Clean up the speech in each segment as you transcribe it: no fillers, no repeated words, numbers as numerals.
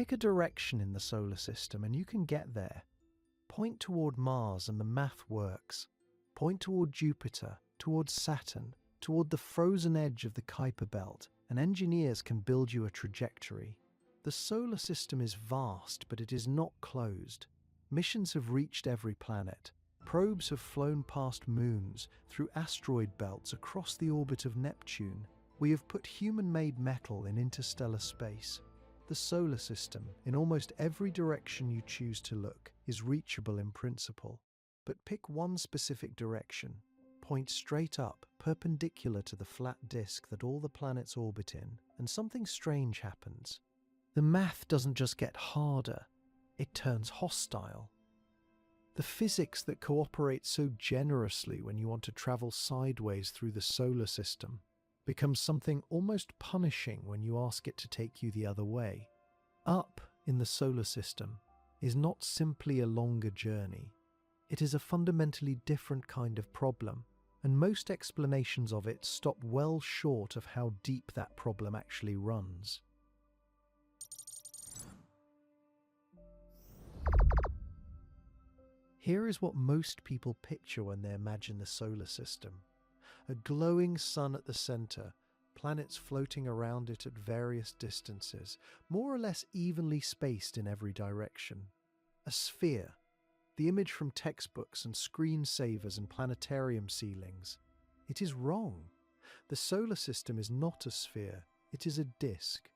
Pick a direction in the solar system and you can get there. Point toward Mars and the math works. Point toward Jupiter, toward Saturn, toward the frozen edge of the Kuiper Belt, and engineers can build you a trajectory. The solar system is vast, but it is not closed. Missions have reached every planet. Probes have flown past moons, through asteroid belts, across the orbit of Neptune. We have put human-made metal in interstellar space. The solar system, in almost every direction you choose to look, is reachable in principle. But pick one specific direction. Point straight up, perpendicular to the flat disk that all the planets orbit in, and something strange happens. The math doesn't just get harder, it turns hostile. The physics that cooperate so generously when you want to travel sideways through the solar system becomes something almost punishing when you ask it to take you the other way. Up in the solar system is not simply a longer journey. It is a fundamentally different kind of problem, and most explanations of it stop well short of how deep that problem actually runs. Here is what most people picture when they imagine the solar system. A glowing sun at the center, planets floating around it at various distances, more or less evenly spaced in every direction. A sphere, the image from textbooks and screensavers and planetarium ceilings. It is wrong. The solar system is not a sphere, it is a disk,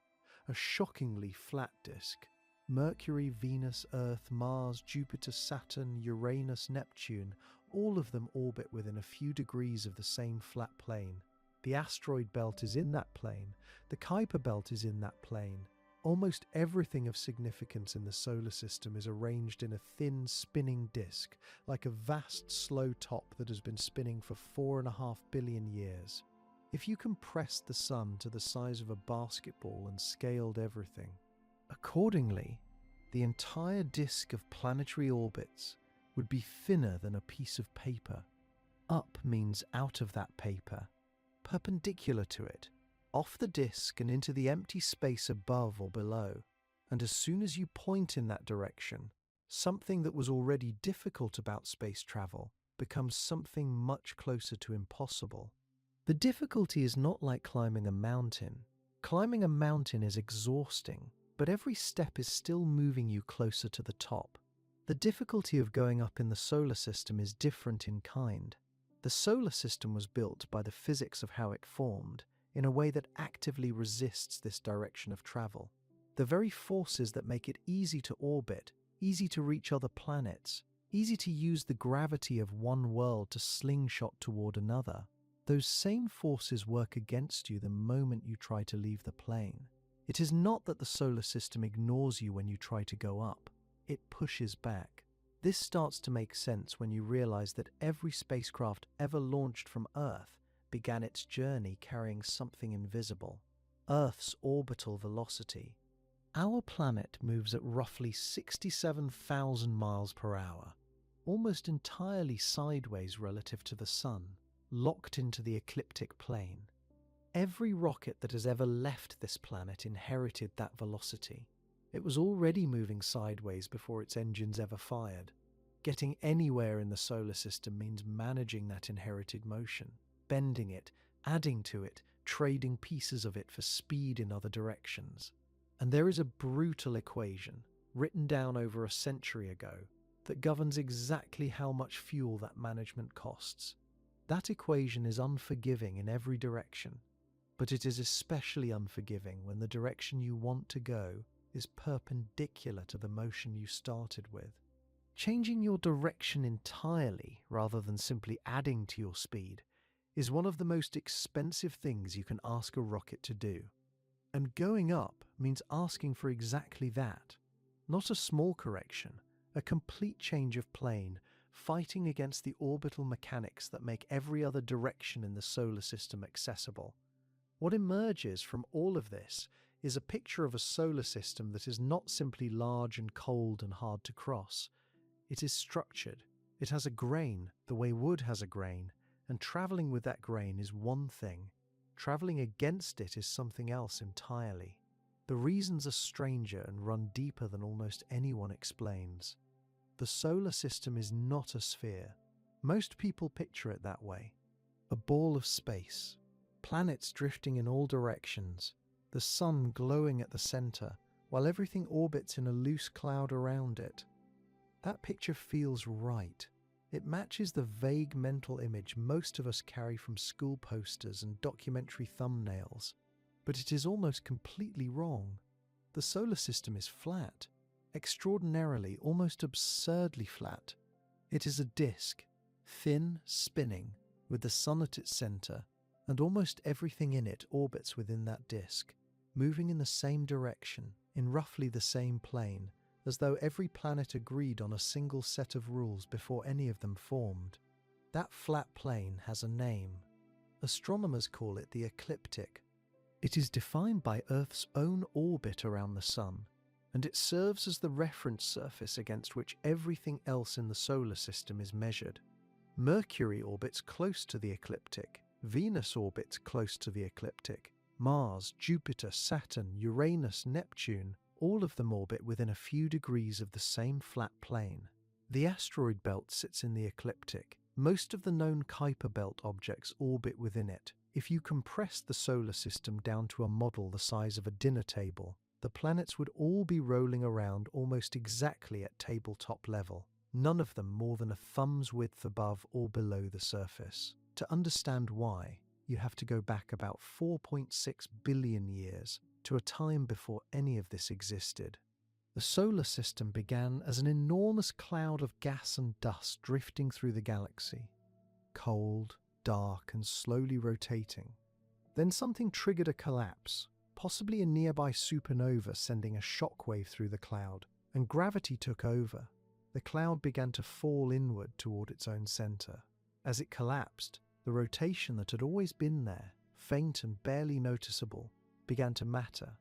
a shockingly flat disk. Mercury, Venus, Earth, Mars, Jupiter, Saturn, Uranus, Neptune, all of them orbit within a few degrees of the same flat plane. The asteroid belt is in that plane. The Kuiper belt is in that plane. Almost everything of significance in the solar system is arranged in a thin, spinning disk, like a vast, slow top that has been spinning for 4.5 billion years. If you compressed the sun to the size of a basketball and scaled everything, accordingly, the entire disk of planetary orbits would be thinner than a piece of paper. Up means out of that paper, perpendicular to it, off the disk and into the empty space above or below. And as soon as you point in that direction, something that was already difficult about space travel becomes something much closer to impossible. The difficulty is not like climbing a mountain. Climbing a mountain is exhausting, but every step is still moving you closer to the top. The difficulty of going up in the solar system is different in kind. The solar system was built by the physics of how it formed in a way that actively resists this direction of travel. The very forces that make it easy to orbit, easy to reach other planets, easy to use the gravity of one world to slingshot toward another, those same forces work against you the moment you try to leave the plane. It is not that the solar system ignores you when you try to go up. It pushes back. This starts to make sense when you realize that every spacecraft ever launched from Earth began its journey carrying something invisible, Earth's orbital velocity. Our planet moves at roughly 67,000 miles per hour, almost entirely sideways relative to the Sun, locked into the ecliptic plane. Every rocket that has ever left this planet inherited that velocity. It was already moving sideways before its engines ever fired. Getting anywhere in the solar system means managing that inherited motion, bending it, adding to it, trading pieces of it for speed in other directions. And there is a brutal equation, written down over a century ago, that governs exactly how much fuel that management costs. That equation is unforgiving in every direction, but it is especially unforgiving when the direction you want to go is perpendicular to the motion you started with. Changing your direction entirely, rather than simply adding to your speed, is one of the most expensive things you can ask a rocket to do. And going up means asking for exactly that. Not a small correction, a complete change of plane, fighting against the orbital mechanics that make every other direction in the solar system accessible. What emerges from all of this is a picture of a solar system that is not simply large and cold and hard to cross. It is structured. It has a grain, the way wood has a grain, and traveling with that grain is one thing. Traveling against it is something else entirely. The reasons are stranger and run deeper than almost anyone explains. The solar system is not a sphere. Most people picture it that way. A ball of space, planets drifting in all directions, the sun glowing at the center, while everything orbits in a loose cloud around it. That picture feels right. It matches the vague mental image most of us carry from school posters and documentary thumbnails. But it is almost completely wrong. The solar system is flat, extraordinarily, almost absurdly flat. It is a disk, thin, spinning, with the sun at its center, and almost everything in it orbits within that disk, moving in the same direction, in roughly the same plane, as though every planet agreed on a single set of rules before any of them formed. That flat plane has a name. Astronomers call it the ecliptic. It is defined by Earth's own orbit around the Sun, and it serves as the reference surface against which everything else in the solar system is measured. Mercury orbits close to the ecliptic, Venus orbits close to the ecliptic, Mars, Jupiter, Saturn, Uranus, Neptune, all of them orbit within a few degrees of the same flat plane. The asteroid belt sits in the ecliptic. Most of the known Kuiper belt objects orbit within it. If you compress the solar system down to a model the size of a dinner table, the planets would all be rolling around almost exactly at tabletop level, none of them more than a thumb's width above or below the surface. To understand why, you have to go back about 4.6 billion years to a time before any of this existed. The solar system began as an enormous cloud of gas and dust drifting through the galaxy. Cold, dark, and slowly rotating. Then something triggered a collapse, possibly a nearby supernova sending a shockwave through the cloud, and gravity took over. The cloud began to fall inward toward its own center. As it collapsed, the rotation that had always been there, faint and barely noticeable, began to matter.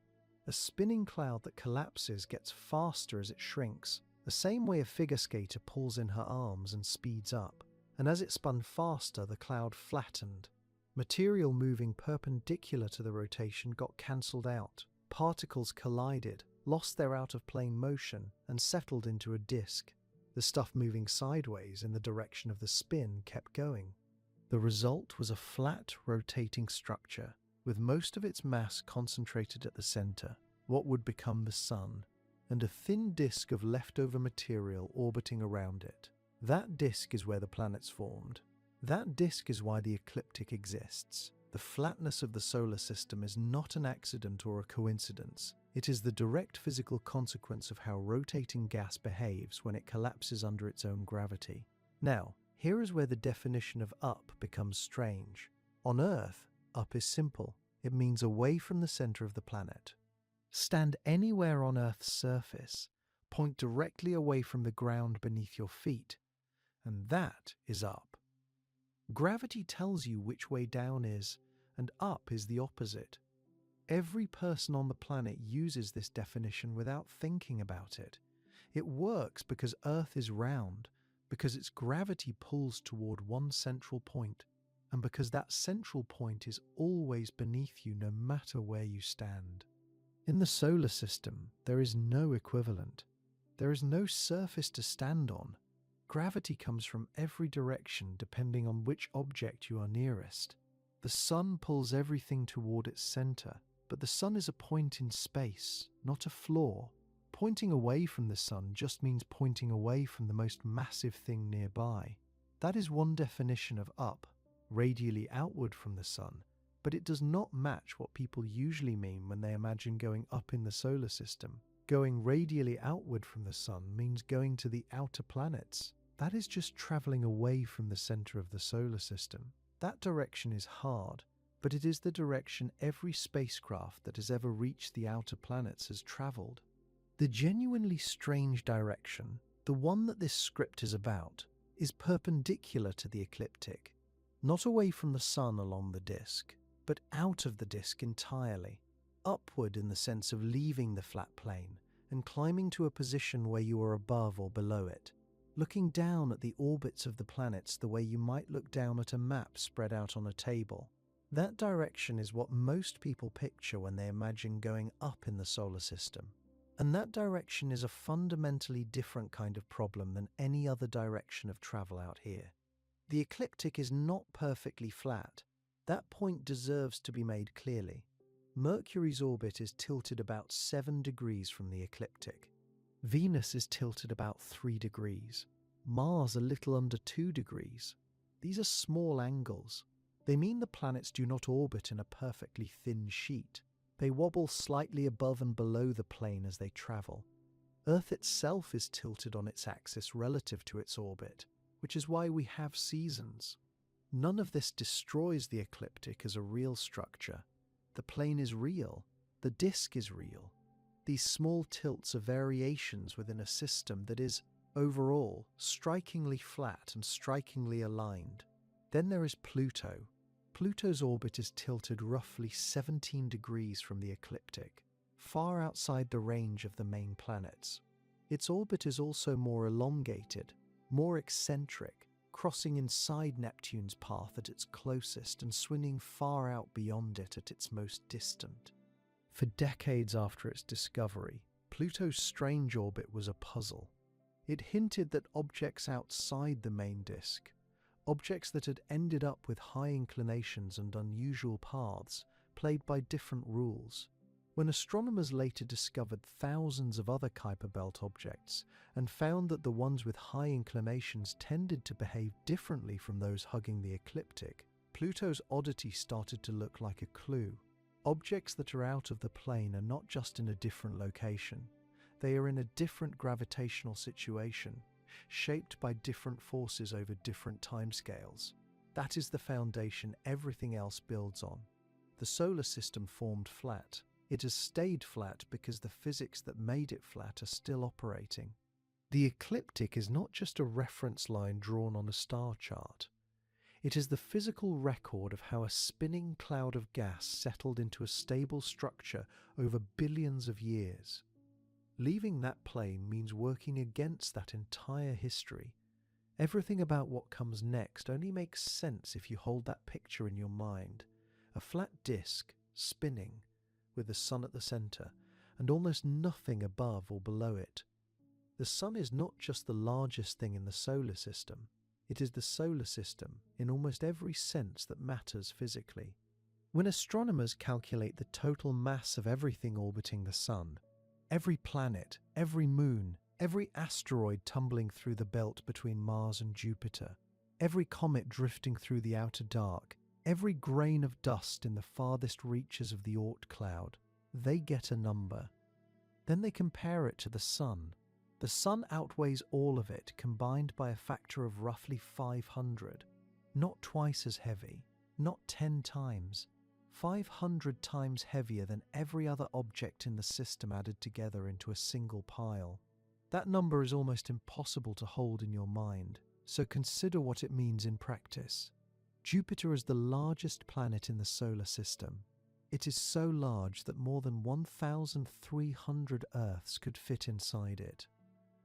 A spinning cloud that collapses gets faster as it shrinks, the same way a figure skater pulls in her arms and speeds up. And as it spun faster, the cloud flattened. Material moving perpendicular to the rotation got cancelled out. Particles collided, lost their out-of-plane motion, and settled into a disk. The stuff moving sideways in the direction of the spin kept going. The result was a flat, rotating structure, with most of its mass concentrated at the center, what would become the Sun, and a thin disk of leftover material orbiting around it. That disk is where the planets formed. That disk is why the ecliptic exists. The flatness of the solar system is not an accident or a coincidence. It is the direct physical consequence of how rotating gas behaves when it collapses under its own gravity. Now, here is where the definition of up becomes strange. On Earth, up is simple. It means away from the center of the planet. Stand anywhere on Earth's surface, point directly away from the ground beneath your feet, and that is up. Gravity tells you which way down is, and up is the opposite. Every person on the planet uses this definition without thinking about it. It works because Earth is round, because its gravity pulls toward one central point, and because that central point is always beneath you no matter where you stand. In the solar system, there is no equivalent. There is no surface to stand on. Gravity comes from every direction depending on which object you are nearest. The sun pulls everything toward its center, but the sun is a point in space, not a floor. Pointing away from the sun just means pointing away from the most massive thing nearby. That is one definition of up, radially outward from the sun, but it does not match what people usually mean when they imagine going up in the solar system. Going radially outward from the sun means going to the outer planets. That is just traveling away from the center of the solar system. That direction is hard, but it is the direction every spacecraft that has ever reached the outer planets has traveled. The genuinely strange direction, the one that this script is about, is perpendicular to the ecliptic, not away from the sun along the disk, but out of the disk entirely, upward in the sense of leaving the flat plane and climbing to a position where you are above or below it, looking down at the orbits of the planets the way you might look down at a map spread out on a table. That direction is what most people picture when they imagine going up in the solar system. And that direction is a fundamentally different kind of problem than any other direction of travel out here. The ecliptic is not perfectly flat. That point deserves to be made clearly. Mercury's orbit is tilted about 7 degrees from the ecliptic. Venus is tilted about 3 degrees. Mars a little under 2 degrees. These are small angles. They mean the planets do not orbit in a perfectly thin sheet. They wobble slightly above and below the plane as they travel. Earth itself is tilted on its axis relative to its orbit, which is why we have seasons. None of this destroys the ecliptic as a real structure. The plane is real. The disk is real. These small tilts are variations within a system that is, overall, strikingly flat and strikingly aligned. Then there is Pluto. Pluto's orbit is tilted roughly 17 degrees from the ecliptic, far outside the range of the main planets. Its orbit is also more elongated, more eccentric, crossing inside Neptune's path at its closest and swinging far out beyond it at its most distant. For decades after its discovery, Pluto's strange orbit was a puzzle. It hinted that objects outside the main disk, objects that had ended up with high inclinations and unusual paths, played by different rules. When astronomers later discovered thousands of other Kuiper Belt objects and found that the ones with high inclinations tended to behave differently from those hugging the ecliptic, Pluto's oddity started to look like a clue. Objects that are out of the plane are not just in a different location. They are in a different gravitational situation, shaped by different forces over different timescales. That is the foundation everything else builds on. The solar system formed flat. It has stayed flat because the physics that made it flat are still operating. The ecliptic is not just a reference line drawn on a star chart. It is the physical record of how a spinning cloud of gas settled into a stable structure over billions of years. Leaving that plane means working against that entire history. Everything about what comes next only makes sense if you hold that picture in your mind. A flat disk, spinning, with the sun at the center, and almost nothing above or below it. The sun is not just the largest thing in the solar system. It is the solar system in almost every sense that matters physically. When astronomers calculate the total mass of everything orbiting the sun, every planet, every moon, every asteroid tumbling through the belt between Mars and Jupiter, every comet drifting through the outer dark, every grain of dust in the farthest reaches of the Oort cloud, they get a number. Then they compare it to the sun. The sun outweighs all of it, combined by a factor of roughly 500. Not twice as heavy, not 10 times, 500 times heavier than every other object in the system added together into a single pile. That number is almost impossible to hold in your mind, so consider what it means in practice. Jupiter is the largest planet in the solar system. It is so large that more than 1,300 Earths could fit inside it.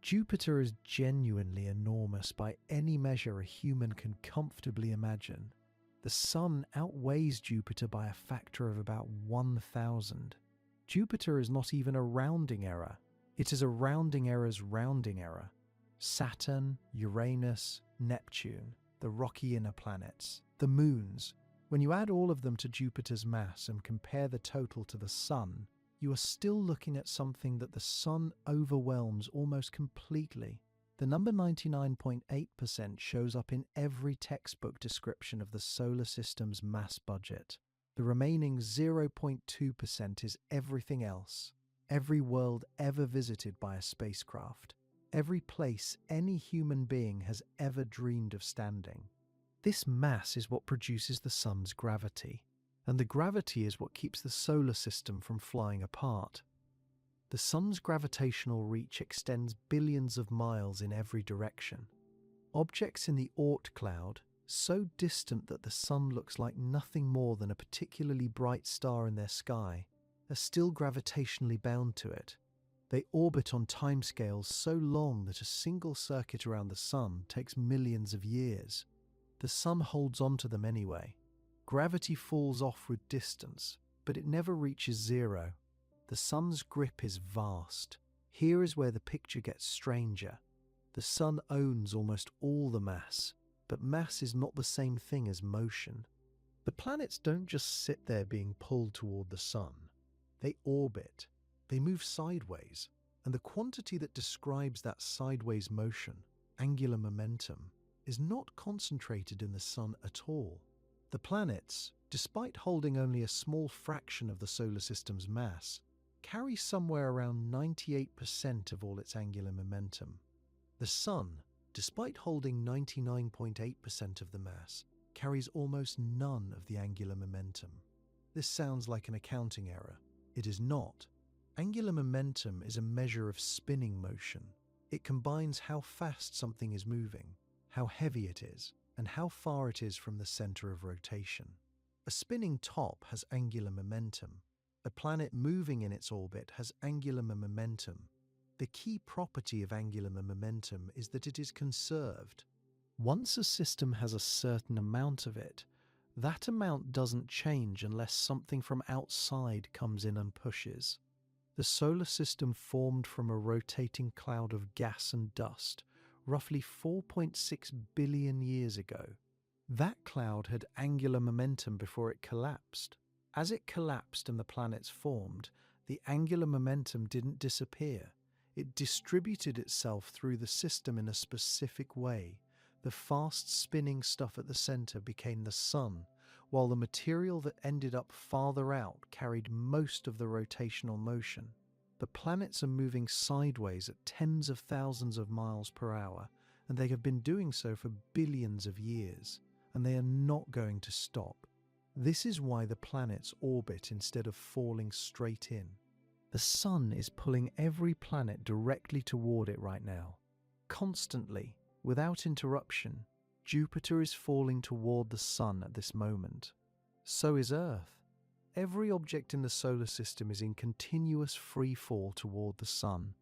Jupiter is genuinely enormous by any measure a human can comfortably imagine. The Sun outweighs Jupiter by a factor of about 1,000. Jupiter is not even a rounding error. It is a rounding error's rounding error. Saturn, Uranus, Neptune, the rocky inner planets, the moons. When you add all of them to Jupiter's mass and compare the total to the Sun, you are still looking at something that the Sun overwhelms almost completely. The number 99.8% shows up in every textbook description of the solar system's mass budget. The remaining 0.2% is everything else. Every world ever visited by a spacecraft. Every place any human being has ever dreamed of standing. This mass is what produces the Sun's gravity. And the gravity is what keeps the solar system from flying apart. The Sun's gravitational reach extends billions of miles in every direction. Objects in the Oort cloud, so distant that the Sun looks like nothing more than a particularly bright star in their sky, are still gravitationally bound to it. They orbit on timescales so long that a single circuit around the Sun takes millions of years. The Sun holds on to them anyway. Gravity falls off with distance, but it never reaches zero. The sun's grip is vast. Here is where the picture gets stranger. The sun owns almost all the mass, but mass is not the same thing as motion. The planets don't just sit there being pulled toward the sun. They orbit. They move sideways. And the quantity that describes that sideways motion, angular momentum, is not concentrated in the sun at all. The planets, despite holding only a small fraction of the solar system's mass, carry somewhere around 98% of all its angular momentum. The sun, despite holding 99.8% of the mass, carries almost none of the angular momentum. This sounds like an accounting error. It is not. Angular momentum is a measure of spinning motion. It combines how fast something is moving, how heavy it is, and how far it is from the center of rotation. A spinning top has angular momentum. A planet moving in its orbit has angular momentum. The key property of angular momentum is that it is conserved. Once a system has a certain amount of it, that amount doesn't change unless something from outside comes in and pushes. The solar system formed from a rotating cloud of gas and dust roughly 4.6 billion years ago. That cloud had angular momentum before it collapsed. As it collapsed and the planets formed, the angular momentum didn't disappear. It distributed itself through the system in a specific way. The fast spinning stuff at the center became the sun, while the material that ended up farther out carried most of the rotational motion. The planets are moving sideways at tens of thousands of miles per hour, and they have been doing so for billions of years, and they are not going to stop. This is why the planets orbit instead of falling straight in. The sun is pulling every planet directly toward it right now. Constantly, without interruption, Jupiter is falling toward the sun at this moment. So is Earth. Every object in the solar system is in continuous free fall toward the sun.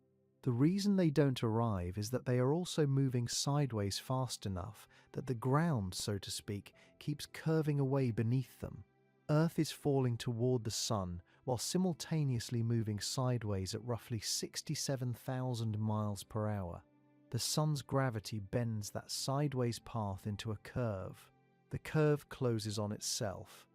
The reason they don't arrive is that they are also moving sideways fast enough that the ground, so to speak, keeps curving away beneath them. Earth is falling toward the sun while simultaneously moving sideways at roughly 67,000 miles per hour. The sun's gravity bends that sideways path into a curve. The curve closes on itself.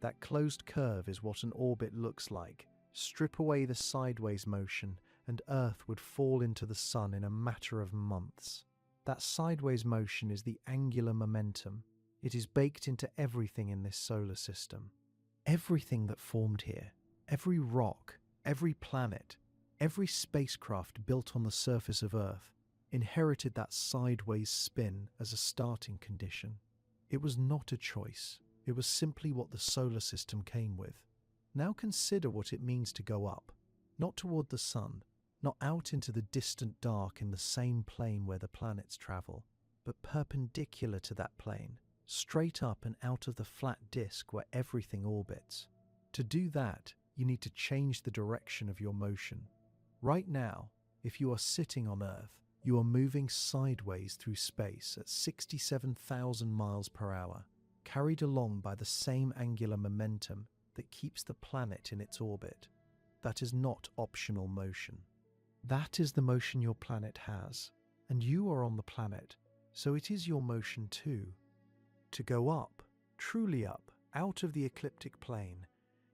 That closed curve is what an orbit looks like. Strip away the sideways motion, and Earth would fall into the sun in a matter of months. That sideways motion is the angular momentum. It is baked into everything in this solar system. Everything that formed here, every rock, every planet, every spacecraft built on the surface of Earth, inherited that sideways spin as a starting condition. It was not a choice. It was simply what the solar system came with. Now consider what it means to go up, not toward the sun, not out into the distant dark in the same plane where the planets travel, but perpendicular to that plane, straight up and out of the flat disk where everything orbits. To do that, you need to change the direction of your motion. Right now, if you are sitting on Earth, you are moving sideways through space at 67,000 miles per hour, carried along by the same angular momentum that keeps the planet in its orbit. That is not optional motion. That is the motion your planet has, and you are on the planet, so it is your motion too. To go up, truly up, out of the ecliptic plane,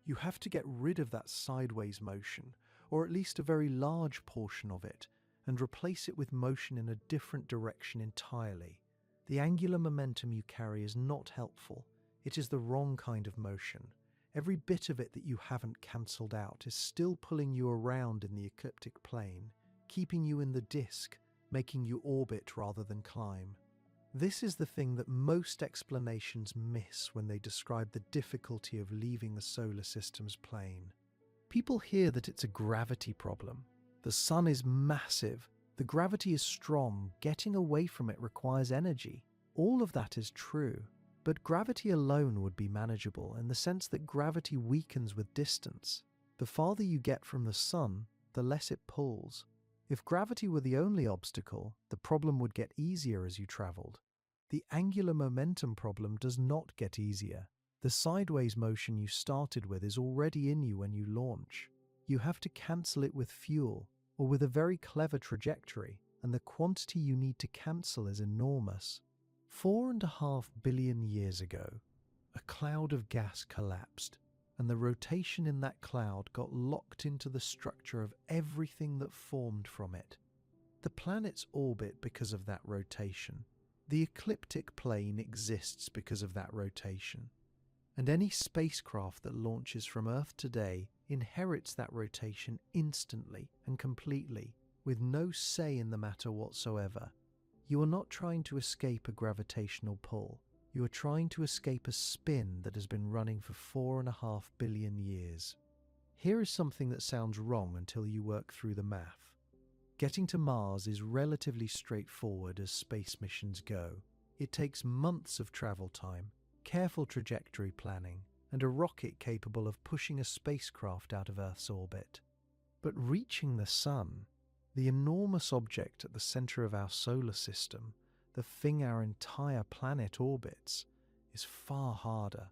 you have to get rid of that sideways motion, or at least a very large portion of it, and replace it with motion in a different direction entirely. The angular momentum you carry is not helpful. It is the wrong kind of motion. Every bit of it that you haven't cancelled out is still pulling you around in the ecliptic plane, keeping you in the disk, making you orbit rather than climb. This is the thing that most explanations miss when they describe the difficulty of leaving the solar system's plane. People hear that it's a gravity problem. The sun is massive. The gravity is strong. Getting away from it requires energy. All of that is true. But gravity alone would be manageable in the sense that gravity weakens with distance. The farther you get from the sun, the less it pulls. If gravity were the only obstacle, the problem would get easier as you traveled. The angular momentum problem does not get easier. The sideways motion you started with is already in you when you launch. You have to cancel it with fuel or with a very clever trajectory, and the quantity you need to cancel is enormous. 4.5 billion years ago, a cloud of gas collapsed, and the rotation in that cloud got locked into the structure of everything that formed from it. The planets orbit because of that rotation. The ecliptic plane exists because of that rotation. And any spacecraft that launches from Earth today inherits that rotation instantly and completely, with no say in the matter whatsoever. You are not trying to escape a gravitational pull. You are trying to escape a spin that has been running for 4.5 billion years. Here is something that sounds wrong until you work through the math. Getting to Mars is relatively straightforward as space missions go. It takes months of travel time, careful trajectory planning, and a rocket capable of pushing a spacecraft out of Earth's orbit. But reaching the Sun, the enormous object at the center of our solar system, the thing our entire planet orbits, is far harder,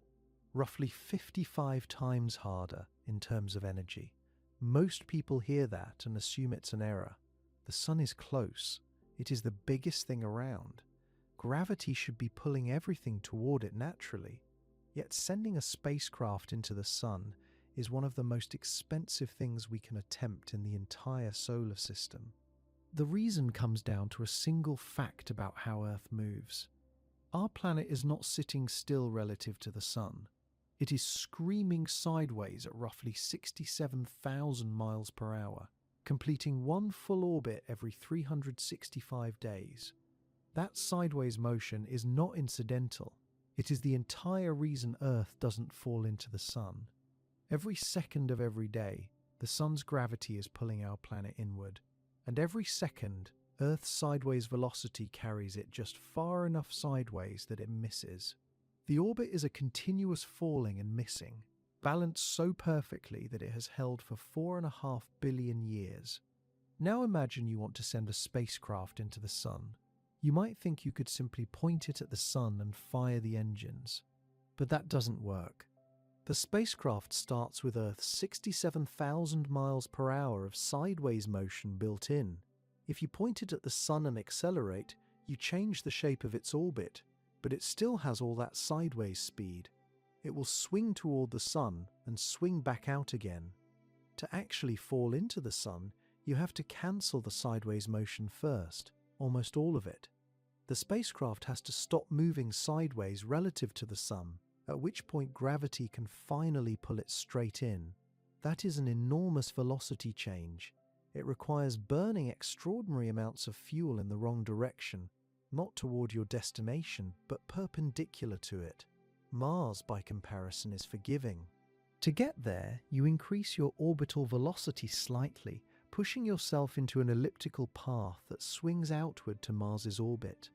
roughly 55 times harder in terms of energy. Most people hear that and assume it's an error. The Sun is close. It is the biggest thing around. Gravity should be pulling everything toward it naturally. Yet sending a spacecraft into the Sun is one of the most expensive things we can attempt in the entire solar system. The reason comes down to a single fact about how Earth moves. Our planet is not sitting still relative to the Sun. It is screaming sideways at roughly 67,000 miles per hour, completing one full orbit every 365 days. That sideways motion is not incidental. It is the entire reason Earth doesn't fall into the Sun. Every second of every day, the Sun's gravity is pulling our planet inward, and every second, Earth's sideways velocity carries it just far enough sideways that it misses. The orbit is a continuous falling and missing, balanced so perfectly that it has held for 4.5 billion years. Now imagine you want to send a spacecraft into the Sun. You might think you could simply point it at the Sun and fire the engines, but that doesn't work. The spacecraft starts with Earth's 67,000 miles per hour of sideways motion built in. If you point it at the Sun and accelerate, you change the shape of its orbit, but it still has all that sideways speed. It will swing toward the Sun and swing back out again. To actually fall into the Sun, you have to cancel the sideways motion first, almost all of it. The spacecraft has to stop moving sideways relative to the Sun, at which point gravity can finally pull it straight in. That is an enormous velocity change. It requires burning extraordinary amounts of fuel in the wrong direction, not toward your destination, but perpendicular to it. Mars, by comparison, is forgiving. To get there, you increase your orbital velocity slightly, pushing yourself into an elliptical path that swings outward to Mars's orbit.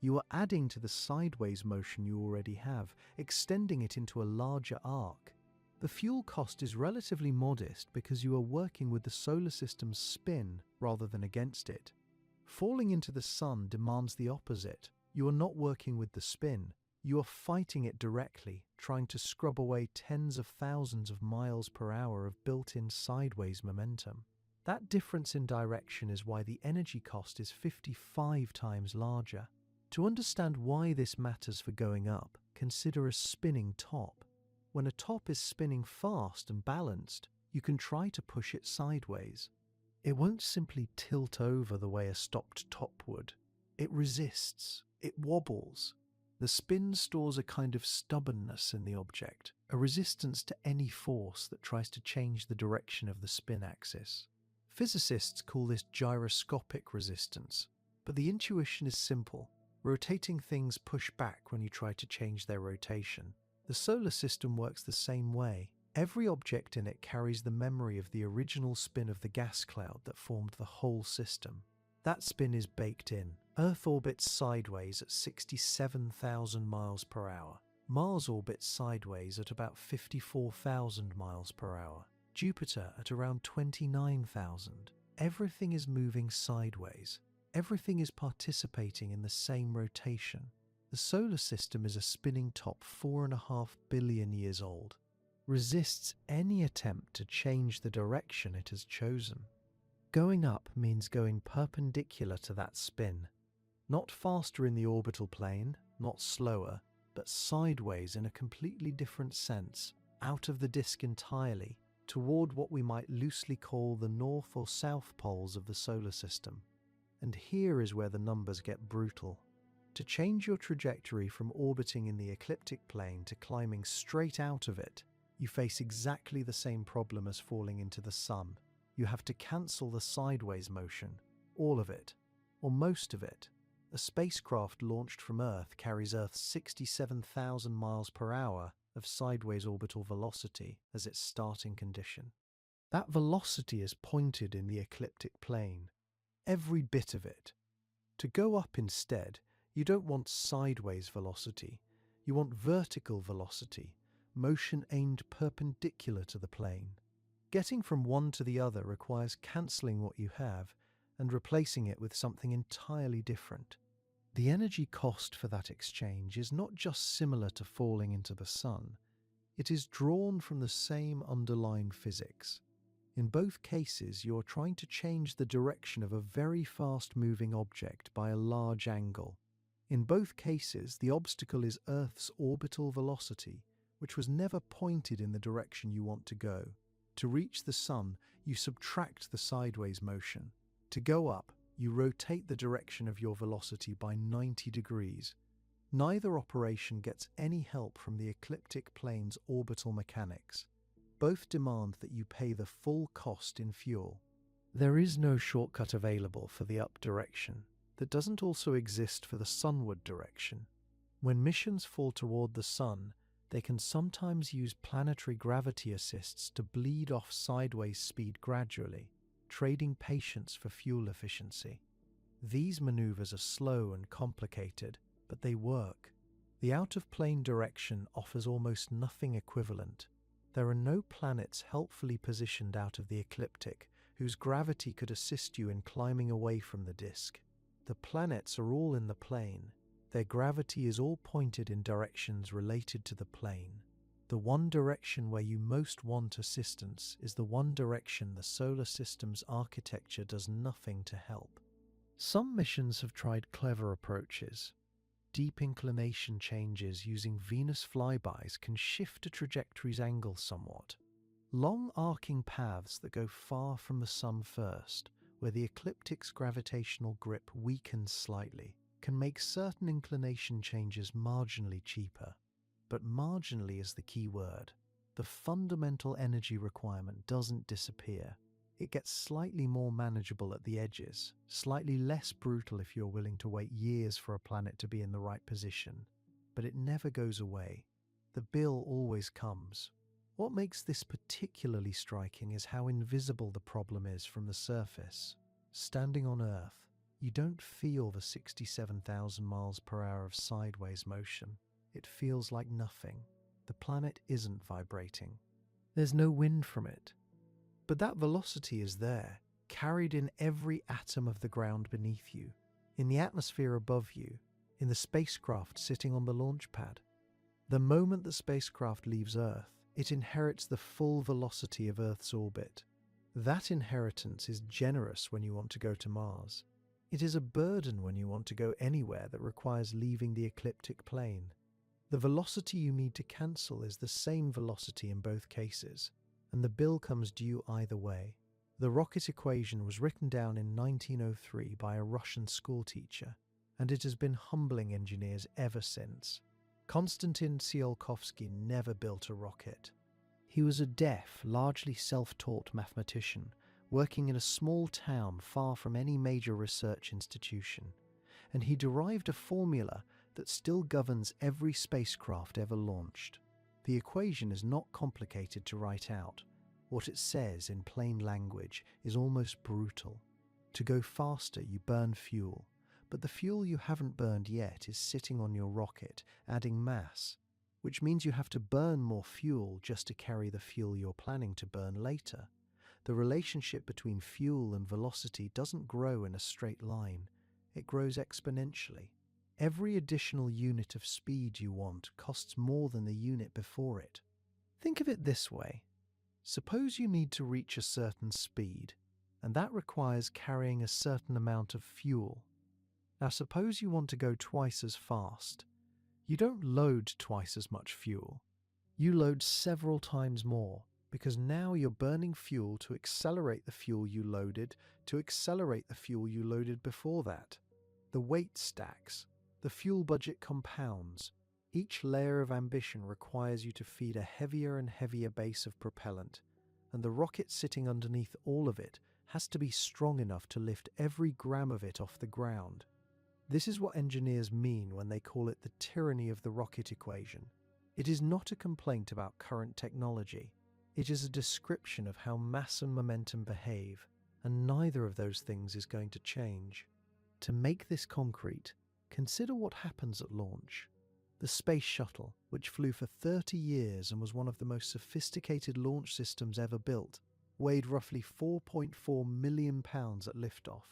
You are adding to the sideways motion you already have, extending it into a larger arc. The fuel cost is relatively modest because you are working with the solar system's spin rather than against it. Falling into the Sun demands the opposite. You are not working with the spin. You are fighting it directly, trying to scrub away tens of thousands of miles per hour of built-in sideways momentum. That difference in direction is why the energy cost is 55 times larger. To understand why this matters for going up, consider a spinning top. When a top is spinning fast and balanced, you can try to push it sideways. It won't simply tilt over the way a stopped top would. It resists. It wobbles. The spin stores a kind of stubbornness in the object, a resistance to any force that tries to change the direction of the spin axis. Physicists call this gyroscopic resistance, but the intuition is simple. Rotating things push back when you try to change their rotation. The solar system works the same way. Every object in it carries the memory of the original spin of the gas cloud that formed the whole system. That spin is baked in. Earth orbits sideways at 67,000 miles per hour. Mars orbits sideways at about 54,000 miles per hour. Jupiter at around 29,000. Everything is moving sideways. Everything is participating in the same rotation. The solar system is a spinning top 4.5 billion years old, resists any attempt to change the direction it has chosen. Going up means going perpendicular to that spin, not faster in the orbital plane, not slower, but sideways in a completely different sense, out of the disk entirely, toward what we might loosely call the north or south poles of the solar system. And here is where the numbers get brutal. To change your trajectory from orbiting in the ecliptic plane to climbing straight out of it, you face exactly the same problem as falling into the sun. You have to cancel the sideways motion, all of it, or most of it. A spacecraft launched from Earth carries Earth's 67,000 miles per hour of sideways orbital velocity as its starting condition. That velocity is pointed in the ecliptic plane, every bit of it. To go up instead, you don't want sideways velocity, you want vertical velocity, motion aimed perpendicular to the plane. Getting from one to the other requires cancelling what you have and replacing it with something entirely different. The energy cost for that exchange is not just similar to falling into the sun, it is drawn from the same underlying physics. In both cases, you are trying to change the direction of a very fast-moving object by a large angle. In both cases, the obstacle is Earth's orbital velocity, which was never pointed in the direction you want to go. To reach the sun, you subtract the sideways motion. To go up, you rotate the direction of your velocity by 90 degrees. Neither operation gets any help from the ecliptic plane's orbital mechanics. Both demand that you pay the full cost in fuel. There is no shortcut available for the up direction that doesn't also exist for the sunward direction. When missions fall toward the sun, they can sometimes use planetary gravity assists to bleed off sideways speed gradually, trading patience for fuel efficiency. These maneuvers are slow and complicated, but they work. The out-of-plane direction offers almost nothing equivalent. There are no planets helpfully positioned out of the ecliptic whose gravity could assist you in climbing away from the disk. The planets are all in the plane. Their gravity is all pointed in directions related to the plane. The one direction where you most want assistance is the one direction the solar system's architecture does nothing to help. Some missions have tried clever approaches. Deep inclination changes using Venus flybys can shift a trajectory's angle somewhat. Long arcing paths that go far from the sun first, where the ecliptic's gravitational grip weakens slightly, can make certain inclination changes marginally cheaper. But marginally is the key word. The fundamental energy requirement doesn't disappear. It gets slightly more manageable at the edges, slightly less brutal if you're willing to wait years for a planet to be in the right position. But it never goes away. The bill always comes. What makes this particularly striking is how invisible the problem is from the surface. Standing on Earth, you don't feel the 67,000 miles per hour of sideways motion. It feels like nothing. The planet isn't vibrating. There's no wind from it. But that velocity is there, carried in every atom of the ground beneath you, in the atmosphere above you, in the spacecraft sitting on the launch pad. The moment the spacecraft leaves Earth, it inherits the full velocity of Earth's orbit. That inheritance is generous when you want to go to Mars. It is a burden when you want to go anywhere that requires leaving the ecliptic plane. The velocity you need to cancel is the same velocity in both cases, and the bill comes due either way. The rocket equation was written down in 1903 by a Russian schoolteacher, and it has been humbling engineers ever since. Konstantin Tsiolkovsky never built a rocket. He was a deaf, largely self-taught mathematician working in a small town far from any major research institution, and he derived a formula that still governs every spacecraft ever launched. The equation is not complicated to write out. What it says in plain language is almost brutal. To go faster, you burn fuel, but the fuel you haven't burned yet is sitting on your rocket, adding mass, which means you have to burn more fuel just to carry the fuel you're planning to burn later. The relationship between fuel and velocity doesn't grow in a straight line. It grows exponentially. Every additional unit of speed you want costs more than the unit before it. Think of it this way. Suppose you need to reach a certain speed, and that requires carrying a certain amount of fuel. Now suppose you want to go twice as fast. You don't load twice as much fuel. You load several times more, because now you're burning fuel to accelerate the fuel you loaded before that. The weight stacks. The fuel budget compounds. Each layer of ambition requires you to feed a heavier and heavier base of propellant, and the rocket sitting underneath all of it has to be strong enough to lift every gram of it off the ground. This is what engineers mean when they call it the tyranny of the rocket equation. It is not a complaint about current technology. It is a description of how mass and momentum behave, and neither of those things is going to change. To make this concrete, consider what happens at launch. The space shuttle, which flew for 30 years and was one of the most sophisticated launch systems ever built, weighed roughly 4.4 million pounds at liftoff.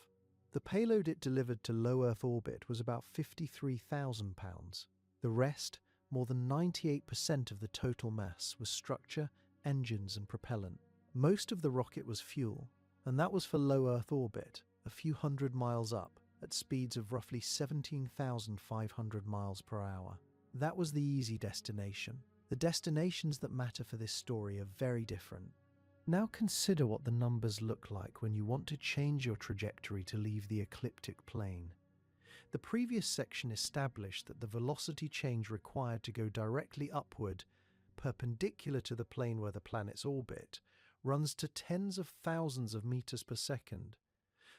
The payload it delivered to low Earth orbit was about 53,000 pounds. The rest, more than 98% of the total mass, was structure, engines and propellant. Most of the rocket was fuel, and that was for low Earth orbit, a few hundred miles up, at speeds of roughly 17,500 miles per hour. That was the easy destination. The destinations that matter for this story are very different. Now consider what the numbers look like when you want to change your trajectory to leave the ecliptic plane. The previous section established that the velocity change required to go directly upward, perpendicular to the plane where the planets orbit, runs to tens of thousands of meters per second.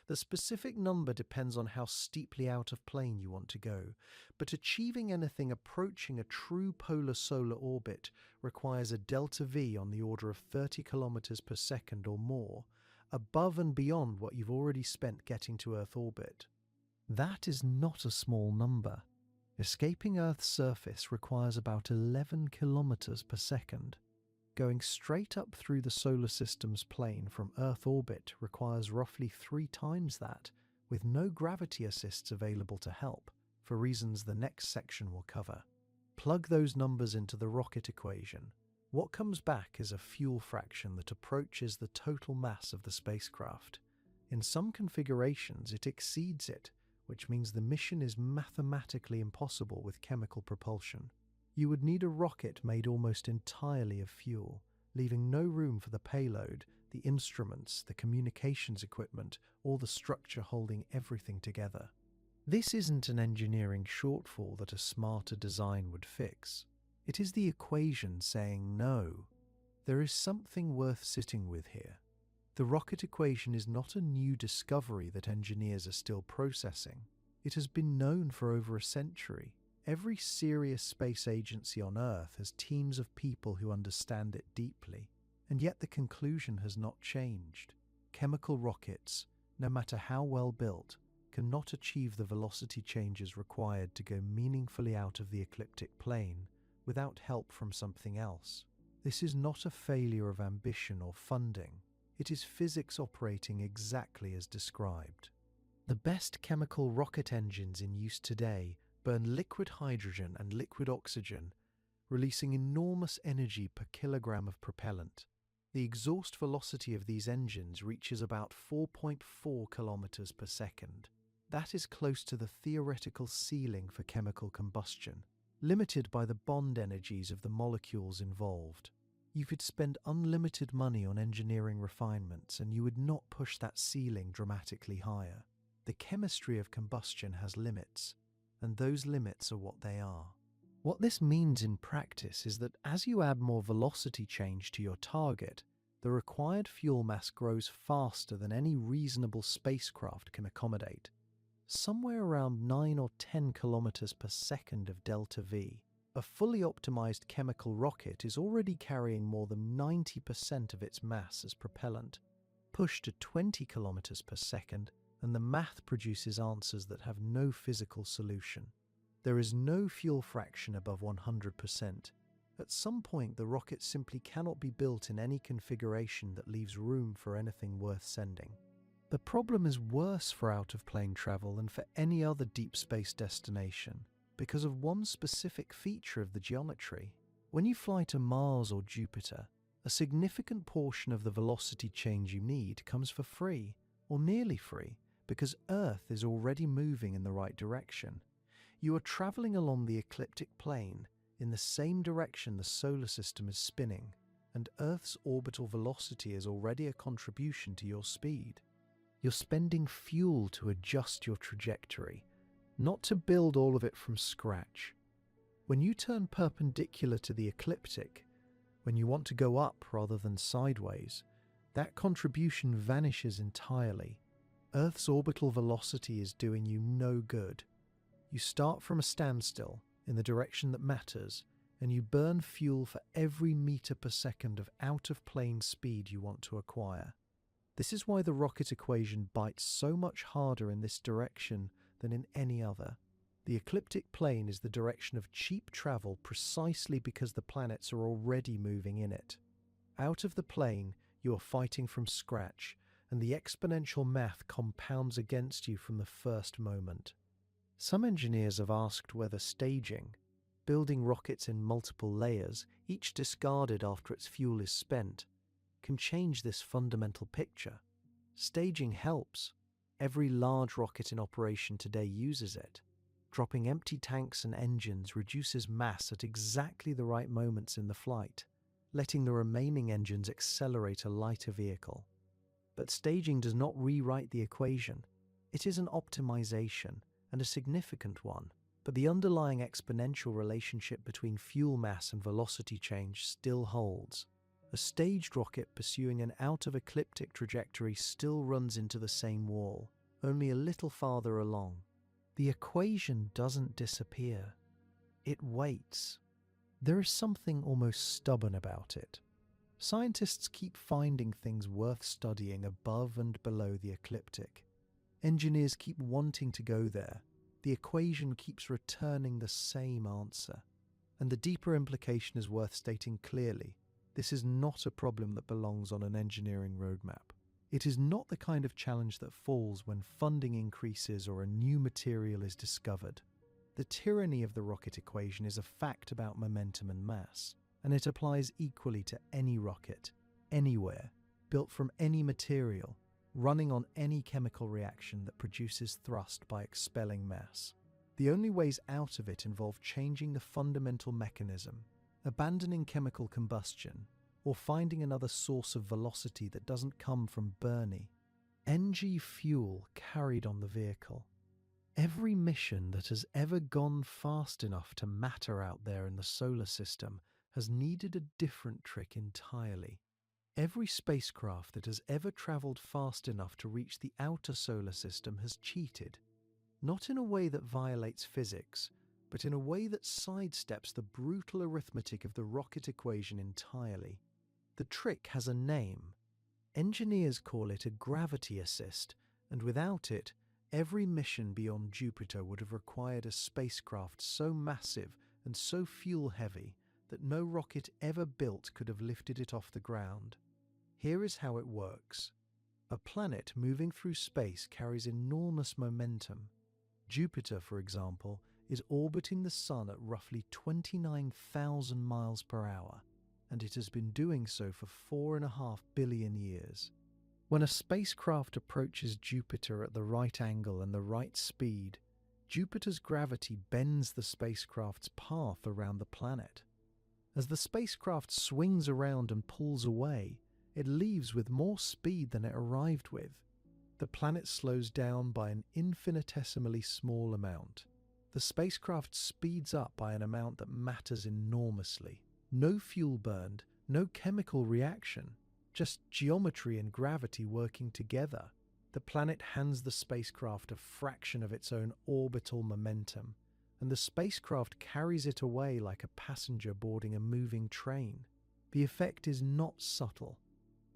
The specific number depends on how steeply out of plane you want to go, but achieving anything approaching a true polar solar orbit requires a delta V on the order of 30 kilometers per second or more, above and beyond what you've already spent getting to Earth orbit. That is not a small number. Escaping Earth's surface requires about 11 kilometers per second. Going straight up through the solar system's plane from Earth orbit requires roughly 3 times that, with no gravity assists available to help, for reasons the next section will cover. Plug those numbers into the rocket equation. What comes back is a fuel fraction that approaches the total mass of the spacecraft. In some configurations, it exceeds it, which means the mission is mathematically impossible with chemical propulsion. You would need a rocket made almost entirely of fuel, leaving no room for the payload, the instruments, the communications equipment, or the structure holding everything together. This isn't an engineering shortfall that a smarter design would fix. It is the equation saying no. There is something worth sitting with here. The rocket equation is not a new discovery that engineers are still processing. It has been known for over a century. Every serious space agency on Earth has teams of people who understand it deeply, and yet the conclusion has not changed. Chemical rockets, no matter how well built, cannot achieve the velocity changes required to go meaningfully out of the ecliptic plane without help from something else. This is not a failure of ambition or funding. It is physics operating exactly as described. The best chemical rocket engines in use today burn liquid hydrogen and liquid oxygen, releasing enormous energy per kilogram of propellant. The exhaust velocity of these engines reaches about 4.4 kilometers per second. That is close to the theoretical ceiling for chemical combustion, limited by the bond energies of the molecules involved. You could spend unlimited money on engineering refinements and you would not push that ceiling dramatically higher. The chemistry of combustion has limits, and those limits are what they are. What this means in practice is that as you add more velocity change to your target, the required fuel mass grows faster than any reasonable spacecraft can accommodate. Somewhere around 9 or 10 kilometers per second of delta V. A fully optimized chemical rocket is already carrying more than 90% of its mass as propellant. Push to 20 kilometers per second, and the math produces answers that have no physical solution. There is no fuel fraction above 100%. At some point, the rocket simply cannot be built in any configuration that leaves room for anything worth sending. The problem is worse for out-of-plane travel than for any other deep space destination because of one specific feature of the geometry. When you fly to Mars or Jupiter, a significant portion of the velocity change you need comes for free, or nearly free, because Earth is already moving in the right direction. You are traveling along the ecliptic plane in the same direction the solar system is spinning, and Earth's orbital velocity is already a contribution to your speed. You're spending fuel to adjust your trajectory, not to build all of it from scratch. When you turn perpendicular to the ecliptic, when you want to go up rather than sideways, that contribution vanishes entirely. Earth's orbital velocity is doing you no good. You start from a standstill in the direction that matters, and you burn fuel for every meter per second of out-of-plane speed you want to acquire. This is why the rocket equation bites so much harder in this direction than in any other. The ecliptic plane is the direction of cheap travel precisely because the planets are already moving in it. Out of the plane, you are fighting from scratch, and the exponential math compounds against you from the first moment. Some engineers have asked whether staging, building rockets in multiple layers, each discarded after its fuel is spent, can change this fundamental picture. Staging helps. Every large rocket in operation today uses it. Dropping empty tanks and engines reduces mass at exactly the right moments in the flight, letting the remaining engines accelerate a lighter vehicle. But staging does not rewrite the equation. It is an optimization, and a significant one, but the underlying exponential relationship between fuel mass and velocity change still holds. A staged rocket pursuing an out-of-ecliptic trajectory still runs into the same wall, only a little farther along. The equation doesn't disappear. It waits. There is something almost stubborn about it. Scientists keep finding things worth studying above and below the ecliptic. Engineers keep wanting to go there. The equation keeps returning the same answer. And the deeper implication is worth stating clearly. This is not a problem that belongs on an engineering roadmap. It is not the kind of challenge that falls when funding increases or a new material is discovered. The tyranny of the rocket equation is a fact about momentum and mass, and it applies equally to any rocket, anywhere, built from any material, running on any chemical reaction that produces thrust by expelling mass. The only ways out of it involve changing the fundamental mechanism, abandoning chemical combustion, or finding another source of velocity that doesn't come from burning. NG fuel carried on the vehicle. Every mission that has ever gone fast enough to matter out there in the solar system has needed a different trick entirely. Every spacecraft that has ever traveled fast enough to reach the outer solar system has cheated, not in a way that violates physics, but in a way that sidesteps the brutal arithmetic of the rocket equation entirely. The trick has a name. Engineers call it a gravity assist, and without it, every mission beyond Jupiter would have required a spacecraft so massive and so fuel-heavy that no rocket ever built could have lifted it off the ground. Here is how it works. A planet moving through space carries enormous momentum. Jupiter, for example, is orbiting the Sun at roughly 29,000 miles per hour, and it has been doing so for 4.5 billion years. When a spacecraft approaches Jupiter at the right angle and the right speed, Jupiter's gravity bends the spacecraft's path around the planet. As the spacecraft swings around and pulls away, it leaves with more speed than it arrived with. The planet slows down by an infinitesimally small amount. The spacecraft speeds up by an amount that matters enormously. No fuel burned, no chemical reaction, just geometry and gravity working together. The planet hands the spacecraft a fraction of its own orbital momentum, and the spacecraft carries it away like a passenger boarding a moving train. The effect is not subtle.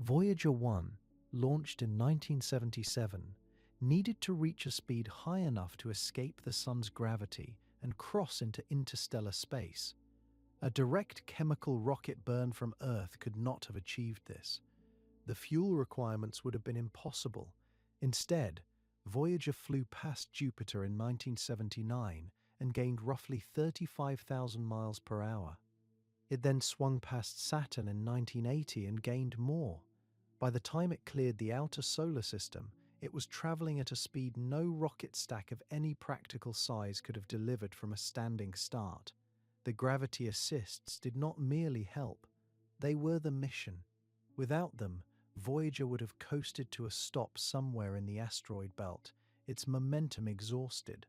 Voyager 1, launched in 1977, needed to reach a speed high enough to escape the Sun's gravity and cross into interstellar space. A direct chemical rocket burn from Earth could not have achieved this. The fuel requirements would have been impossible. Instead, Voyager flew past Jupiter in 1979 and gained roughly 35,000 miles per hour. It then swung past Saturn in 1980 and gained more. By the time it cleared the outer solar system, it was traveling at a speed no rocket stack of any practical size could have delivered from a standing start. The gravity assists did not merely help, they were the mission. Without them, Voyager would have coasted to a stop somewhere in the asteroid belt, its momentum exhausted.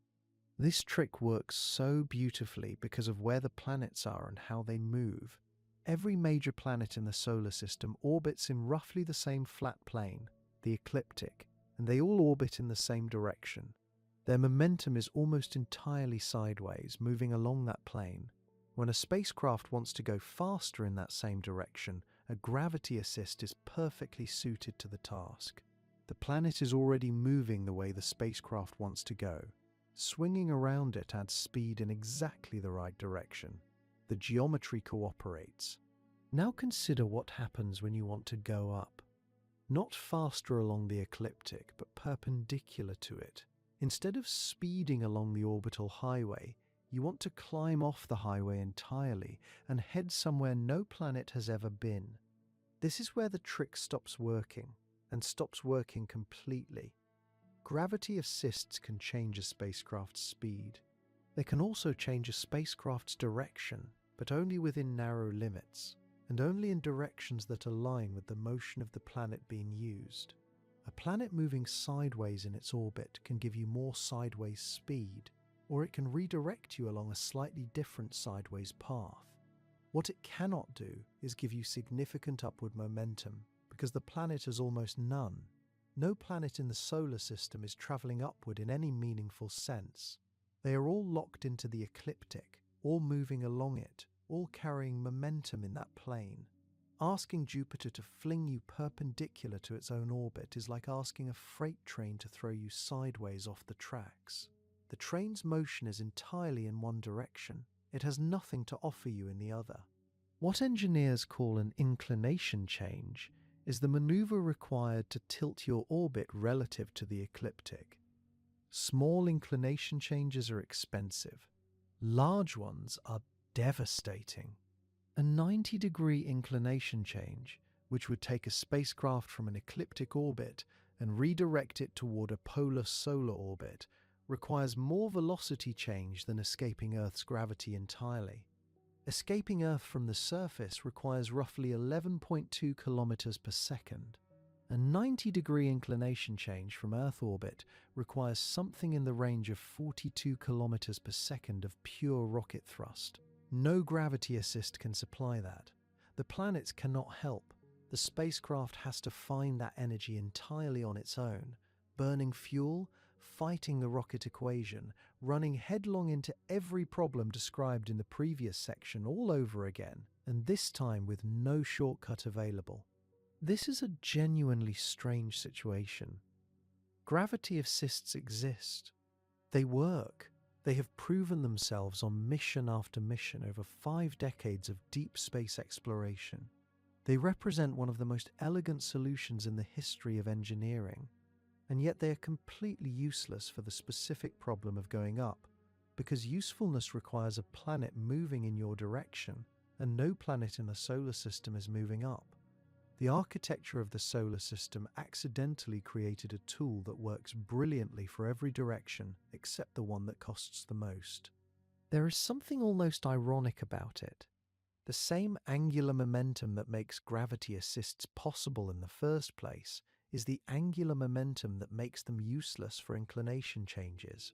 This trick works so beautifully because of where the planets are and how they move. Every major planet in the solar system orbits in roughly the same flat plane, the ecliptic, and they all orbit in the same direction. Their momentum is almost entirely sideways, moving along that plane. When a spacecraft wants to go faster in that same direction, a gravity assist is perfectly suited to the task. The planet is already moving the way the spacecraft wants to go. Swinging around it adds speed in exactly the right direction. The geometry cooperates. Now consider what happens when you want to go up. Not faster along the ecliptic, but perpendicular to it. Instead of speeding along the orbital highway, you want to climb off the highway entirely and head somewhere no planet has ever been. This is where the trick stops working, and stops working completely. Gravity assists can change a spacecraft's speed. They can also change a spacecraft's direction, but only within narrow limits, and only in directions that align with the motion of the planet being used. A planet moving sideways in its orbit can give you more sideways speed, or it can redirect you along a slightly different sideways path. What it cannot do is give you significant upward momentum, because the planet has almost none. No planet in the solar system is travelling upward in any meaningful sense. They are all locked into the ecliptic, all moving along it, all carrying momentum in that plane. Asking Jupiter to fling you perpendicular to its own orbit is like asking a freight train to throw you sideways off the tracks. The train's motion is entirely in one direction. It has nothing to offer you in the other. What engineers call an inclination change is the maneuver required to tilt your orbit relative to the ecliptic. Small inclination changes are expensive. Large ones are devastating. A 90-degree inclination change, which would take a spacecraft from an ecliptic orbit and redirect it toward a polar solar orbit, requires more velocity change than escaping Earth's gravity entirely. Escaping Earth from the surface requires roughly 11.2 kilometers per second. A 90-degree inclination change from Earth orbit requires something in the range of 42 kilometers per second of pure rocket thrust. No gravity assist can supply that. The planets cannot help. The spacecraft has to find that energy entirely on its own, burning fuel, fighting the rocket equation, running headlong into every problem described in the previous section all over again, and this time with no shortcut available. This is a genuinely strange situation. Gravity assists exist. They work. They have proven themselves on mission after mission over 5 decades of deep space exploration. They represent one of the most elegant solutions in the history of engineering. And yet they are completely useless for the specific problem of going up, because usefulness requires a planet moving in your direction, and no planet in the solar system is moving up. The architecture of the solar system accidentally created a tool that works brilliantly for every direction except the one that costs the most. There is something almost ironic about it. The same angular momentum that makes gravity assists possible in the first place is the angular momentum that makes them useless for inclination changes.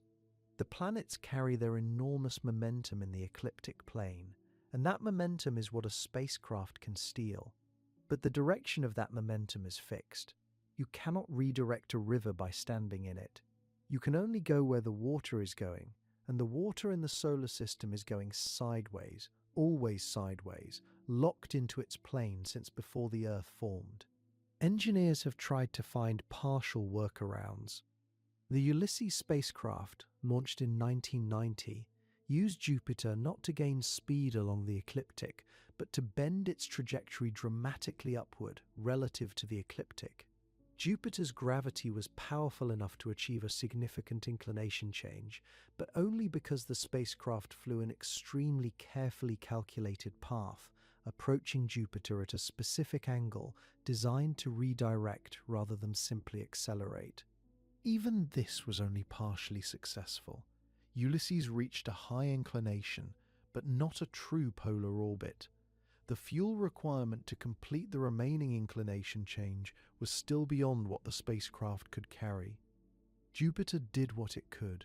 The planets carry their enormous momentum in the ecliptic plane, and that momentum is what a spacecraft can steal. But the direction of that momentum is fixed. You cannot redirect a river by standing in it. You can only go where the water is going, and the water in the solar system is going sideways, always sideways, locked into its plane since before the Earth formed. Engineers have tried to find partial workarounds. The Ulysses spacecraft, launched in 1990, used Jupiter not to gain speed along the ecliptic, but to bend its trajectory dramatically upward relative to the ecliptic. Jupiter's gravity was powerful enough to achieve a significant inclination change, but only because the spacecraft flew an extremely carefully calculated path, approaching Jupiter at a specific angle designed to redirect rather than simply accelerate. Even this was only partially successful. Ulysses reached a high inclination, but not a true polar orbit. The fuel requirement to complete the remaining inclination change was still beyond what the spacecraft could carry. Jupiter did what it could.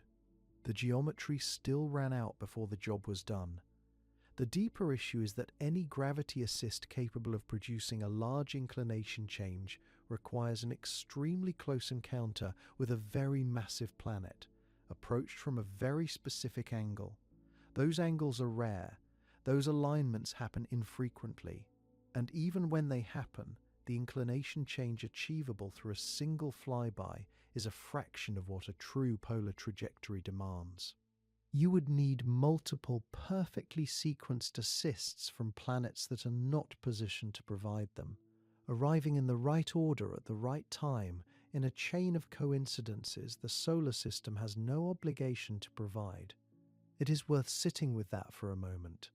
The geometry still ran out before the job was done. The deeper issue is that any gravity assist capable of producing a large inclination change requires an extremely close encounter with a very massive planet, approached from a very specific angle. Those angles are rare. Those alignments happen infrequently, and even when they happen, the inclination change achievable through a single flyby is a fraction of what a true polar trajectory demands. You would need multiple perfectly sequenced assists from planets that are not positioned to provide them, arriving in the right order at the right time in a chain of coincidences the solar system has no obligation to provide. It is worth sitting with that for a moment.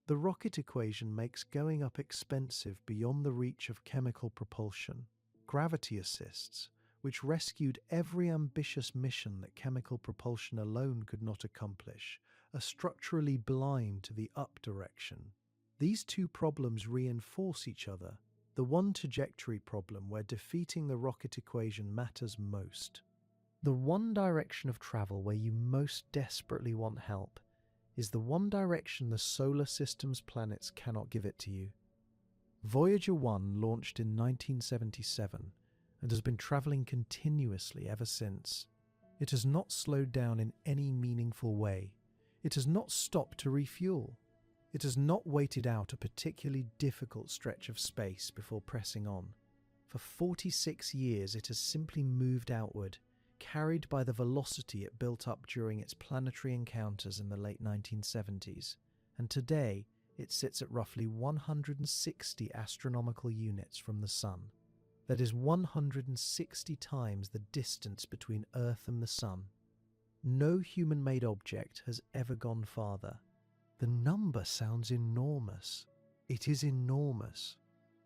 The rocket equation makes going up expensive beyond the reach of chemical propulsion. Gravity assists, which rescued every ambitious mission that chemical propulsion alone could not accomplish, are structurally blind to the up direction. These two problems reinforce each other, the one trajectory problem where defeating the rocket equation matters most. The one direction of travel where you most desperately want help is the one direction the solar system's planets cannot give it to you. Voyager 1 launched in 1977 and has been traveling continuously ever since. It has not slowed down in any meaningful way. It has not stopped to refuel. It has not waited out a particularly difficult stretch of space before pressing on. For 46 years it has simply moved outward, carried by the velocity it built up during its planetary encounters in the late 1970s, and today it sits at roughly 160 astronomical units from the Sun. That is 160 times the distance between Earth and the Sun. No human-made object has ever gone farther. The number sounds enormous. It is enormous.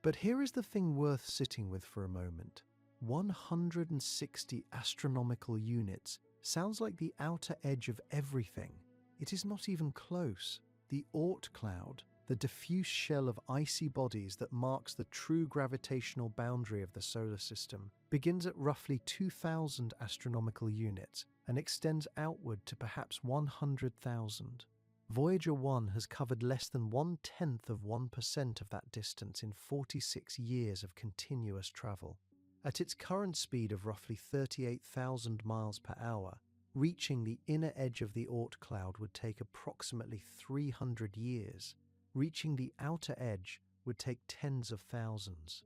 But here is the thing worth sitting with for a moment. 160 astronomical units sounds like the outer edge of everything. It is not even close. The Oort cloud, the diffuse shell of icy bodies that marks the true gravitational boundary of the solar system, begins at roughly 2,000 astronomical units and extends outward to perhaps 100,000. Voyager 1 has covered less than 0.1% of that distance in 46 years of continuous travel. At its current speed of roughly 38,000 miles per hour, reaching the inner edge of the Oort cloud would take approximately 300 years. Reaching the outer edge would take tens of thousands.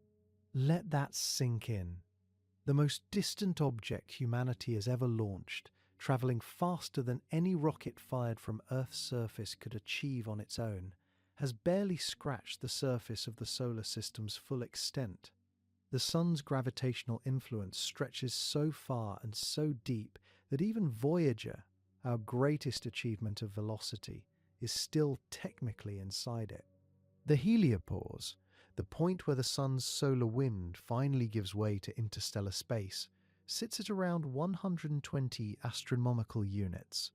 Let that sink in. The most distant object humanity has ever launched, traveling faster than any rocket fired from Earth's surface could achieve on its own, has barely scratched the surface of the solar system's full extent. The Sun's gravitational influence stretches so far and so deep that even Voyager, our greatest achievement of velocity, is still technically inside it. The heliopause, the point where the Sun's solar wind finally gives way to interstellar space, sits at around 120 astronomical units.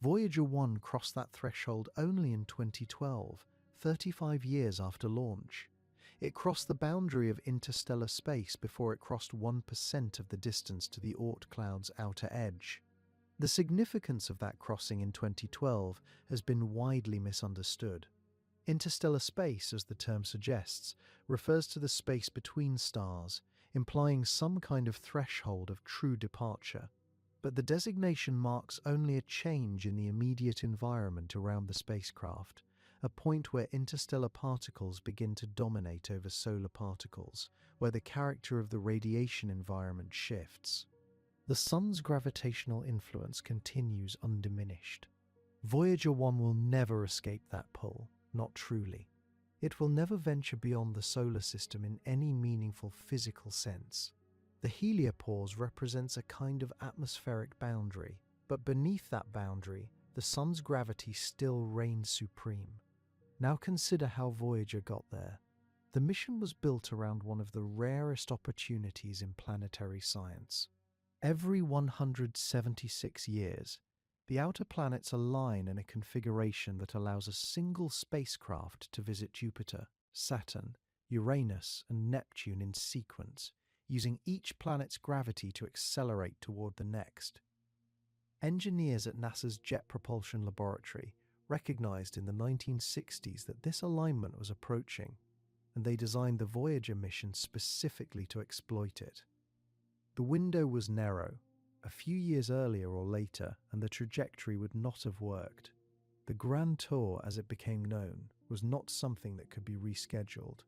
Voyager 1 crossed that threshold only in 2012, 35 years after launch. It crossed the boundary of interstellar space before it crossed 1% of the distance to the Oort cloud's outer edge. The significance of that crossing in 2012 has been widely misunderstood. Interstellar space, as the term suggests, refers to the space between stars, implying some kind of threshold of true departure. But the designation marks only a change in the immediate environment around the spacecraft, a point where interstellar particles begin to dominate over solar particles, where the character of the radiation environment shifts. The Sun's gravitational influence continues undiminished. Voyager 1 will never escape that pull, not truly. It will never venture beyond the solar system in any meaningful physical sense. The heliopause represents a kind of atmospheric boundary, but beneath that boundary, the sun's gravity still reigns supreme. Now consider how Voyager got there. The mission was built around one of the rarest opportunities in planetary science. Every 176 years, the outer planets align in a configuration that allows a single spacecraft to visit Jupiter, Saturn, Uranus, and Neptune in sequence, using each planet's gravity to accelerate toward the next. Engineers at NASA's Jet Propulsion Laboratory recognized in the 1960s that this alignment was approaching, and they designed the Voyager mission specifically to exploit it. The window was narrow. A few years earlier or later, and the trajectory would not have worked. The Grand Tour, as it became known, was not something that could be rescheduled.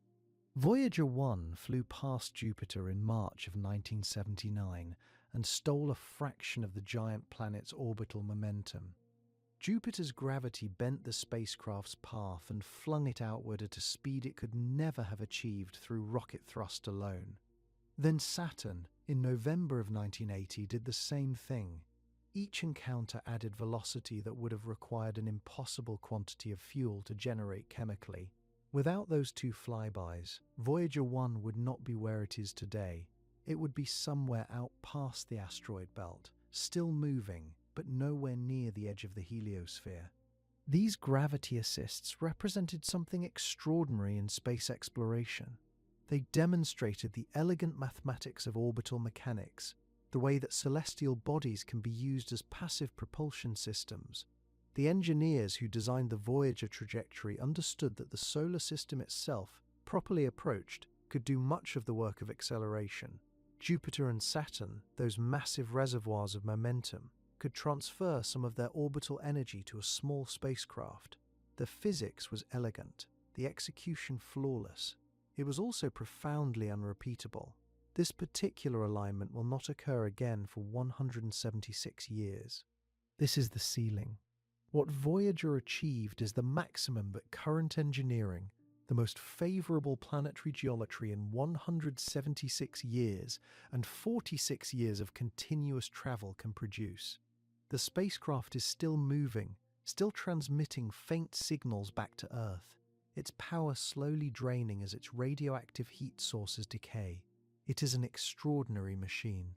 Voyager 1 flew past Jupiter in March of 1979 and stole a fraction of the giant planet's orbital momentum. Jupiter's gravity bent the spacecraft's path and flung it outward at a speed it could never have achieved through rocket thrust alone. Then Saturn, in November of 1980, did the same thing. Each encounter added velocity that would have required an impossible quantity of fuel to generate chemically. Without those two flybys, Voyager 1 would not be where it is today. It would be somewhere out past the asteroid belt, still moving, but nowhere near the edge of the heliosphere. These gravity assists represented something extraordinary in space exploration. They demonstrated the elegant mathematics of orbital mechanics, the way that celestial bodies can be used as passive propulsion systems. The engineers who designed the Voyager trajectory understood that the solar system itself, properly approached, could do much of the work of acceleration. Jupiter and Saturn, those massive reservoirs of momentum, could transfer some of their orbital energy to a small spacecraft. The physics was elegant, the execution flawless. It was also profoundly unrepeatable. This particular alignment will not occur again for 176 years. This is the ceiling. What Voyager achieved is the maximum that current engineering, the most favorable planetary geometry in 176 years and 46 years of continuous travel can produce. The spacecraft is still moving, still transmitting faint signals back to Earth, its power slowly draining as its radioactive heat sources decay. It is an extraordinary machine,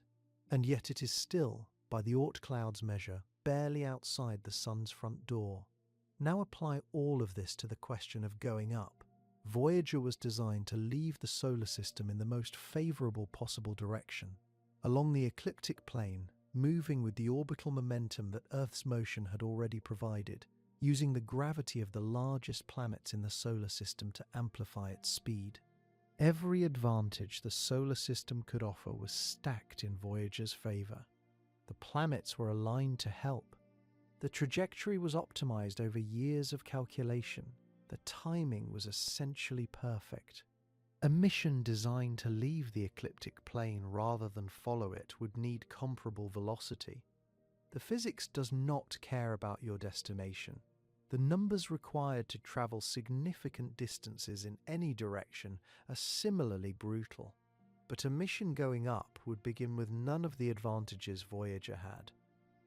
and yet it is still, by the Oort cloud's measure, barely outside the sun's front door. Now apply all of this to the question of going up. Voyager was designed to leave the solar system in the most favorable possible direction, along the ecliptic plane, moving with the orbital momentum that Earth's motion had already provided, using the gravity of the largest planets in the solar system to amplify its speed. Every advantage the solar system could offer was stacked in Voyager's favor. The planets were aligned to help. The trajectory was optimized over years of calculation. The timing was essentially perfect. A mission designed to leave the ecliptic plane rather than follow it would need comparable velocity. The physics does not care about your destination. The numbers required to travel significant distances in any direction are similarly brutal. But a mission going up would begin with none of the advantages Voyager had.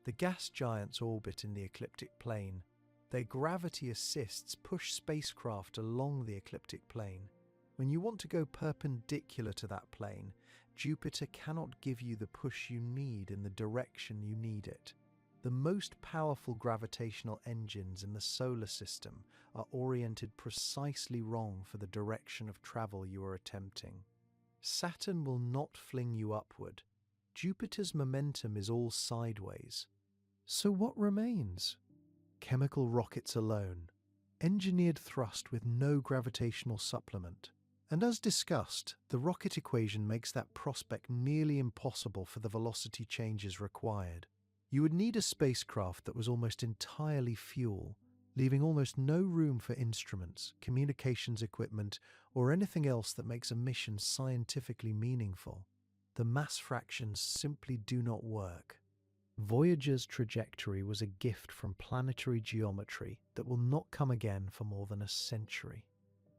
The gas giants orbit in the ecliptic plane. Their gravity assists push spacecraft along the ecliptic plane. When you want to go perpendicular to that plane, Jupiter cannot give you the push you need in the direction you need it. The most powerful gravitational engines in the solar system are oriented precisely wrong for the direction of travel you are attempting. Saturn will not fling you upward. Jupiter's momentum is all sideways. So what remains? Chemical rockets alone, engineered thrust with no gravitational supplement. And as discussed, the rocket equation makes that prospect nearly impossible for the velocity changes required. You would need a spacecraft that was almost entirely fuel, leaving almost no room for instruments, communications equipment, or anything else that makes a mission scientifically meaningful. The mass fractions simply do not work. Voyager's trajectory was a gift from planetary geometry that will not come again for more than a century.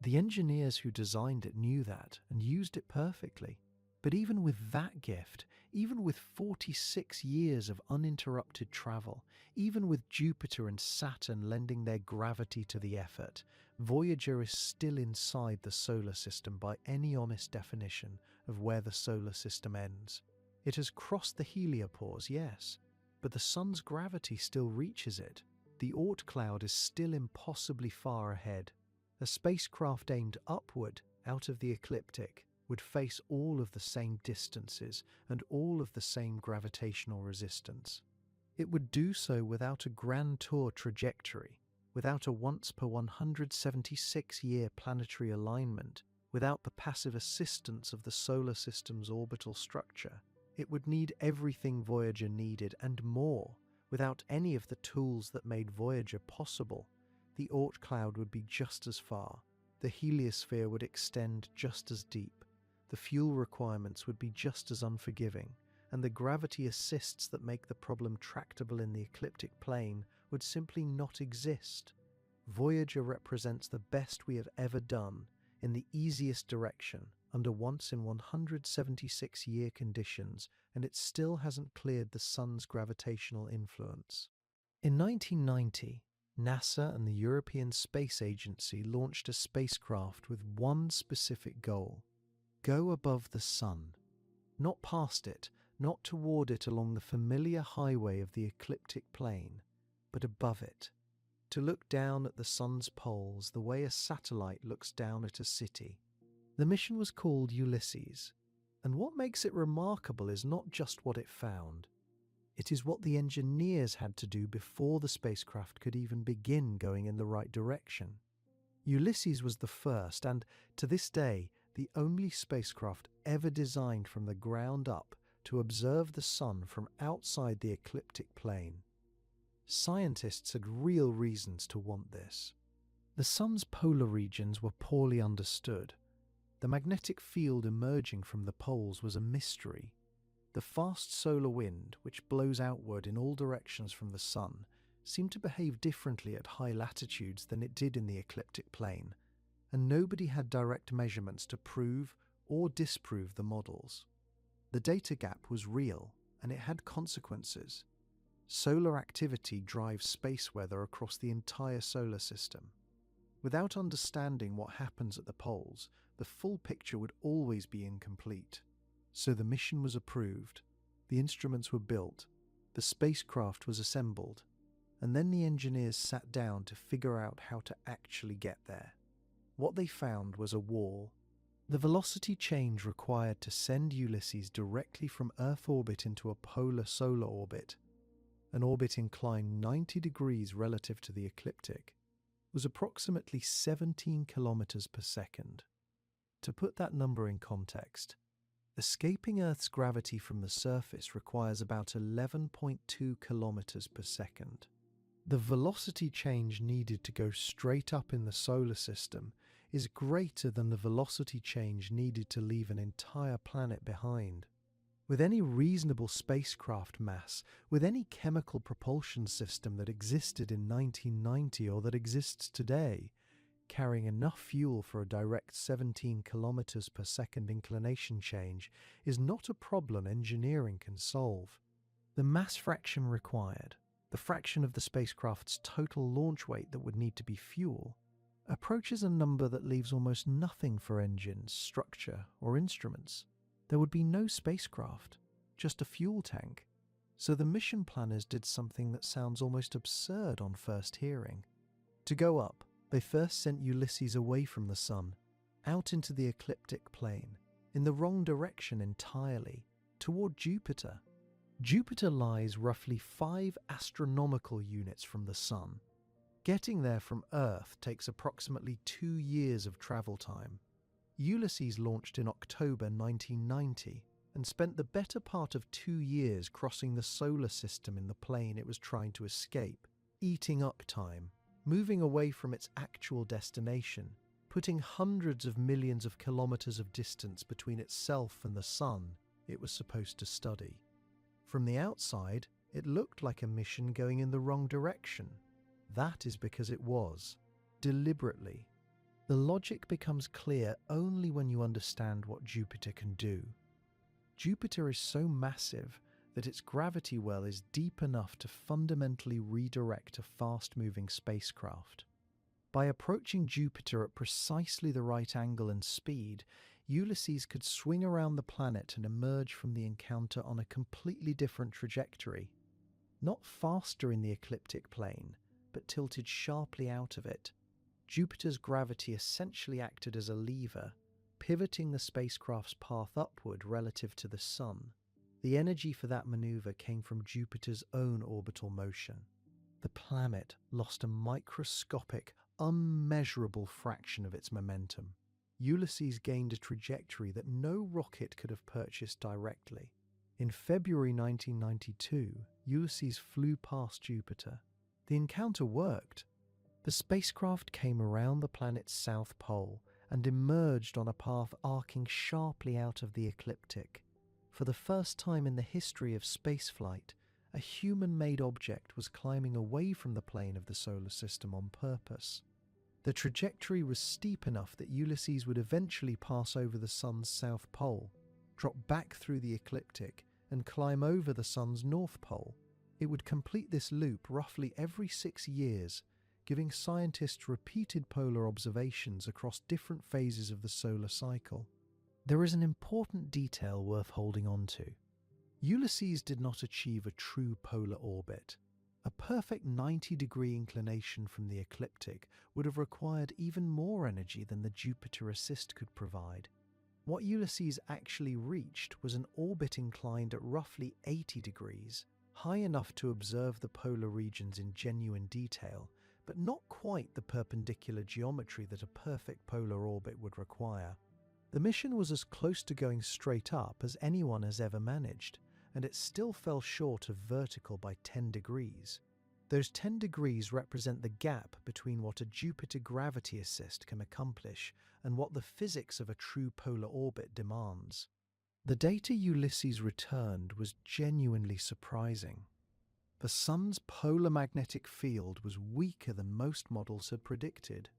The engineers who designed it knew that and used it perfectly. But even with that gift, even with 46 years of uninterrupted travel, even with Jupiter and Saturn lending their gravity to the effort, Voyager is still inside the solar system by any honest definition of where the solar system ends. It has crossed the heliopause, yes, but the sun's gravity still reaches it. The Oort cloud is still impossibly far ahead. A spacecraft aimed upward out of the ecliptic would face all of the same distances and all of the same gravitational resistance. It would do so without a grand tour trajectory, without a once per 176-year planetary alignment, without the passive assistance of the solar system's orbital structure. It would need everything Voyager needed and more. Without any of the tools that made Voyager possible, the Oort cloud would be just as far, the heliosphere would extend just as deep, the fuel requirements would be just as unforgiving, and the gravity assists that make the problem tractable in the ecliptic plane would simply not exist. Voyager represents the best we have ever done in the easiest direction under once in 176-year conditions, and it still hasn't cleared the sun's gravitational influence. In 1990, NASA and the European Space Agency launched a spacecraft with one specific goal: go above the sun. Not past it, not toward it along the familiar highway of the ecliptic plane, but above it. To look down at the sun's poles the way a satellite looks down at a city. The mission was called Ulysses, and what makes it remarkable is not just what it found. It is what the engineers had to do before the spacecraft could even begin going in the right direction. Ulysses was the first and, to this day, the only spacecraft ever designed from the ground up to observe the sun from outside the ecliptic plane. Scientists had real reasons to want this. The sun's polar regions were poorly understood. The magnetic field emerging from the poles was a mystery. The fast solar wind, which blows outward in all directions from the sun, seemed to behave differently at high latitudes than it did in the ecliptic plane, and nobody had direct measurements to prove or disprove the models. The data gap was real, and it had consequences. Solar activity drives space weather across the entire solar system. Without understanding what happens at the poles, the full picture would always be incomplete. So the mission was approved, the instruments were built, the spacecraft was assembled, and then the engineers sat down to figure out how to actually get there. What they found was a wall. The velocity change required to send Ulysses directly from Earth orbit into a polar solar orbit, an orbit inclined 90 degrees relative to the ecliptic, was approximately 17 kilometers per second. To put that number in context, escaping Earth's gravity from the surface requires about 11.2 kilometers per second. The velocity change needed to go straight up in the solar system is greater than the velocity change needed to leave an entire planet behind. With any reasonable spacecraft mass, with any chemical propulsion system that existed in 1990 or that exists today, carrying enough fuel for a direct 17 kilometers per second inclination change is not a problem engineering can solve. The mass fraction required, the fraction of the spacecraft's total launch weight that would need to be fuel, approaches a number that leaves almost nothing for engines, structure, or instruments. There would be no spacecraft, just a fuel tank. So the mission planners did something that sounds almost absurd on first hearing. To go up, they first sent Ulysses away from the sun, out into the ecliptic plane, in the wrong direction entirely, toward Jupiter. Jupiter lies roughly 5 astronomical units from the sun. Getting there from Earth takes approximately 2 years of travel time. Ulysses launched in October 1990 and spent the better part of 2 years crossing the solar system in the plane it was trying to escape, eating up time, moving away from its actual destination, putting hundreds of millions of kilometers of distance between itself and the sun it was supposed to study. From the outside, it looked like a mission going in the wrong direction. That is because it was, deliberately. The logic becomes clear only when you understand what Jupiter can do. Jupiter is so massive that its gravity well is deep enough to fundamentally redirect a fast-moving spacecraft. By approaching Jupiter at precisely the right angle and speed, Ulysses could swing around the planet and emerge from the encounter on a completely different trajectory. Not faster in the ecliptic plane, but tilted sharply out of it. Jupiter's gravity essentially acted as a lever, pivoting the spacecraft's path upward relative to the Sun. The energy for that maneuver came from Jupiter's own orbital motion. The planet lost a microscopic, unmeasurable fraction of its momentum. Ulysses gained a trajectory that no rocket could have purchased directly. In February 1992, Ulysses flew past Jupiter. The encounter worked. The spacecraft came around the planet's south pole and emerged on a path arcing sharply out of the ecliptic. For the first time in the history of spaceflight, a human-made object was climbing away from the plane of the solar system on purpose. The trajectory was steep enough that Ulysses would eventually pass over the Sun's south pole, drop back through the ecliptic, and climb over the Sun's north pole. It would complete this loop roughly every 6 years, giving scientists repeated polar observations across different phases of the solar cycle. There is an important detail worth holding on to. Ulysses did not achieve a true polar orbit. A perfect 90-degree inclination from the ecliptic would have required even more energy than the Jupiter assist could provide. What Ulysses actually reached was an orbit inclined at roughly 80 degrees, high enough to observe the polar regions in genuine detail, but not quite the perpendicular geometry that a perfect polar orbit would require. The mission was as close to going straight up as anyone has ever managed, and it still fell short of vertical by 10 degrees. Those 10 degrees represent the gap between what a Jupiter gravity assist can accomplish and what the physics of a true polar orbit demands. The data Ulysses returned was genuinely surprising. The Sun's polar magnetic field was weaker than most models had predicted.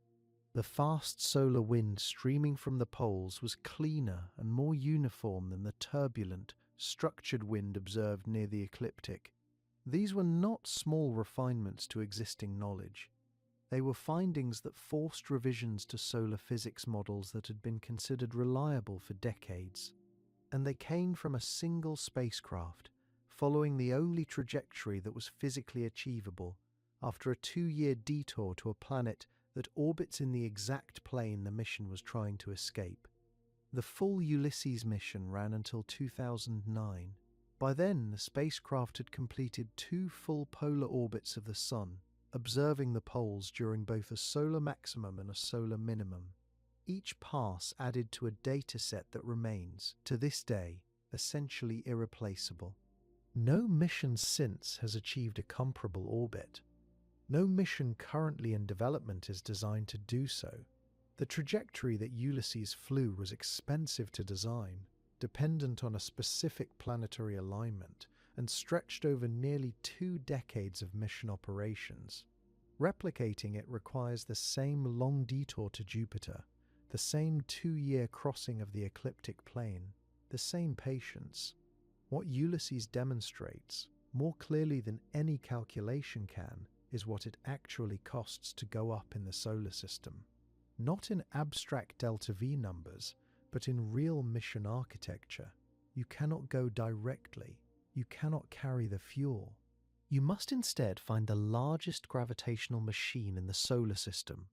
The fast solar wind streaming from the poles was cleaner and more uniform than the turbulent, structured wind observed near the ecliptic. These were not small refinements to existing knowledge. They were findings that forced revisions to solar physics models that had been considered reliable for decades. And they came from a single spacecraft, following the only trajectory that was physically achievable after a 2-year detour to a planet that orbits in the exact plane the mission was trying to escape. The full Ulysses mission ran until 2009. By then, the spacecraft had completed 2 full polar orbits of the Sun, observing the poles during both a solar maximum and a solar minimum. Each pass added to a data set that remains, to this day, essentially irreplaceable. No mission since has achieved a comparable orbit. No mission currently in development is designed to do so. The trajectory that Ulysses flew was expensive to design, dependent on a specific planetary alignment, and stretched over nearly 2 decades of mission operations. Replicating it requires the same long detour to Jupiter, the same 2-year crossing of the ecliptic plane, the same patience. What Ulysses demonstrates, more clearly than any calculation can, is what it actually costs to go up in the solar system. Not in abstract delta V numbers, but in real mission architecture. You cannot go directly. You cannot carry the fuel. You must instead find the largest gravitational machine in the solar system,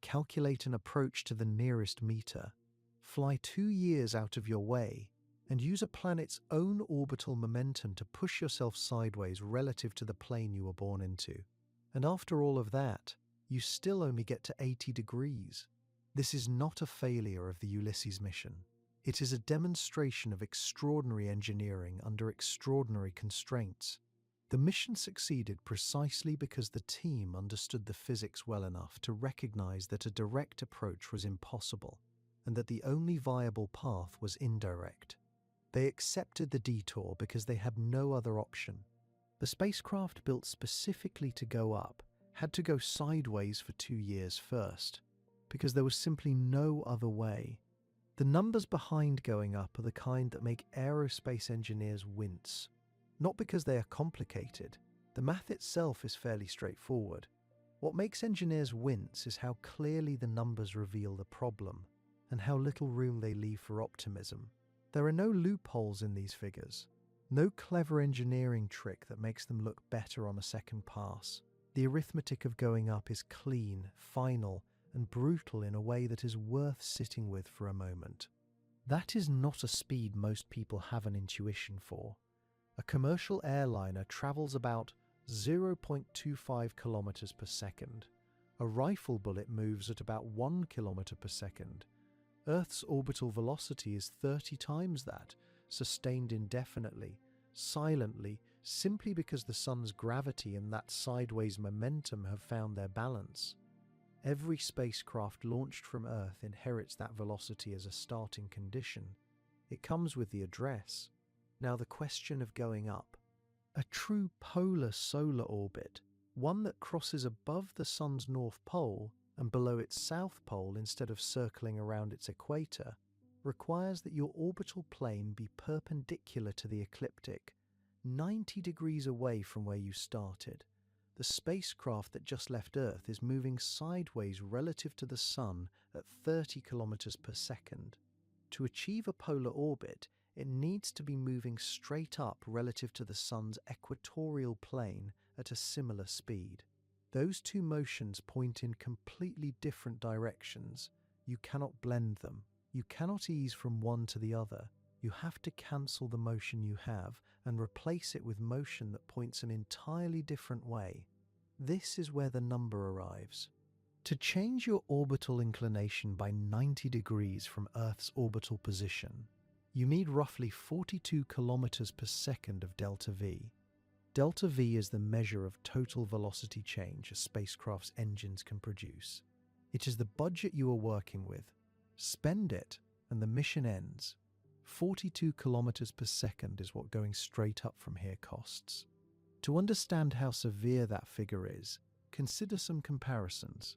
calculate an approach to the nearest meter, fly 2 years out of your way, and use a planet's own orbital momentum to push yourself sideways relative to the plane you were born into. And after all of that, you still only get to 80 degrees. This is not a failure of the Ulysses mission. It is a demonstration of extraordinary engineering under extraordinary constraints. The mission succeeded precisely because the team understood the physics well enough to recognize that a direct approach was impossible, and that the only viable path was indirect. They accepted the detour because they had no other option. The spacecraft built specifically to go up had to go sideways for 2 years first, because there was simply no other way. The numbers behind going up are the kind that make aerospace engineers wince. Not because they are complicated. The math itself is fairly straightforward. What makes engineers wince is how clearly the numbers reveal the problem, and how little room they leave for optimism. There are no loopholes in these figures, no clever engineering trick that makes them look better on a second pass. The arithmetic of going up is clean, final, and brutal in a way that is worth sitting with for a moment. That is not a speed most people have an intuition for. A commercial airliner travels about 0.25 kilometers per second. A rifle bullet moves at about 1 kilometer per second. Earth's orbital velocity is 30 times that, sustained indefinitely, silently, simply because the sun's gravity and that sideways momentum have found their balance. Every spacecraft launched from Earth inherits that velocity as a starting condition. It comes with the address. Now the question of going up. A true polar solar orbit, one that crosses above the sun's north pole and below its south pole instead of circling around its equator, requires that your orbital plane be perpendicular to the ecliptic, 90 degrees away from where you started. The spacecraft that just left Earth is moving sideways relative to the Sun at 30 kilometers per second. To achieve a polar orbit, it needs to be moving straight up relative to the Sun's equatorial plane at a similar speed. Those two motions point in completely different directions. You cannot blend them. You cannot ease from one to the other. You have to cancel the motion you have and replace it with motion that points an entirely different way. This is where the number arrives. To change your orbital inclination by 90 degrees from Earth's orbital position, you need roughly 42 kilometers per second of delta V. Delta V is the measure of total velocity change a spacecraft's engines can produce. It is the budget you are working with. Spend it, and the mission ends. 42 kilometers per second is what going straight up from here costs. To understand how severe that figure is, consider some comparisons.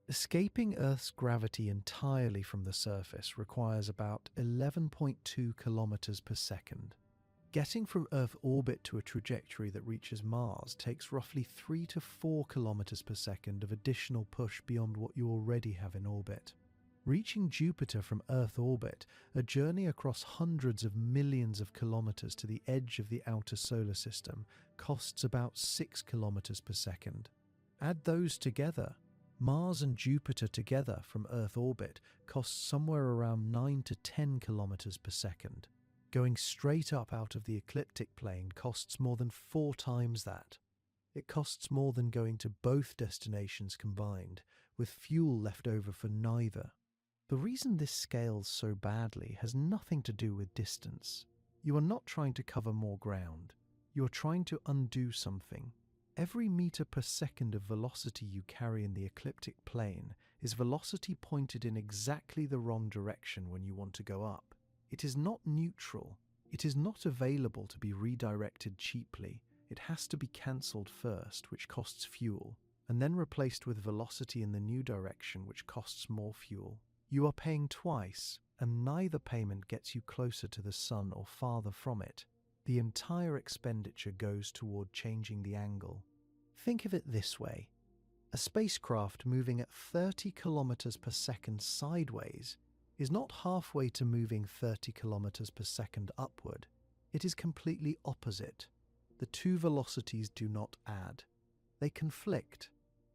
Escaping Earth's gravity entirely from the surface requires about 11.2 kilometers per second. Getting from Earth orbit to a trajectory that reaches Mars takes roughly 3 to 4 kilometers per second of additional push beyond what you already have in orbit. Reaching Jupiter from Earth orbit, a journey across hundreds of millions of kilometers to the edge of the outer solar system, costs about 6 kilometers per second. Add those together. Mars and Jupiter together from Earth orbit costs somewhere around 9 to 10 kilometers per second. Going straight up out of the ecliptic plane costs more than 4 times that. It costs more than going to both destinations combined, with fuel left over for neither. The reason this scales so badly has nothing to do with distance. You are not trying to cover more ground. You are trying to undo something. Every meter per second of velocity you carry in the ecliptic plane is velocity pointed in exactly the wrong direction when you want to go up. It is not neutral. It is not available to be redirected cheaply. It has to be cancelled first, which costs fuel, and then replaced with velocity in the new direction, which costs more fuel. You are paying twice, and neither payment gets you closer to the sun or farther from it. The entire expenditure goes toward changing the angle. Think of it this way. A spacecraft moving at 30 kilometers per second sideways is not halfway to moving 30 kilometers per second upward. It is completely opposite. The two velocities do not add. They conflict.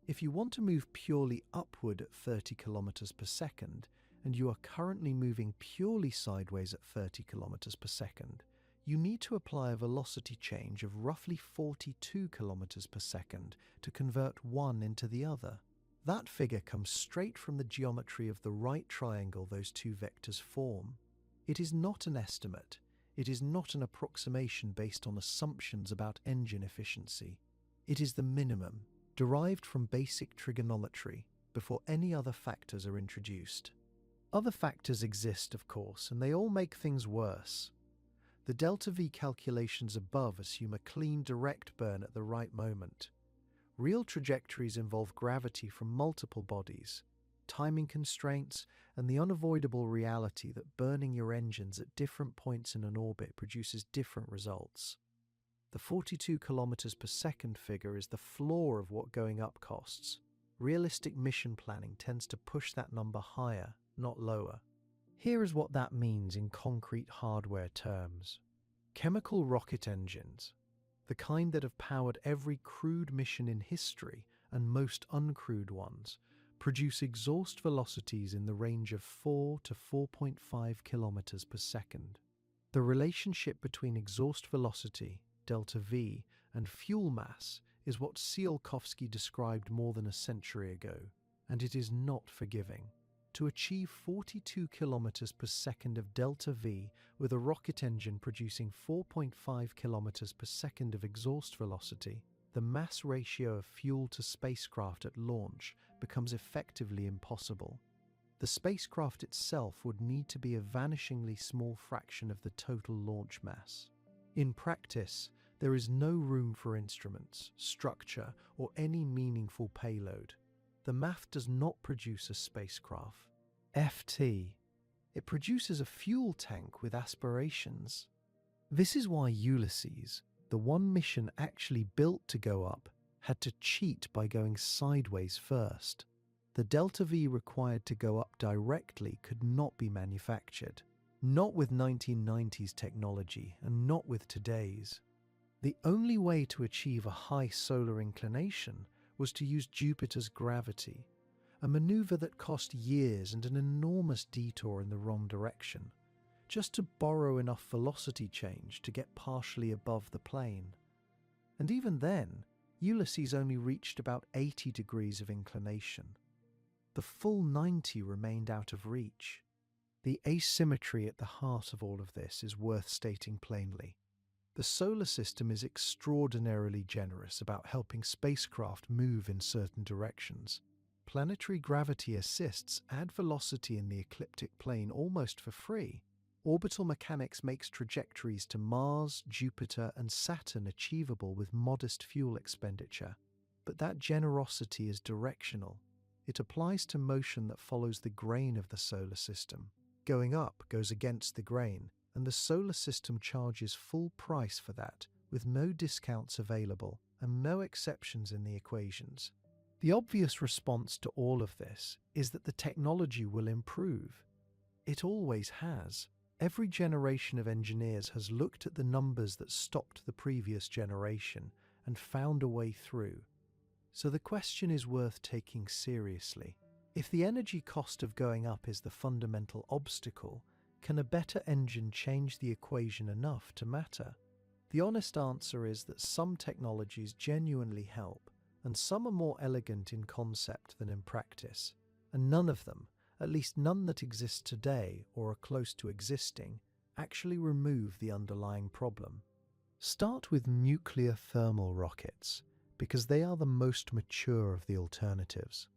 If you want to move purely upward at 30 kilometers per second, and you are currently moving purely sideways at 30 kilometers per second, you need to apply a velocity change of roughly 42 kilometers per second to convert one into the other. That figure comes straight from the geometry of the right triangle those two vectors form. It is not an estimate. It is not an approximation based on assumptions about engine efficiency. It is the minimum, derived from basic trigonometry, before any other factors are introduced. Other factors exist, of course, and they all make things worse. The delta V calculations above assume a clean direct burn at the right moment. Real trajectories involve gravity from multiple bodies. timing constraints, and the unavoidable reality that burning your engines at different points in an orbit produces different results. The 42 kilometers per second figure is the floor of what going up costs. Realistic mission planning tends to push that number higher, not lower. Here is what that means in concrete hardware terms. Chemical rocket engines, the kind that have powered every crewed mission in history and most uncrewed ones, produce exhaust velocities in the range of 4 to 4.5 kilometers per second. The relationship between exhaust velocity, delta V, and fuel mass is what Tsiolkovsky described more than a century ago, and it is not forgiving. To achieve 42 kilometers per second of delta V with a rocket engine producing 4.5 kilometers per second of exhaust velocity, the mass ratio of fuel to spacecraft at launch becomes effectively impossible. The spacecraft itself would need to be a vanishingly small fraction of the total launch mass. In practice, there is no room for instruments, structure, or any meaningful payload. The math does not produce a spacecraft. FT. It produces a fuel tank with aspirations. This is why Ulysses, the one mission actually built to go up, had to cheat by going sideways first. The delta V required to go up directly could not be manufactured. Not with 1990s technology and not with today's. The only way to achieve a high solar inclination was to use Jupiter's gravity, a maneuver that cost years and an enormous detour in the wrong direction, just to borrow enough velocity change to get partially above the plane. And even then, Ulysses only reached about 80 degrees of inclination. The full 90 remained out of reach. The asymmetry at the heart of all of this is worth stating plainly. The solar system is extraordinarily generous about helping spacecraft move in certain directions. Planetary gravity assists add velocity in the ecliptic plane almost for free. Orbital mechanics makes trajectories to Mars, Jupiter, and Saturn achievable with modest fuel expenditure. But that generosity is directional. It applies to motion that follows the grain of the solar system. Going up goes against the grain, and the solar system charges full price for that, with no discounts available and no exceptions in the equations. The obvious response to all of this is that the technology will improve. It always has. Every generation of engineers has looked at the numbers that stopped the previous generation and found a way through. So the question is worth taking seriously. If the energy cost of going up is the fundamental obstacle, can a better engine change the equation enough to matter? The honest answer is that some technologies genuinely help, and some are more elegant in concept than in practice, and none of them, at least none that exist today or are close to existing, actually remove the underlying problem. Start with nuclear thermal rockets, because they are the most mature of the alternatives.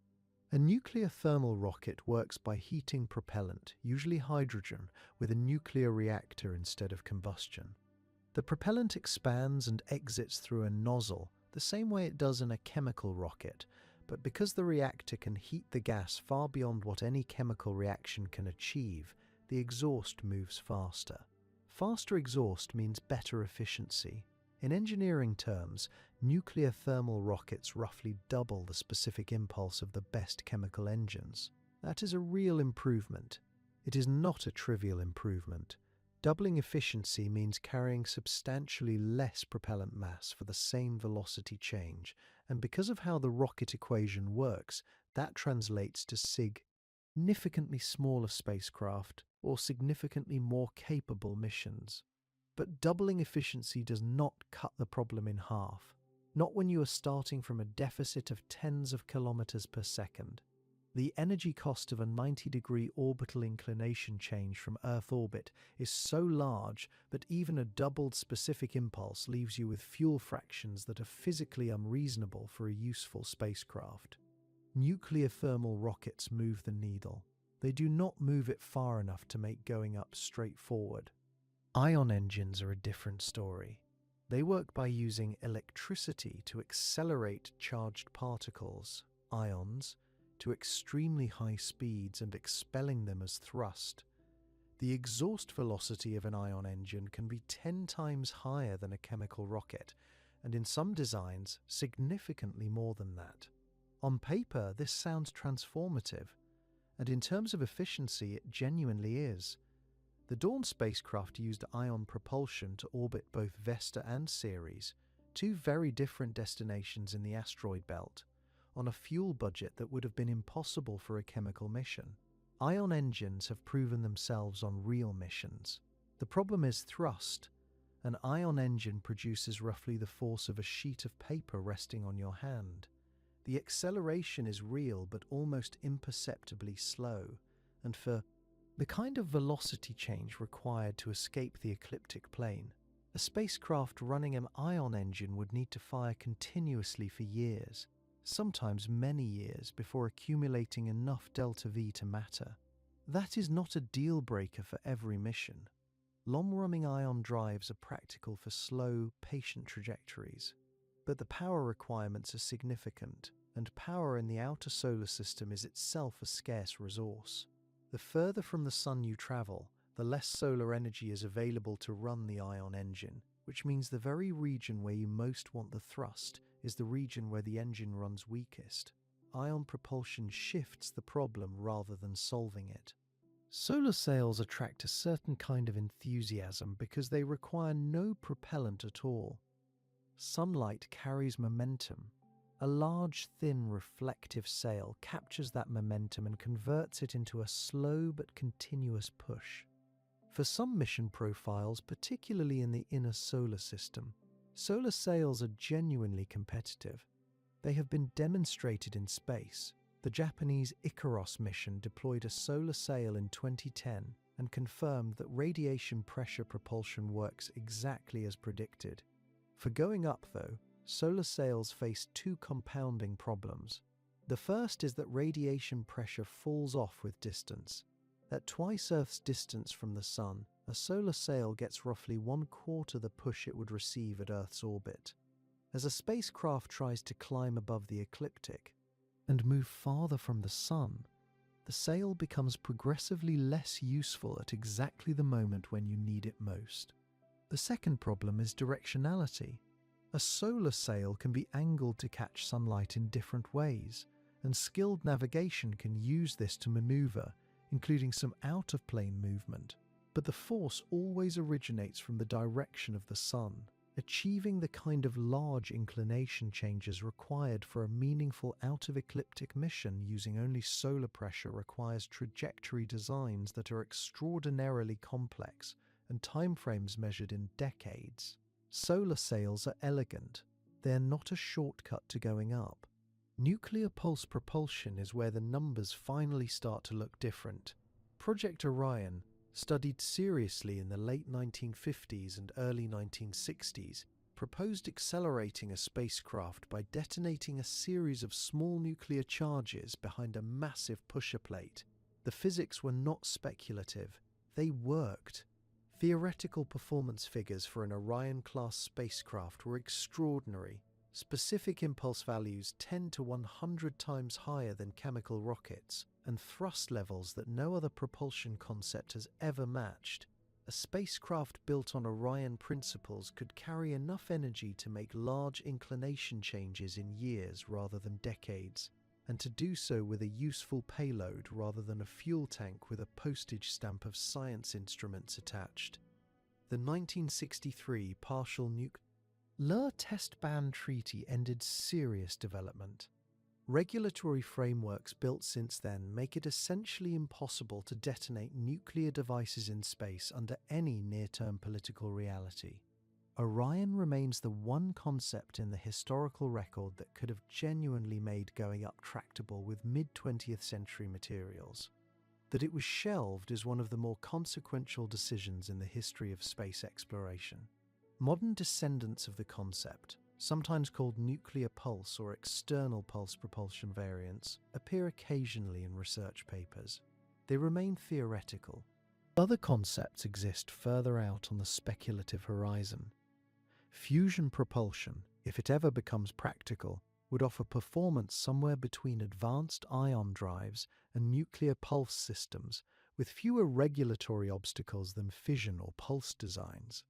A nuclear thermal rocket works by heating propellant, usually hydrogen, with a nuclear reactor instead of combustion. The propellant expands and exits through a nozzle, the same way it does in a chemical rocket, but because the reactor can heat the gas far beyond what any chemical reaction can achieve, the exhaust moves faster. Faster exhaust means better efficiency. In engineering terms, nuclear thermal rockets roughly double the specific impulse of the best chemical engines. That is a real improvement. It is not a trivial improvement. Doubling efficiency means carrying substantially less propellant mass for the same velocity change, and because of how the rocket equation works, that translates to significantly smaller spacecraft or significantly more capable missions. But doubling efficiency does not cut the problem in half, not when you are starting from a deficit of tens of kilometers per second. The energy cost of a 90-degree orbital inclination change from Earth orbit is so large that even a doubled specific impulse leaves you with fuel fractions that are physically unreasonable for a useful spacecraft. Nuclear thermal rockets move the needle. They do not move it far enough to make going up straightforward. Ion engines are a different story. They work by using electricity to accelerate charged particles, ions, to extremely high speeds and expelling them as thrust. The exhaust velocity of an ion engine can be 10 times higher than a chemical rocket, and in some designs, significantly more than that. On paper, this sounds transformative, and in terms of efficiency, it genuinely is. The Dawn spacecraft used ion propulsion to orbit both Vesta and Ceres, two very different destinations in the asteroid belt, on a fuel budget that would have been impossible for a chemical mission. Ion engines have proven themselves on real missions. The problem is thrust. An ion engine produces roughly the force of a sheet of paper resting on your hand. The acceleration is real but almost imperceptibly slow, and for the kind of velocity change required to escape the ecliptic plane, a spacecraft running an ion engine would need to fire continuously for years, sometimes many years, before accumulating enough delta-V to matter. That is not a deal-breaker for every mission. Long-running ion drives are practical for slow, patient trajectories, but the power requirements are significant, and power in the outer solar system is itself a scarce resource. The further from the Sun you travel, the less solar energy is available to run the ion engine, which means the very region where you most want the thrust is the region where the engine runs weakest. Ion propulsion shifts the problem rather than solving it. Solar sails attract a certain kind of enthusiasm because they require no propellant at all. Sunlight carries momentum. A large, thin, reflective sail captures that momentum and converts it into a slow but continuous push. For some mission profiles, particularly in the inner solar system, solar sails are genuinely competitive. They have been demonstrated in space. The Japanese Icaros mission deployed a solar sail in 2010 and confirmed that radiation pressure propulsion works exactly as predicted. For going up, though, solar sails face two compounding problems. The first is that radiation pressure falls off with distance. At twice Earth's distance from the Sun, a solar sail gets roughly 1/4 the push it would receive at Earth's orbit. As a spacecraft tries to climb above the ecliptic and move farther from the Sun, the sail becomes progressively less useful at exactly the moment when you need it most. The second problem is directionality. A solar sail can be angled to catch sunlight in different ways, and skilled navigation can use this to maneuver, including some out-of-plane movement. But the force always originates from the direction of the Sun. Achieving the kind of large inclination changes required for a meaningful out-of-ecliptic mission using only solar pressure requires trajectory designs that are extraordinarily complex and timeframes measured in decades. Solar sails are elegant. They're not a shortcut to going up. Nuclear pulse propulsion is where the numbers finally start to look different. Project Orion, studied seriously in the late 1950s and early 1960s, proposed accelerating a spacecraft by detonating a series of small nuclear charges behind a massive pusher plate. The physics were not speculative. They worked. Theoretical performance figures for an Orion-class spacecraft were extraordinary. Specific impulse values 10 to 100 times higher than chemical rockets, and thrust levels that no other propulsion concept has ever matched. A spacecraft built on Orion principles could carry enough energy to make large inclination changes in years rather than decades, and to do so with a useful payload rather than a fuel tank with a postage stamp of science instruments attached. The 1963 partial nuclear test ban treaty ended serious development. Regulatory frameworks built since then make it essentially impossible to detonate nuclear devices in space under any near-term political reality. Orion remains the one concept in the historical record that could have genuinely made going up tractable with mid-20th century materials. That it was shelved is one of the more consequential decisions in the history of space exploration. Modern descendants of the concept, sometimes called nuclear pulse or external pulse propulsion variants, appear occasionally in research papers. They remain theoretical. Other concepts exist further out on the speculative horizon. Fusion propulsion, if it ever becomes practical, would offer performance somewhere between advanced ion drives and nuclear pulse systems, with fewer regulatory obstacles than fission or pulse designs.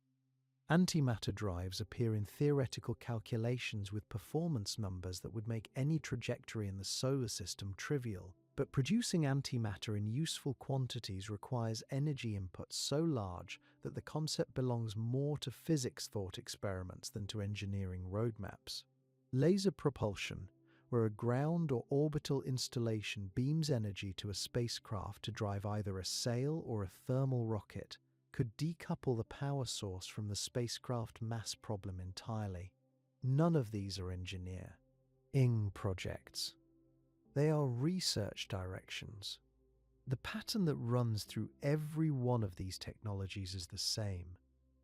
Antimatter drives appear in theoretical calculations with performance numbers that would make any trajectory in the solar system trivial, but producing antimatter in useful quantities requires energy input so large that the concept belongs more to physics thought experiments than to engineering roadmaps. Laser propulsion, where a ground or orbital installation beams energy to a spacecraft to drive either a sail or a thermal rocket, could decouple the power source from the spacecraft mass problem entirely. None of these are engineering projects. They are research directions. The pattern that runs through every one of these technologies is the same.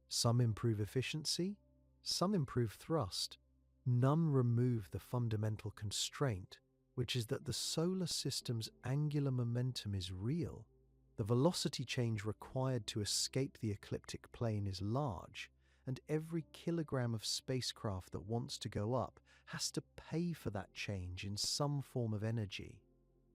Some improve efficiency, some improve thrust. None remove the fundamental constraint, which is that the solar system's angular momentum is real. The velocity change required to escape the ecliptic plane is large, and every kilogram of spacecraft that wants to go up has to pay for that change in some form of energy.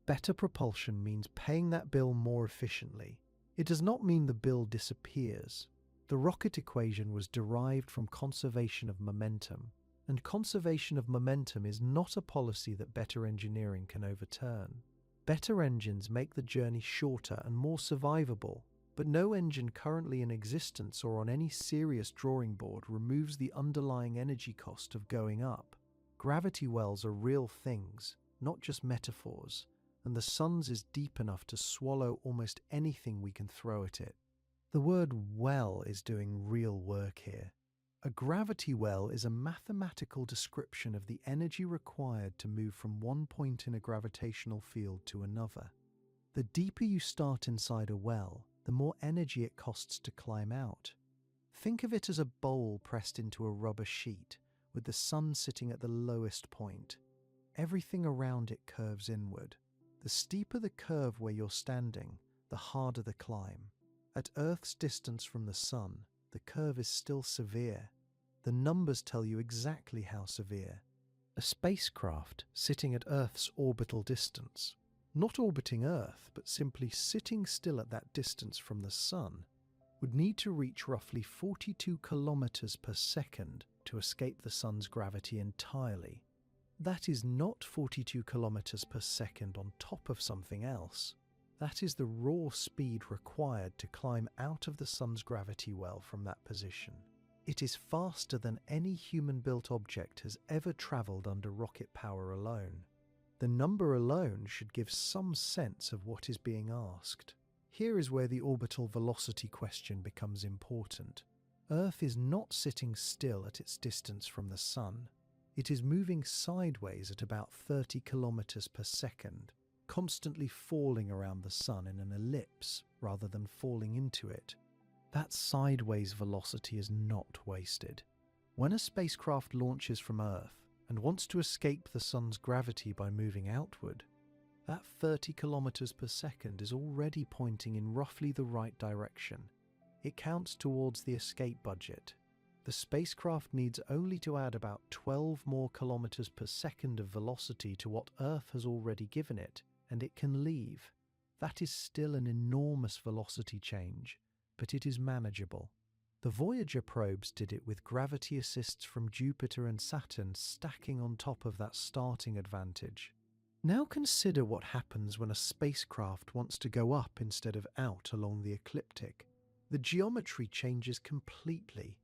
Better propulsion means paying that bill more efficiently. It does not mean the bill disappears. The rocket equation was derived from conservation of momentum, and conservation of momentum is not a policy that better engineering can overturn. Better engines make the journey shorter and more survivable, but no engine currently in existence or on any serious drawing board removes the underlying energy cost of going up. Gravity wells are real things, not just metaphors, and the sun's is deep enough to swallow almost anything we can throw at it. The word well is doing real work here. A gravity well is a mathematical description of the energy required to move from one point in a gravitational field to another. The deeper you start inside a well, the more energy it costs to climb out. Think of it as a bowl pressed into a rubber sheet, with the sun sitting at the lowest point. Everything around it curves inward. The steeper the curve where you're standing, the harder the climb. At Earth's distance from the sun, the curve is still severe. The numbers tell you exactly how severe. A spacecraft sitting at Earth's orbital distance, not orbiting Earth, but simply sitting still at that distance from the sun, would need to reach roughly 42 kilometers per second to escape the sun's gravity entirely. That is not 42 kilometers per second on top of something else. That is the raw speed required to climb out of the sun's gravity well from that position. It is faster than any human-built object has ever traveled under rocket power alone. The number alone should give some sense of what is being asked. Here is where the orbital velocity question becomes important. Earth is not sitting still at its distance from the sun. It is moving sideways at about 30 kilometers per second, constantly falling around the sun in an ellipse rather than falling into it. That sideways velocity is not wasted. When a spacecraft launches from Earth and wants to escape the sun's gravity by moving outward, that 30 kilometers per second is already pointing in roughly the right direction. It counts towards the escape budget. The spacecraft needs only to add about 12 more kilometers per second of velocity to what Earth has already given it, and it can leave. That is still an enormous velocity change, but it is manageable. The Voyager probes did it with gravity assists from Jupiter and Saturn stacking on top of that starting advantage. Now consider what happens when a spacecraft wants to go up instead of out along the ecliptic. The geometry changes completely.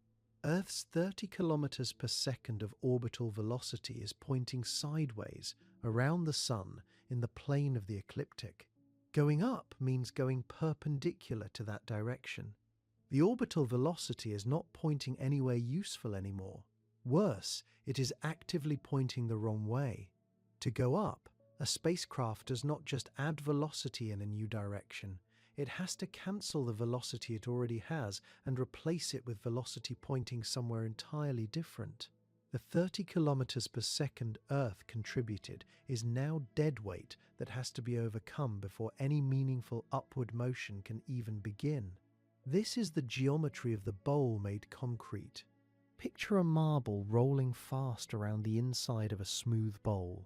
Earth's 30 kilometers per second of orbital velocity is pointing sideways around the sun in the plane of the ecliptic. Going up means going perpendicular to that direction. The orbital velocity is not pointing anywhere useful anymore. Worse, it is actively pointing the wrong way. To go up, a spacecraft does not just add velocity in a new direction. It has to cancel the velocity it already has and replace it with velocity pointing somewhere entirely different. The 30 kilometers per second Earth contributed is now dead weight that has to be overcome before any meaningful upward motion can even begin. This is the geometry of the bowl made concrete. Picture a marble rolling fast around the inside of a smooth bowl.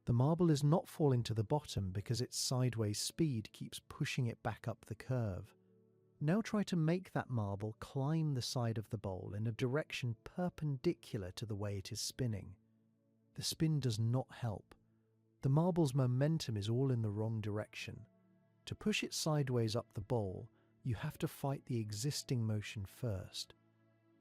The marble is not falling to the bottom because its sideways speed keeps pushing it back up the curve. Now try to make that marble climb the side of the bowl in a direction perpendicular to the way it is spinning. The spin does not help. The marble's momentum is all in the wrong direction. To push it sideways up the bowl, you have to fight the existing motion first.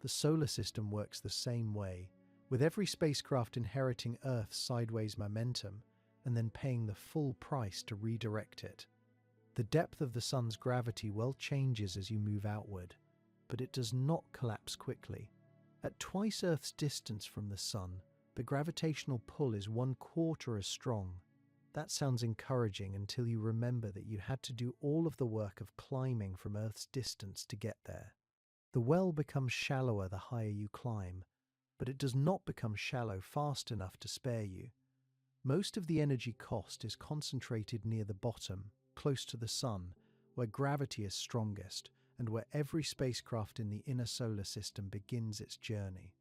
The solar system works the same way, with every spacecraft inheriting Earth's sideways momentum and then paying the full price to redirect it. The depth of the sun's gravity well changes as you move outward, but it does not collapse quickly. At twice Earth's distance from the sun, the gravitational pull is 1/4 as strong. That sounds encouraging until you remember that you had to do all of the work of climbing from Earth's distance to get there. The well becomes shallower the higher you climb, but it does not become shallow fast enough to spare you. Most of the energy cost is concentrated near the bottom, close to the sun, where gravity is strongest and where every spacecraft in the inner solar system begins its journey.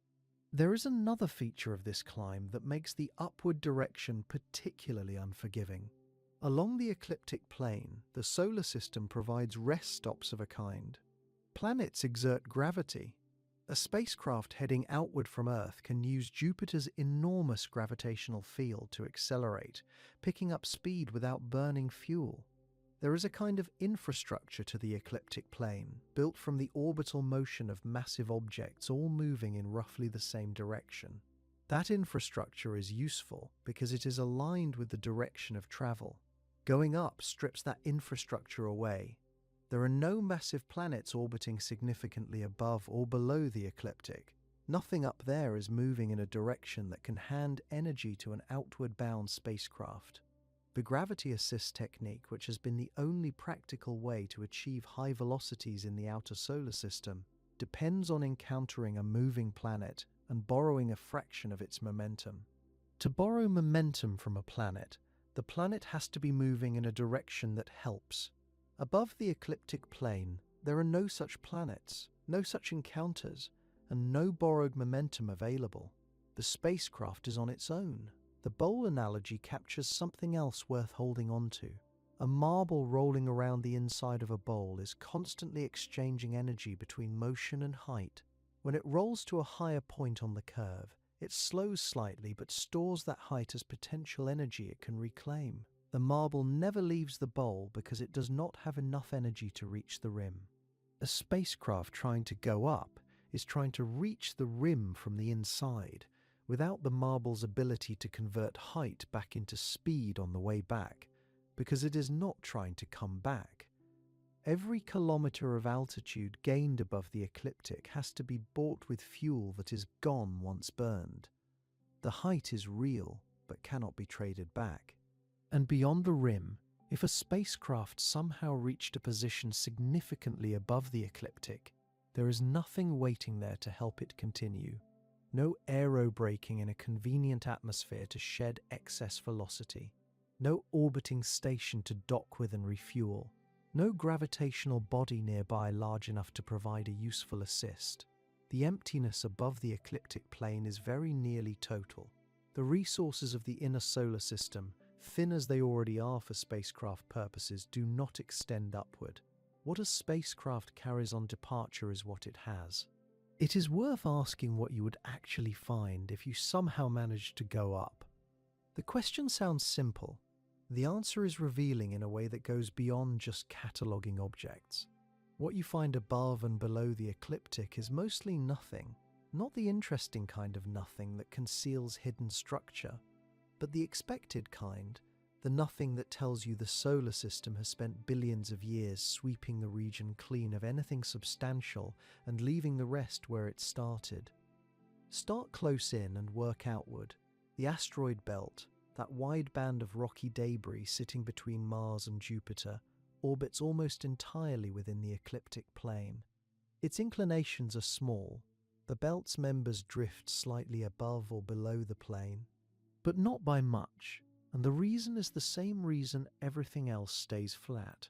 There is another feature of this climb that makes the upward direction particularly unforgiving. Along the ecliptic plane, the solar system provides rest stops of a kind. Planets exert gravity. A spacecraft heading outward from Earth can use Jupiter's enormous gravitational field to accelerate, picking up speed without burning fuel. There is a kind of infrastructure to the ecliptic plane, built from the orbital motion of massive objects all moving in roughly the same direction. That infrastructure is useful because it is aligned with the direction of travel. Going up strips that infrastructure away. There are no massive planets orbiting significantly above or below the ecliptic. Nothing up there is moving in a direction that can hand energy to an outward-bound spacecraft. The gravity assist technique, which has been the only practical way to achieve high velocities in the outer solar system, depends on encountering a moving planet and borrowing a fraction of its momentum. To borrow momentum from a planet, the planet has to be moving in a direction that helps. Above the ecliptic plane, there are no such planets, no such encounters, and no borrowed momentum available. The spacecraft is on its own. The bowl analogy captures something else worth holding on to. A marble rolling around the inside of a bowl is constantly exchanging energy between motion and height. When it rolls to a higher point on the curve, it slows slightly but stores that height as potential energy it can reclaim. The marble never leaves the bowl because it does not have enough energy to reach the rim. A spacecraft trying to go up is trying to reach the rim from the inside, without the marble's ability to convert height back into speed on the way back, because it is not trying to come back. Every kilometre of altitude gained above the ecliptic has to be bought with fuel that is gone once burned. The height is real, but cannot be traded back. And beyond the rim, if a spacecraft somehow reached a position significantly above the ecliptic, there is nothing waiting there to help it continue. No aerobraking in a convenient atmosphere to shed excess velocity. No orbiting station to dock with and refuel. No gravitational body nearby large enough to provide a useful assist. The emptiness above the ecliptic plane is very nearly total. The resources of the inner solar system, thin as they already are for spacecraft purposes, do not extend upward. What a spacecraft carries on departure is what it has. It is worth asking what you would actually find if you somehow managed to go up. The question sounds simple. The answer is revealing in a way that goes beyond just cataloguing objects. What you find above and below the ecliptic is mostly nothing, not the interesting kind of nothing that conceals hidden structure, but the expected kind, the nothing that tells you the solar system has spent billions of years sweeping the region clean of anything substantial and leaving the rest where it started. Start close in and work outward. The asteroid belt, that wide band of rocky debris sitting between Mars and Jupiter, orbits almost entirely within the ecliptic plane. Its inclinations are small. The belt's members drift slightly above or below the plane, but not by much. And the reason is the same reason everything else stays flat.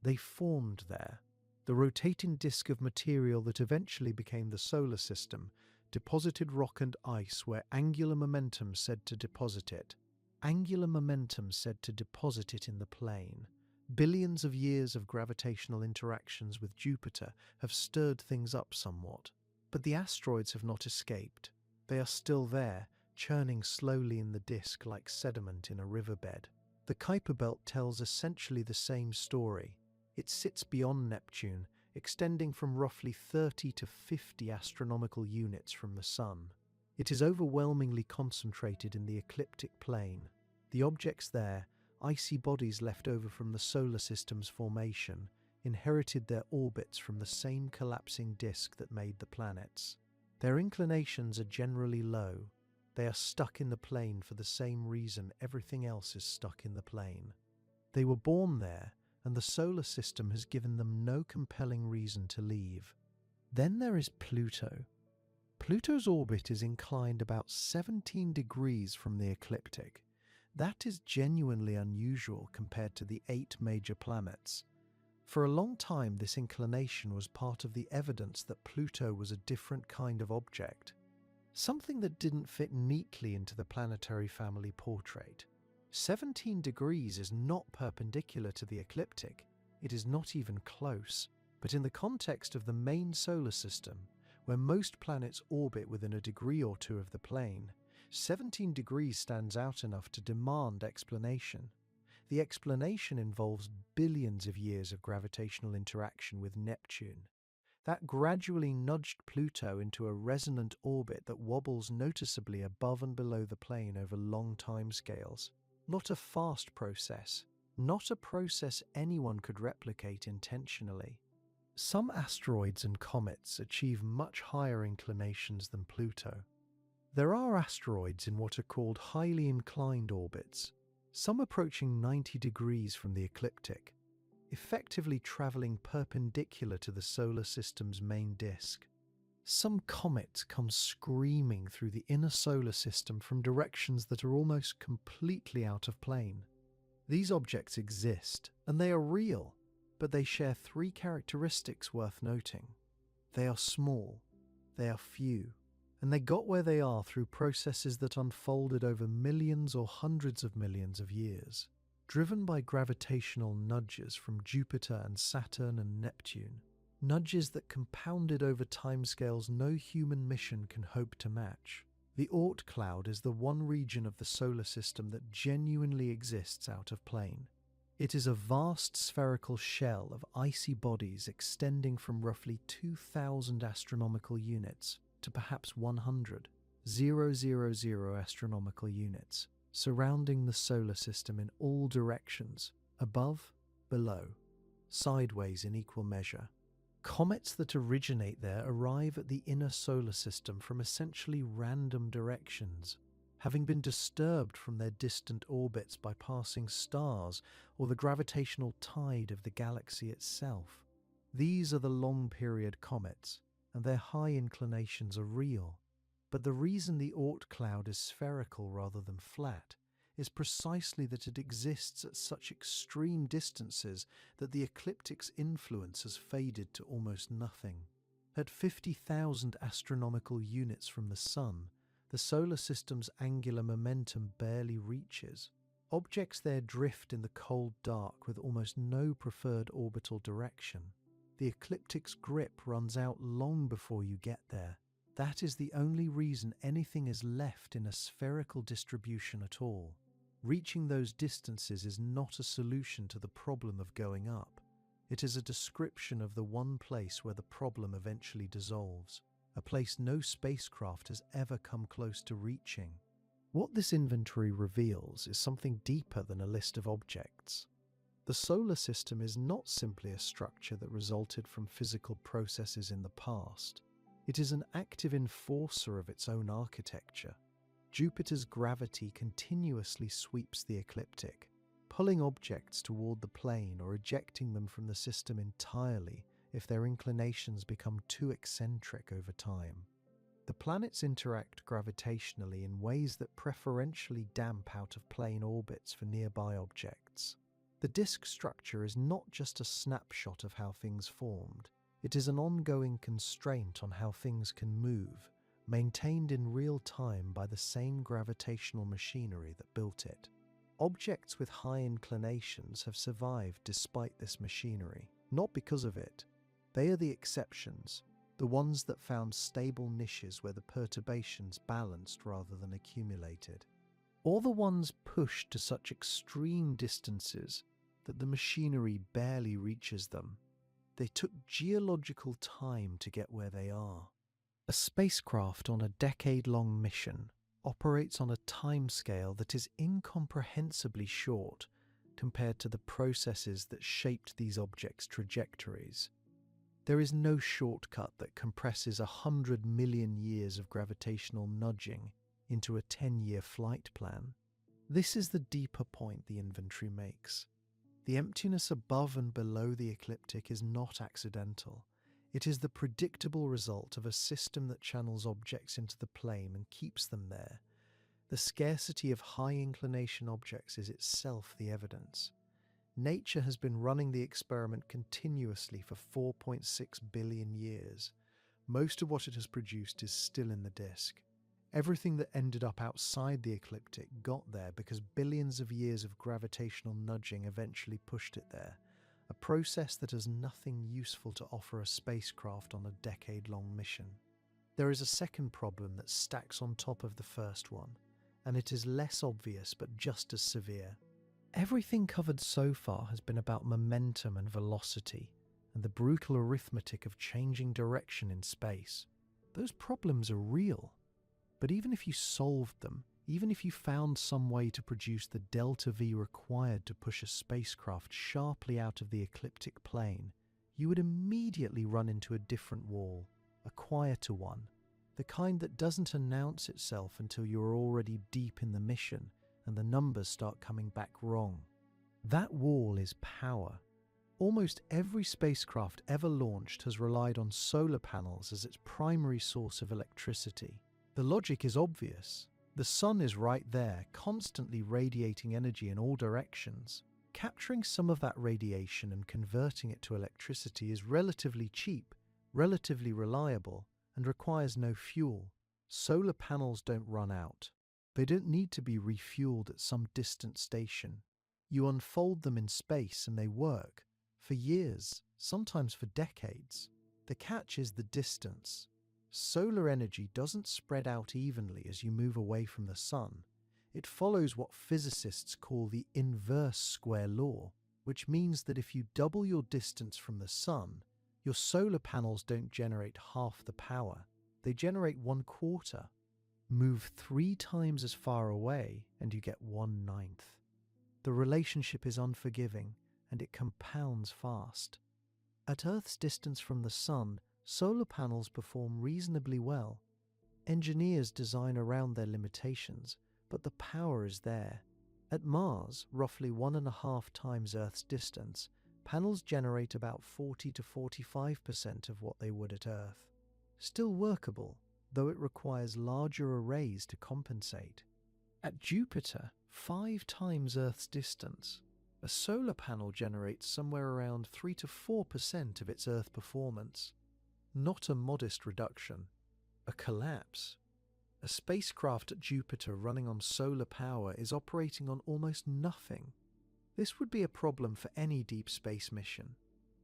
They formed there. The rotating disk of material that eventually became the solar system deposited rock and ice where angular momentum said to deposit it. Angular momentum said to deposit it in the plane. Billions of years of gravitational interactions with Jupiter have stirred things up somewhat. But the asteroids have not escaped. They are still there, churning slowly in the disk like sediment in a riverbed. The Kuiper Belt tells essentially the same story. It sits beyond Neptune, extending from roughly 30 to 50 astronomical units from the Sun. It is overwhelmingly concentrated in the ecliptic plane. The objects there, icy bodies left over from the solar system's formation, inherited their orbits from the same collapsing disk that made the planets. Their inclinations are generally low. They are stuck in the plane for the same reason everything else is stuck in the plane. They were born there, and the solar system has given them no compelling reason to leave. Then there is Pluto. Pluto's orbit is inclined about 17 degrees from the ecliptic. That is genuinely unusual compared to the 8 major planets. For a long time, this inclination was part of the evidence that Pluto was a different kind of object, something that didn't fit neatly into the planetary family portrait. 17 degrees is not perpendicular to the ecliptic. It is not even close. But in the context of the main solar system, where most planets orbit within a degree or two of the plane, 17 degrees stands out enough to demand explanation. The explanation involves billions of years of gravitational interaction with Neptune. That gradually nudged Pluto into a resonant orbit that wobbles noticeably above and below the plane over long timescales. Not a fast process, not a process anyone could replicate intentionally. Some asteroids and comets achieve much higher inclinations than Pluto. There are asteroids in what are called highly inclined orbits, some approaching 90 degrees from the ecliptic, effectively traveling perpendicular to the solar system's main disk. Some comets come screaming through the inner solar system from directions that are almost completely out of plane. These objects exist, and they are real, but they share 3 characteristics worth noting. They are small, they are few, and they got where they are through processes that unfolded over millions or hundreds of millions of years, driven by gravitational nudges from Jupiter and Saturn and Neptune. Nudges that compounded over timescales no human mission can hope to match. The Oort cloud is the one region of the solar system that genuinely exists out of plane. It is a vast spherical shell of icy bodies extending from roughly 2,000 astronomical units to perhaps 100,000 astronomical units, surrounding the solar system in all directions, above, below, sideways in equal measure. Comets that originate there arrive at the inner solar system from essentially random directions, having been disturbed from their distant orbits by passing stars or the gravitational tide of the galaxy itself. These are the long-period comets, and their high inclinations are real. But the reason the Oort cloud is spherical rather than flat is precisely that it exists at such extreme distances that the ecliptic's influence has faded to almost nothing. At 50,000 astronomical units from the Sun, the solar system's angular momentum barely reaches. Objects there drift in the cold dark with almost no preferred orbital direction. The ecliptic's grip runs out long before you get there. That is the only reason anything is left in a spherical distribution at all. Reaching those distances is not a solution to the problem of going up. It is a description of the one place where the problem eventually dissolves, a place no spacecraft has ever come close to reaching. What this inventory reveals is something deeper than a list of objects. The solar system is not simply a structure that resulted from physical processes in the past. It is an active enforcer of its own architecture. Jupiter's gravity continuously sweeps the ecliptic, pulling objects toward the plane or ejecting them from the system entirely if their inclinations become too eccentric over time. The planets interact gravitationally in ways that preferentially damp out-of-plane orbits for nearby objects. The disk structure is not just a snapshot of how things formed. It is an ongoing constraint on how things can move, maintained in real time by the same gravitational machinery that built it. Objects with high inclinations have survived despite this machinery, not because of it. They are the exceptions, the ones that found stable niches where the perturbations balanced rather than accumulated, or the ones pushed to such extreme distances that the machinery barely reaches them. They took geological time to get where they are. A spacecraft on a decade-long mission operates on a timescale that is incomprehensibly short compared to the processes that shaped these objects' trajectories. There is no shortcut that compresses 100 million years of gravitational nudging into a 10-year flight plan. This is the deeper point the inventory makes. The emptiness above and below the ecliptic is not accidental. It is the predictable result of a system that channels objects into the plane and keeps them there. The scarcity of high-inclination objects is itself the evidence. Nature has been running the experiment continuously for 4.6 billion years. Most of what it has produced is still in the disk. Everything that ended up outside the ecliptic got there because billions of years of gravitational nudging eventually pushed it there, a process that has nothing useful to offer a spacecraft on a decade-long mission. There is a second problem that stacks on top of the first one, and it is less obvious but just as severe. Everything covered so far has been about momentum and velocity, and the brutal arithmetic of changing direction in space. Those problems are real. But even if you solved them, even if you found some way to produce the delta V required to push a spacecraft sharply out of the ecliptic plane, you would immediately run into a different wall, a quieter one, the kind that doesn't announce itself until you're already deep in the mission and the numbers start coming back wrong. That wall is power. Almost every spacecraft ever launched has relied on solar panels as its primary source of electricity. The logic is obvious. The sun is right there, constantly radiating energy in all directions. Capturing some of that radiation and converting it to electricity is relatively cheap, relatively reliable, and requires no fuel. Solar panels don't run out. They don't need to be refueled at some distant station. You unfold them in space and they work, for years, sometimes for decades. The catch is the distance. Solar energy doesn't spread out evenly as you move away from the sun. It follows what physicists call the inverse square law, which means that if you double your distance from the sun, your solar panels don't generate half the power. They generate 1/4. Move 3 times as far away and you get 1/9. The relationship is unforgiving and it compounds fast. At Earth's distance from the sun, solar panels perform reasonably well. Engineers design around their limitations, but the power is there. At Mars, roughly 1.5 times Earth's distance, panels generate about 40 to 45% of what they would at Earth. Still workable, though it requires larger arrays to compensate. At Jupiter, 5 times Earth's distance, a solar panel generates somewhere around 3 to 4% of its Earth performance. Not a modest reduction, a collapse. A spacecraft at Jupiter running on solar power is operating on almost nothing. This would be a problem for any deep space mission.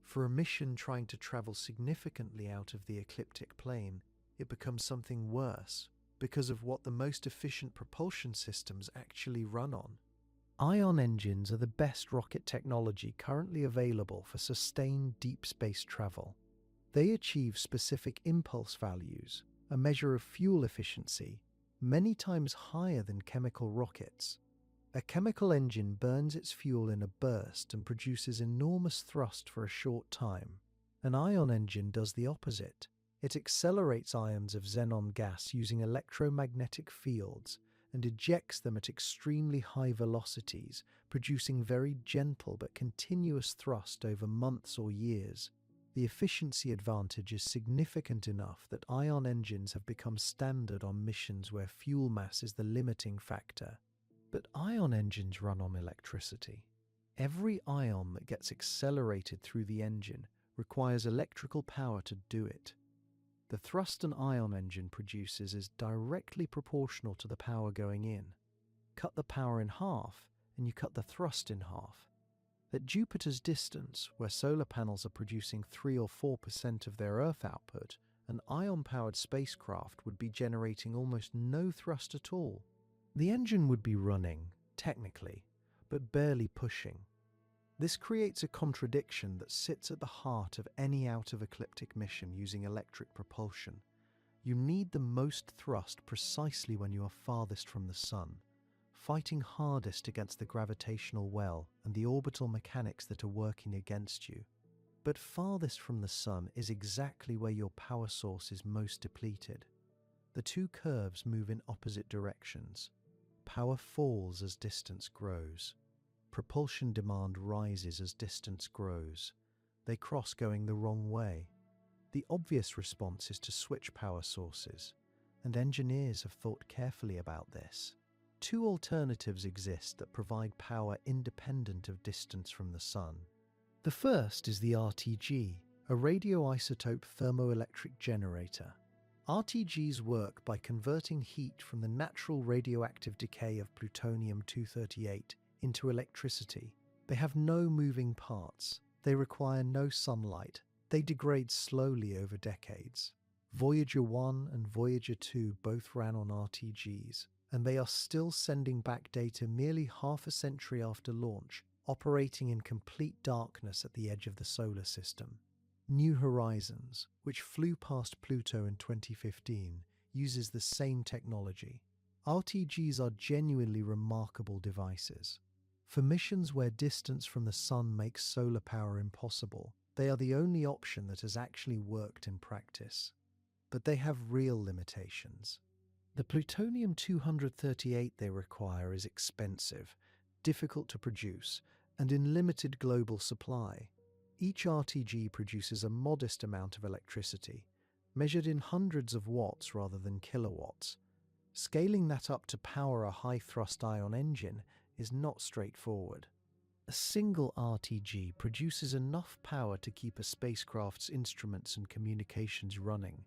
For a mission trying to travel significantly out of the ecliptic plane, it becomes something worse because of what the most efficient propulsion systems actually run on. Ion engines are the best rocket technology currently available for sustained deep space travel. They achieve specific impulse values, a measure of fuel efficiency, many times higher than chemical rockets. A chemical engine burns its fuel in a burst and produces enormous thrust for a short time. An ion engine does the opposite. It accelerates ions of xenon gas using electromagnetic fields and ejects them at extremely high velocities, producing very gentle but continuous thrust over months or years. The efficiency advantage is significant enough that ion engines have become standard on missions where fuel mass is the limiting factor. But ion engines run on electricity. Every ion that gets accelerated through the engine requires electrical power to do it. The thrust an ion engine produces is directly proportional to the power going in. Cut the power in half, and you cut the thrust in half. At Jupiter's distance, where solar panels are producing 3 or 4% of their Earth output, an ion-powered spacecraft would be generating almost no thrust at all. The engine would be running, technically, but barely pushing. This creates a contradiction that sits at the heart of any out-of-ecliptic mission using electric propulsion. You need the most thrust precisely when you are farthest from the Sun, fighting hardest against the gravitational well and the orbital mechanics that are working against you. But farthest from the Sun is exactly where your power source is most depleted. The two curves move in opposite directions. Power falls as distance grows. Propulsion demand rises as distance grows. They cross going the wrong way. The obvious response is to switch power sources, and engineers have thought carefully about this. Two alternatives exist that provide power independent of distance from the Sun. The first is the RTG, a radioisotope thermoelectric generator. RTGs work by converting heat from the natural radioactive decay of plutonium-238 into electricity. They have no moving parts. They require no sunlight. They degrade slowly over decades. Voyager 1 and Voyager 2 both ran on RTGs, and they are still sending back data merely half a century after launch, operating in complete darkness at the edge of the solar system. New Horizons, which flew past Pluto in 2015, uses the same technology. RTGs are genuinely remarkable devices. For missions where distance from the Sun makes solar power impossible, they are the only option that has actually worked in practice. But they have real limitations. The plutonium-238 they require is expensive, difficult to produce, and in limited global supply. Each RTG produces a modest amount of electricity, measured in hundreds of watts rather than kilowatts. Scaling that up to power a high-thrust ion engine is not straightforward. A single RTG produces enough power to keep a spacecraft's instruments and communications running.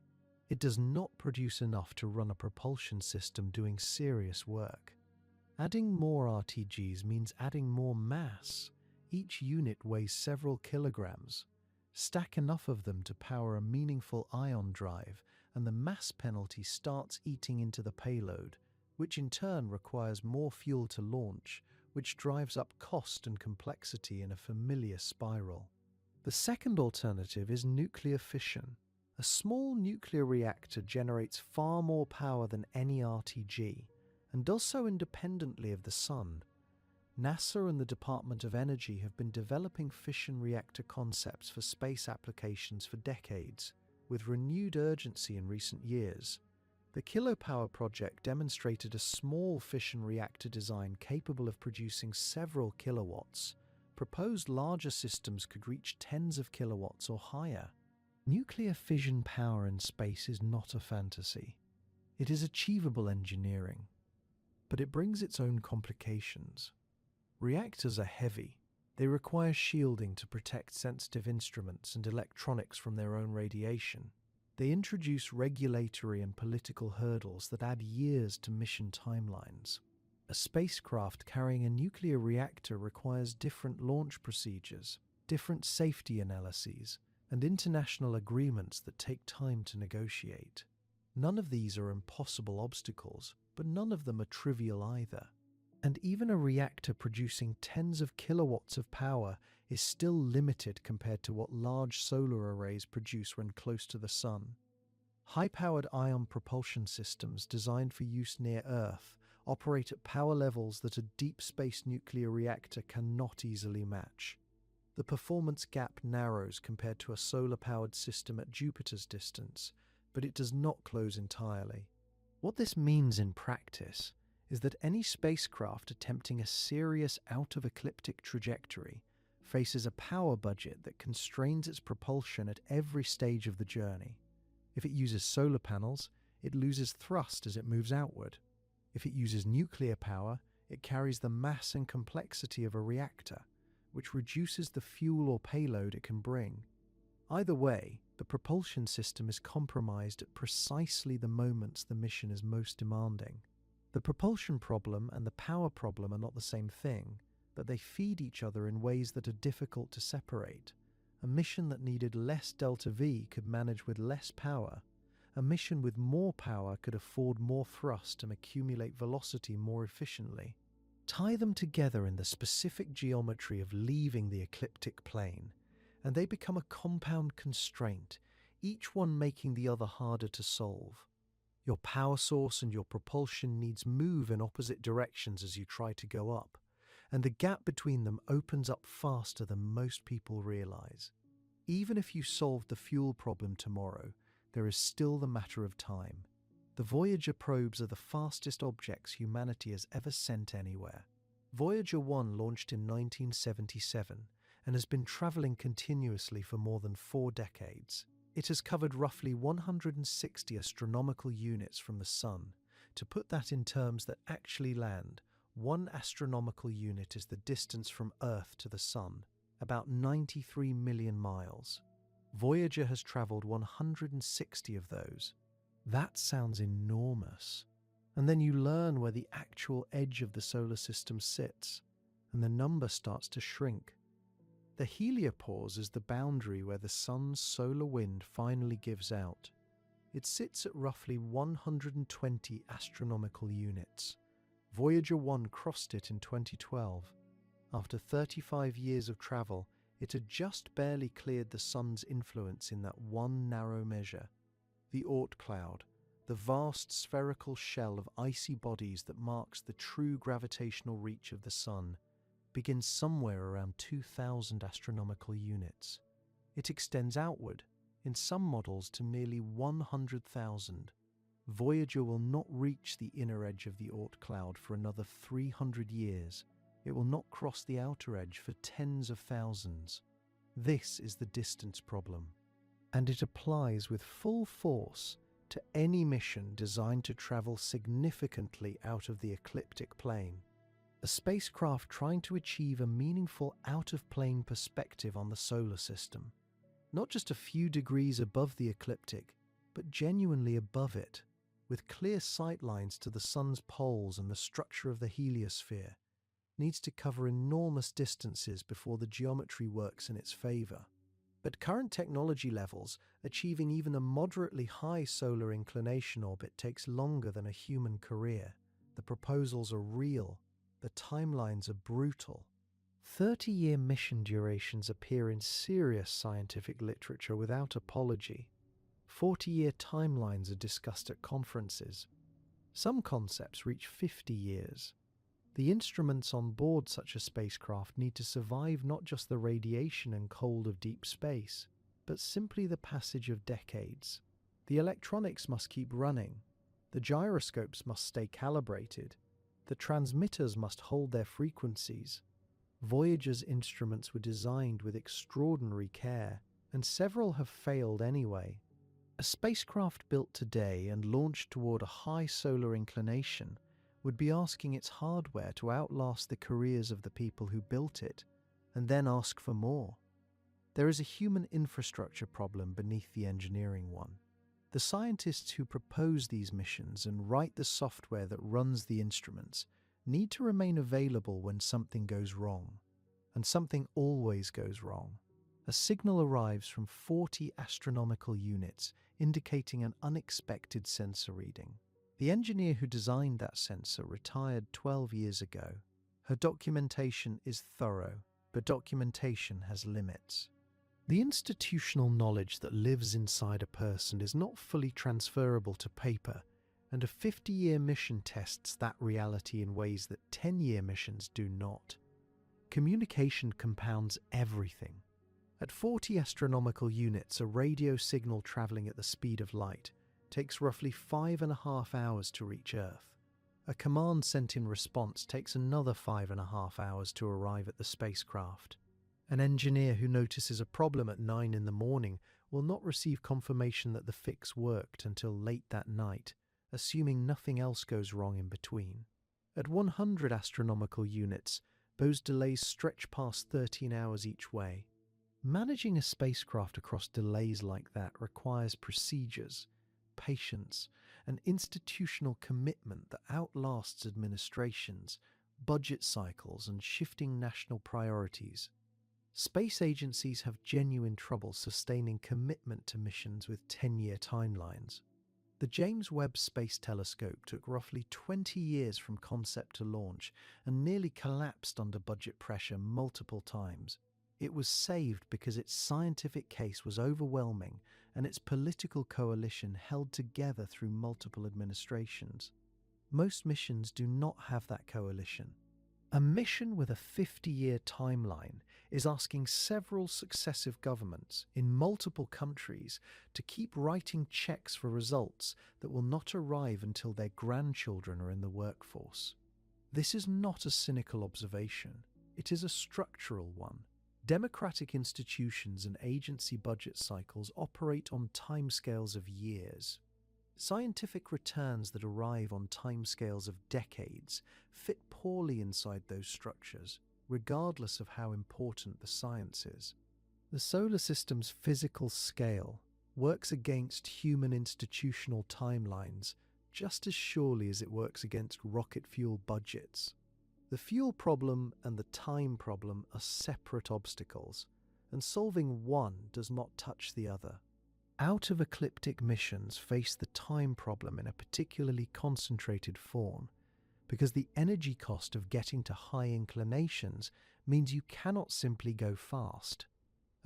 It does not produce enough to run a propulsion system doing serious work. Adding more RTGs means adding more mass. Each unit weighs several kilograms. Stack enough of them to power a meaningful ion drive, and the mass penalty starts eating into the payload, which in turn requires more fuel to launch, which drives up cost and complexity in a familiar spiral. The second alternative is nuclear fission. A small nuclear reactor generates far more power than any RTG, and does so independently of the Sun. NASA and the Department of Energy have been developing fission reactor concepts for space applications for decades, with renewed urgency in recent years. The Kilopower project demonstrated a small fission reactor design capable of producing several kilowatts. Proposed larger systems could reach tens of kilowatts or higher. Nuclear fission power in space is not a fantasy. It is achievable engineering, but it brings its own complications. Reactors are heavy. They require shielding to protect sensitive instruments and electronics from their own radiation. They introduce regulatory and political hurdles that add years to mission timelines. A spacecraft carrying a nuclear reactor requires different launch procedures, different safety analyses, and international agreements that take time to negotiate. None of these are impossible obstacles, but none of them are trivial either. And even a reactor producing tens of kilowatts of power is still limited compared to what large solar arrays produce when close to the Sun. High-powered ion propulsion systems designed for use near Earth operate at power levels that a deep space nuclear reactor cannot easily match. The performance gap narrows compared to a solar-powered system at Jupiter's distance, but it does not close entirely. What this means in practice is that any spacecraft attempting a serious out-of-ecliptic trajectory faces a power budget that constrains its propulsion at every stage of the journey. If it uses solar panels, it loses thrust as it moves outward. If it uses nuclear power, it carries the mass and complexity of a reactor, which reduces the fuel or payload it can bring. Either way, The propulsion system is compromised at precisely the moments the mission is most demanding. The propulsion problem and the power problem are not the same thing, but they feed each other in ways that are difficult to separate. A mission that needed less delta V could manage with less power. A mission with more power could afford more thrust and accumulate velocity more efficiently. Tie them together in the specific geometry of leaving the ecliptic plane, and they become a compound constraint, each one making the other harder to solve. Your power source and your propulsion needs move in opposite directions as you try to go up, and the gap between them opens up faster than most people realize. Even if you solved the fuel problem tomorrow, there is still the matter of time. The Voyager probes are the fastest objects humanity has ever sent anywhere. Voyager 1 launched in 1977 and has been traveling continuously for more than 4 decades. It has covered roughly 160 astronomical units from the Sun. To put that in terms that actually land, 1 astronomical unit is the distance from Earth to the Sun, about 93 million miles. Voyager has traveled 160 of those. That sounds enormous. And then you learn where the actual edge of the solar system sits, and the number starts to shrink. The heliopause is the boundary where the Sun's solar wind finally gives out. It sits at roughly 120 astronomical units. Voyager 1 crossed it in 2012. After 35 years of travel, it had just barely cleared the Sun's influence in that one narrow measure. The Oort cloud, the vast spherical shell of icy bodies that marks the true gravitational reach of the Sun, begins somewhere around 2,000 astronomical units. It extends outward, in some models to merely 100,000. Voyager will not reach the inner edge of the Oort cloud for another 300 years. It will not cross the outer edge for tens of thousands. This is the distance problem, and it applies with full force to any mission designed to travel significantly out of the ecliptic plane. A spacecraft trying to achieve a meaningful out-of-plane perspective on the solar system, not just a few degrees above the ecliptic, but genuinely above it, with clear sightlines to the Sun's poles and the structure of the heliosphere, needs to cover enormous distances before the geometry works in its favor. At current technology levels, achieving even a moderately high solar inclination orbit takes longer than a human career. The proposals are real. The timelines are brutal. 30-year mission durations appear in serious scientific literature without apology. 40-year timelines are discussed at conferences. Some concepts reach 50 years. The instruments on board such a spacecraft need to survive not just the radiation and cold of deep space, but simply the passage of decades. The electronics must keep running. The gyroscopes must stay calibrated. The transmitters must hold their frequencies. Voyager's instruments were designed with extraordinary care, and several have failed anyway. A spacecraft built today and launched toward a high solar inclination would be asking its hardware to outlast the careers of the people who built it, and then ask for more. There is a human infrastructure problem beneath the engineering one. The scientists who propose these missions and write the software that runs the instruments need to remain available when something goes wrong. And something always goes wrong. A signal arrives from 40 astronomical units, indicating an unexpected sensor reading. The engineer who designed that sensor retired 12 years ago. Her documentation is thorough, but documentation has limits. The institutional knowledge that lives inside a person is not fully transferable to paper, and a 50-year mission tests that reality in ways that 10-year missions do not. Communication compounds everything. At 40 astronomical units, a radio signal traveling at the speed of light takes roughly 5.5 hours to reach Earth. A command sent in response takes another 5.5 hours to arrive at the spacecraft. An engineer who notices a problem at 9 in the morning will not receive confirmation that the fix worked until late that night, assuming nothing else goes wrong in between. At 100 astronomical units, those delays stretch past 13 hours each way. Managing a spacecraft across delays like that requires procedures, patience, and institutional commitment that outlasts administrations, budget cycles, and shifting national priorities. Space agencies have genuine trouble sustaining commitment to missions with 10-year timelines. The James Webb Space Telescope took roughly 20 years from concept to launch and nearly collapsed under budget pressure multiple times. It was saved because its scientific case was overwhelming and its political coalition held together through multiple administrations. Most missions do not have that coalition. A mission with a 50-year timeline is asking several successive governments in multiple countries to keep writing checks for results that will not arrive until their grandchildren are in the workforce. This is not a cynical observation. It is a structural one. Democratic institutions and agency budget cycles operate on timescales of years. Scientific returns that arrive on timescales of decades fit poorly inside those structures, regardless of how important the science is. The solar system's physical scale works against human institutional timelines just as surely as it works against rocket fuel budgets. The fuel problem and the time problem are separate obstacles, and solving one does not touch the other. Out-of-ecliptic missions face the time problem in a particularly concentrated form, because the energy cost of getting to high inclinations means you cannot simply go fast.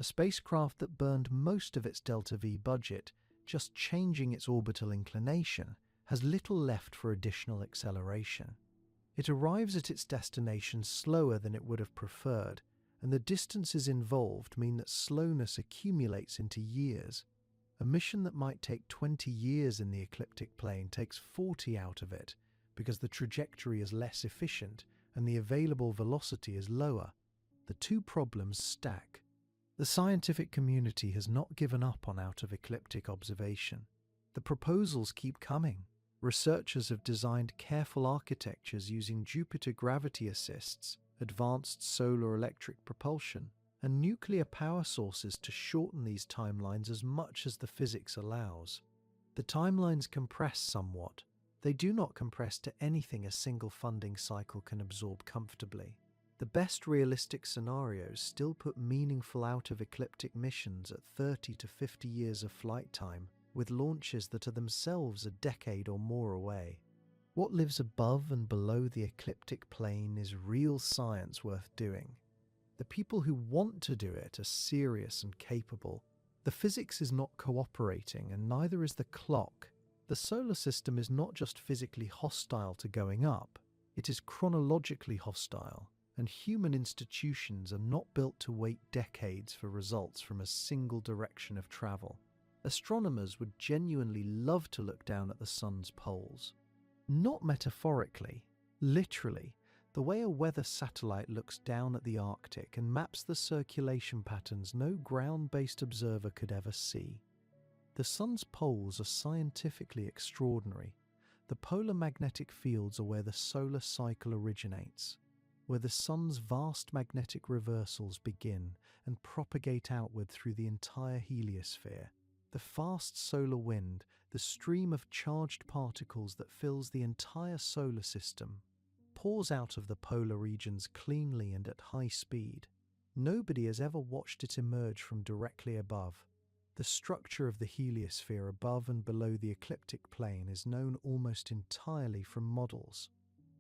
A spacecraft that burned most of its delta-V budget just changing its orbital inclination has little left for additional acceleration. It arrives at its destination slower than it would have preferred, and the distances involved mean that slowness accumulates into years. A mission that might take 20 years in the ecliptic plane takes 40 out of it, because the trajectory is less efficient and the available velocity is lower. The two problems stack. The scientific community has not given up on out-of-ecliptic observation. The proposals keep coming. Researchers have designed careful architectures using Jupiter gravity assists, advanced solar electric propulsion, and nuclear power sources to shorten these timelines as much as the physics allows. The timelines compress somewhat. They do not compress to anything a single funding cycle can absorb comfortably. The best realistic scenarios still put meaningful out-of-ecliptic missions at 30 to 50 years of flight time, with launches that are themselves a decade or more away. What lives above and below the ecliptic plane is real science worth doing. The people who want to do it are serious and capable. The physics is not cooperating, and neither is the clock. The solar system is not just physically hostile to going up, it is chronologically hostile, and human institutions are not built to wait decades for results from a single direction of travel. Astronomers would genuinely love to look down at the sun's poles. Not metaphorically, literally, the way a weather satellite looks down at the Arctic and maps the circulation patterns no ground-based observer could ever see. The sun's poles are scientifically extraordinary. The polar magnetic fields are where the solar cycle originates, where the sun's vast magnetic reversals begin and propagate outward through the entire heliosphere. The fast solar wind, the stream of charged particles that fills the entire solar system, pours out of the polar regions cleanly and at high speed. Nobody has ever watched it emerge from directly above. The structure of the heliosphere above and below the ecliptic plane is known almost entirely from models.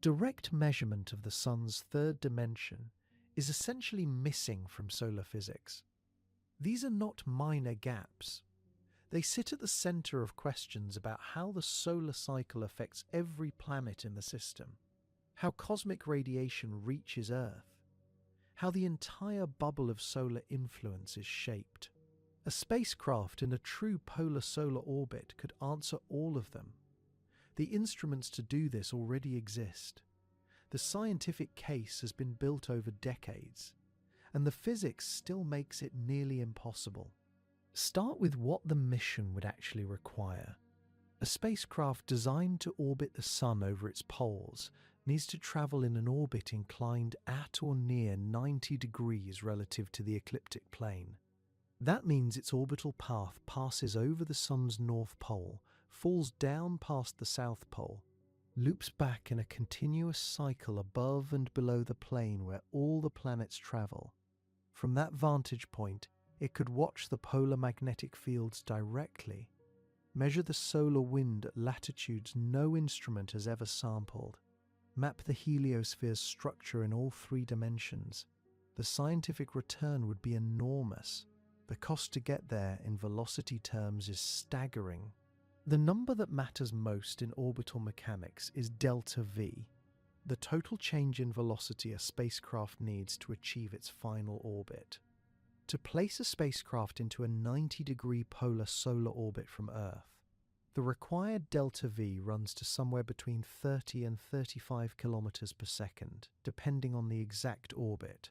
Direct measurement of the sun's third dimension is essentially missing from solar physics. These are not minor gaps. They sit at the center of questions about how the solar cycle affects every planet in the system, how cosmic radiation reaches Earth, how the entire bubble of solar influence is shaped. A spacecraft in a true polar solar orbit could answer all of them. The instruments to do this already exist. The scientific case has been built over decades, and the physics still makes it nearly impossible. Start with what the mission would actually require. A spacecraft designed to orbit the Sun over its poles needs to travel in an orbit inclined at or near 90 degrees relative to the ecliptic plane. That means its orbital path passes over the Sun's north pole, falls down past the south pole, loops back in a continuous cycle above and below the plane where all the planets travel. From that vantage point, it could watch the polar magnetic fields directly, measure the solar wind at latitudes no instrument has ever sampled, map the heliosphere's structure in all three dimensions. The scientific return would be enormous. The cost to get there in velocity terms is staggering. The number that matters most in orbital mechanics is delta V, the total change in velocity a spacecraft needs to achieve its final orbit. To place a spacecraft into a 90-degree polar solar orbit from Earth, the required delta V runs to somewhere between 30 and 35 kilometers per second, depending on the exact orbit.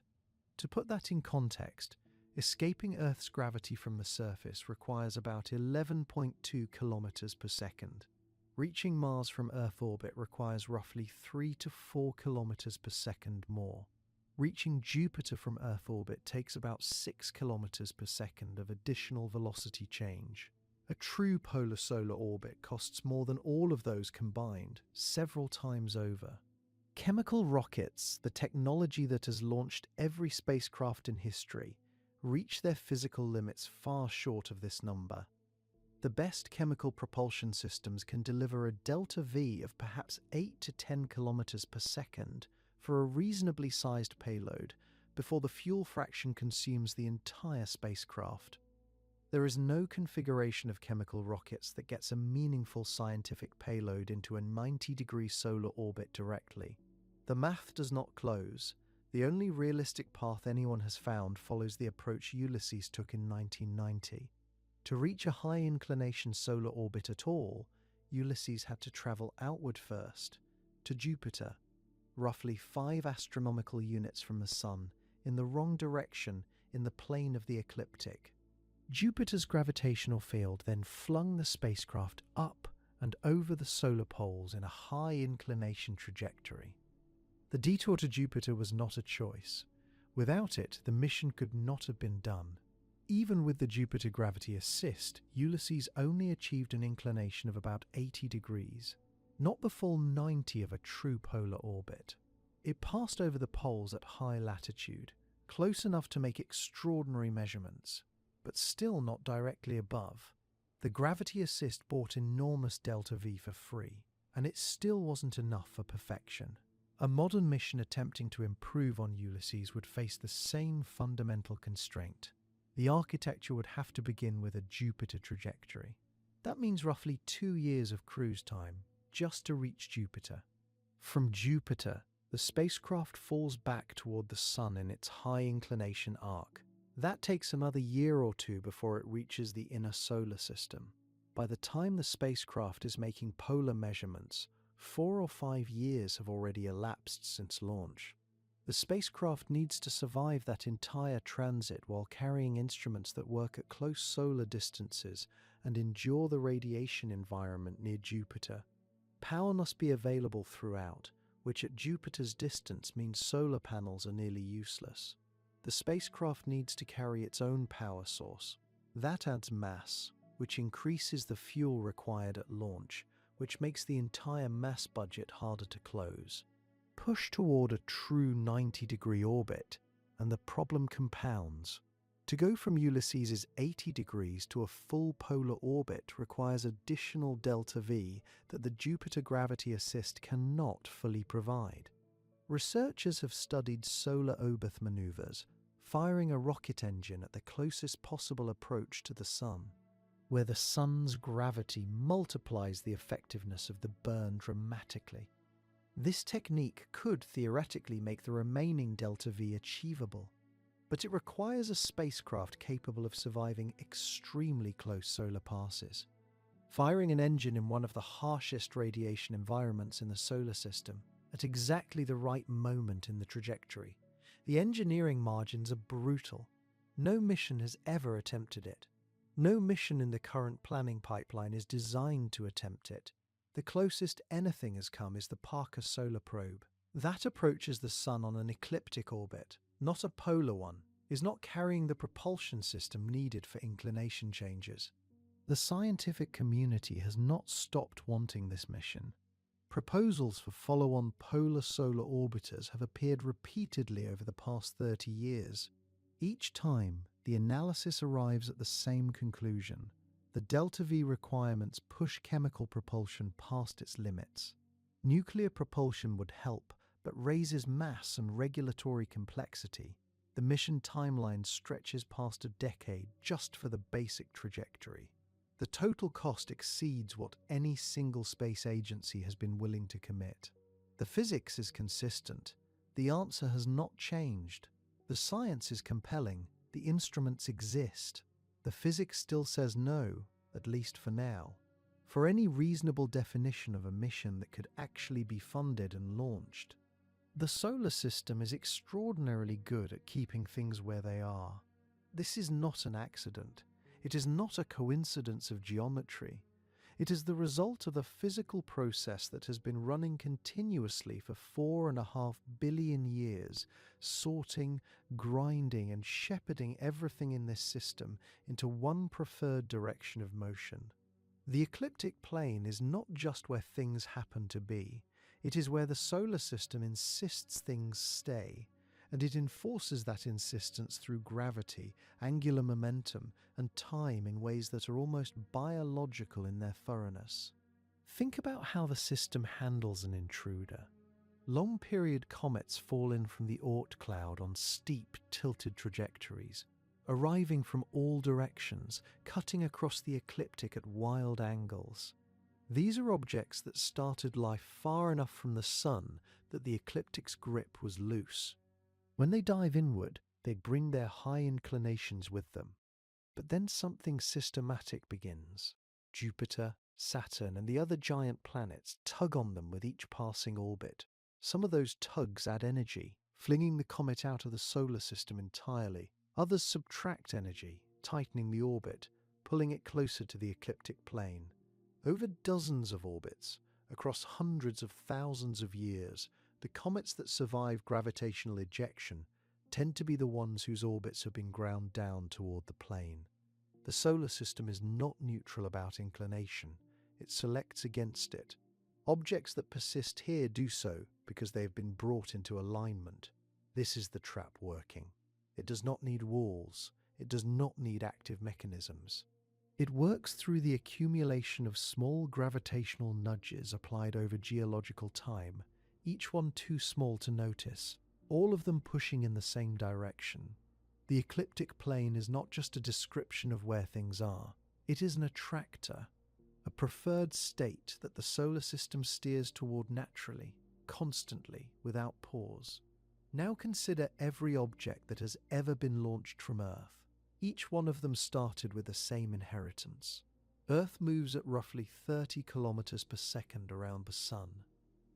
To put that in context, escaping Earth's gravity from the surface requires about 11.2 kilometers per second. Reaching Mars from Earth orbit requires roughly 3 to 4 kilometers per second more. Reaching Jupiter from Earth orbit takes about 6 kilometers per second of additional velocity change. A true polar solar orbit costs more than all of those combined, several times over. Chemical rockets, the technology that has launched every spacecraft in history, reach their physical limits far short of this number. The best chemical propulsion systems can deliver a delta V of perhaps 8 to 10 kilometers per second for a reasonably sized payload before the fuel fraction consumes the entire spacecraft. There is no configuration of chemical rockets that gets a meaningful scientific payload into a 90-degree solar orbit directly. The math does not close. The only realistic path anyone has found follows the approach Ulysses took in 1990. To reach a high-inclination solar orbit at all, Ulysses had to travel outward first, to Jupiter, roughly 5 astronomical units from the Sun, in the wrong direction in the plane of the ecliptic. Jupiter's gravitational field then flung the spacecraft up and over the solar poles in a high-inclination trajectory. The detour to Jupiter was not a choice. Without it, the mission could not have been done. Even with the Jupiter gravity assist, Ulysses only achieved an inclination of about 80 degrees, not the full 90 of a true polar orbit. It passed over the poles at high latitude, close enough to make extraordinary measurements, but still not directly above. The gravity assist brought enormous delta V for free, and it still wasn't enough for perfection. A modern mission attempting to improve on Ulysses would face the same fundamental constraint. The architecture would have to begin with a Jupiter trajectory. That means roughly 2 years of cruise time, just to reach Jupiter. From Jupiter, the spacecraft falls back toward the Sun in its high-inclination arc. That takes another year or two before it reaches the inner solar system. By the time the spacecraft is making polar measurements, 4 or 5 years have already elapsed since launch. The spacecraft needs to survive that entire transit while carrying instruments that work at close solar distances and endure the radiation environment near Jupiter. Power must be available throughout, which at Jupiter's distance means solar panels are nearly useless. The spacecraft needs to carry its own power source. That adds mass, which increases the fuel required at launch, which makes the entire mass budget harder to close. Push toward a true 90-degree orbit, and the problem compounds. To go from Ulysses' 80 degrees to a full polar orbit requires additional delta V that the Jupiter gravity assist cannot fully provide. Researchers have studied solar orbit maneuvers, firing a rocket engine at the closest possible approach to the Sun, where the Sun's gravity multiplies the effectiveness of the burn dramatically. This technique could theoretically make the remaining delta V achievable, but it requires a spacecraft capable of surviving extremely close solar passes. Firing an engine in one of the harshest radiation environments in the solar system at exactly the right moment in the trajectory. The engineering margins are brutal. No mission has ever attempted it. No mission in the current planning pipeline is designed to attempt it. The closest anything has come is the Parker Solar Probe. That approaches the Sun on an ecliptic orbit, not a polar one. is not carrying the propulsion system needed for inclination changes. The scientific community has not stopped wanting this mission. Proposals for follow-on polar solar orbiters have appeared repeatedly over the past 30 years. Each time, the analysis arrives at the same conclusion. The delta-V requirements push chemical propulsion past its limits. Nuclear propulsion would help, but raises mass and regulatory complexity. The mission timeline stretches past a decade just for the basic trajectory. The total cost exceeds what any single space agency has been willing to commit. The physics is consistent. The answer has not changed. The science is compelling. The instruments exist. The physics still says no, at least for now. For any reasonable definition of a mission that could actually be funded and launched. The solar system is extraordinarily good at keeping things where they are. This is not an accident. It is not a coincidence of geometry. It is the result of a physical process that has been running continuously for 4.5 billion years, sorting, grinding, and shepherding everything in this system into one preferred direction of motion. The ecliptic plane is not just where things happen to be. It is where the solar system insists things stay, and it enforces that insistence through gravity, angular momentum, and time in ways that are almost biological in their thoroughness. Think about how the system handles an intruder. Long-period comets fall in from the Oort cloud on steep, tilted trajectories, arriving from all directions, cutting across the ecliptic at wild angles. These are objects that started life far enough from the sun that the ecliptic's grip was loose. When they dive inward, they bring their high inclinations with them. But then something systematic begins. Jupiter, Saturn, and the other giant planets tug on them with each passing orbit. Some of those tugs add energy, flinging the comet out of the solar system entirely. Others subtract energy, tightening the orbit, pulling it closer to the ecliptic plane. Over dozens of orbits, across hundreds of thousands of years, the comets that survive gravitational ejection tend to be the ones whose orbits have been ground down toward the plane. The solar system is not neutral about inclination. It selects against it. Objects that persist here do so because they have been brought into alignment. This is the trap working. It does not need walls. It does not need active mechanisms. It works through the accumulation of small gravitational nudges applied over geological time, each one too small to notice, all of them pushing in the same direction. The ecliptic plane is not just a description of where things are. It is an attractor, a preferred state that the solar system steers toward naturally, constantly, without pause. Now consider every object that has ever been launched from Earth. Each one of them started with the same inheritance. Earth moves at roughly 30 kilometers per second around the Sun.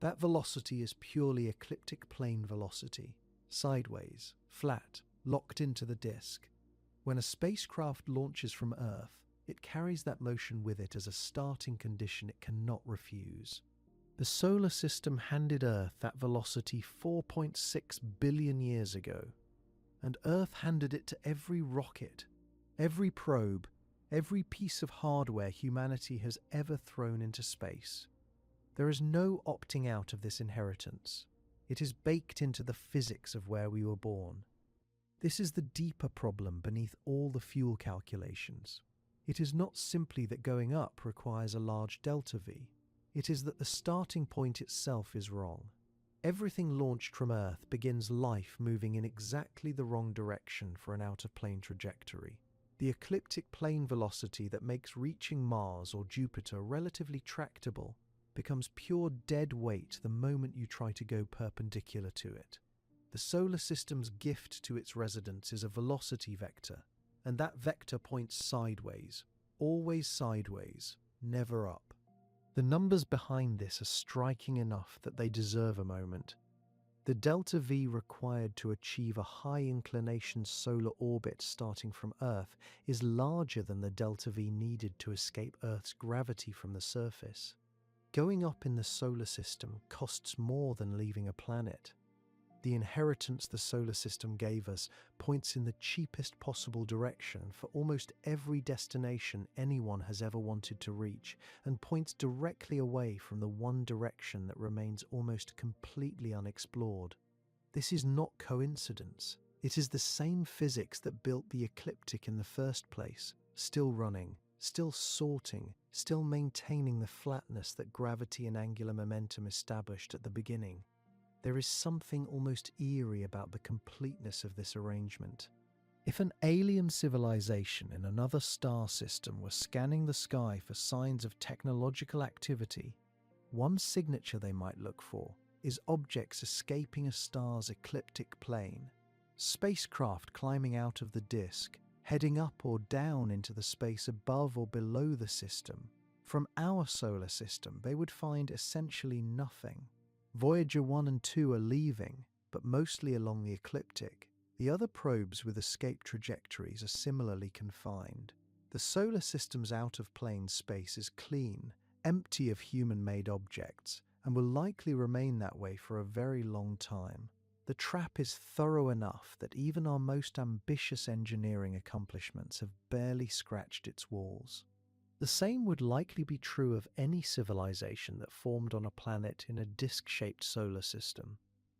That velocity is purely ecliptic plane velocity, sideways, flat, locked into the disk. When a spacecraft launches from Earth, it carries that motion with it as a starting condition it cannot refuse. The solar system handed Earth that velocity 4.6 billion years ago, and Earth handed it to every rocket, every probe, every piece of hardware humanity has ever thrown into space. There is no opting out of this inheritance. It is baked into the physics of where we were born. This is the deeper problem beneath all the fuel calculations. It is not simply that going up requires a large delta V. It is that the starting point itself is wrong. Everything launched from Earth begins life moving in exactly the wrong direction for an out-of-plane trajectory. The ecliptic plane velocity that makes reaching Mars or Jupiter relatively tractable becomes pure dead weight the moment you try to go perpendicular to it. The solar system's gift to its residents is a velocity vector, and that vector points sideways, always sideways, never up. The numbers behind this are striking enough that they deserve a moment. The delta V required to achieve a high inclination solar orbit starting from Earth is larger than the delta V needed to escape Earth's gravity from the surface. Going up in the solar system costs more than leaving a planet. The inheritance the solar system gave us points in the cheapest possible direction for almost every destination anyone has ever wanted to reach, and points directly away from the one direction that remains almost completely unexplored. This is not coincidence. It is the same physics that built the ecliptic in the first place, still running, still sorting, still maintaining the flatness that gravity and angular momentum established at the beginning. There is something almost eerie about the completeness of this arrangement. If an alien civilization in another star system were scanning the sky for signs of technological activity, one signature they might look for is objects escaping a star's ecliptic plane. Spacecraft climbing out of the disk, heading up or down into the space above or below the system. From our solar system, they would find essentially nothing. Voyager 1 and 2 are leaving, but mostly along the ecliptic. The other probes with escape trajectories are similarly confined. The solar system's out-of-plane space is clean, empty of human-made objects, and will likely remain that way for a very long time. The trap is thorough enough that even our most ambitious engineering accomplishments have barely scratched its walls. The same would likely be true of any civilization that formed on a planet in a disk-shaped solar system.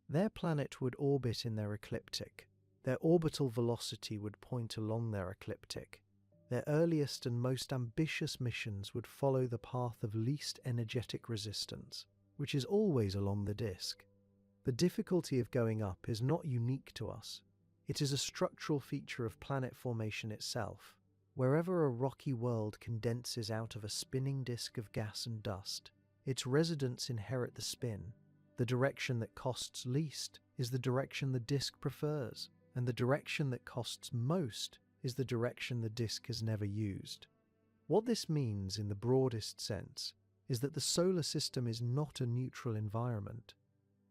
Their planet would orbit in their ecliptic. Their orbital velocity would point along their ecliptic. Their earliest and most ambitious missions would follow the path of least energetic resistance, which is always along the disk. The difficulty of going up is not unique to us. It is a structural feature of planet formation itself. Wherever a rocky world condenses out of a spinning disk of gas and dust, its residents inherit the spin. The direction that costs least is the direction the disk prefers, and the direction that costs most is the direction the disk has never used. What this means in the broadest sense is that the solar system is not a neutral environment.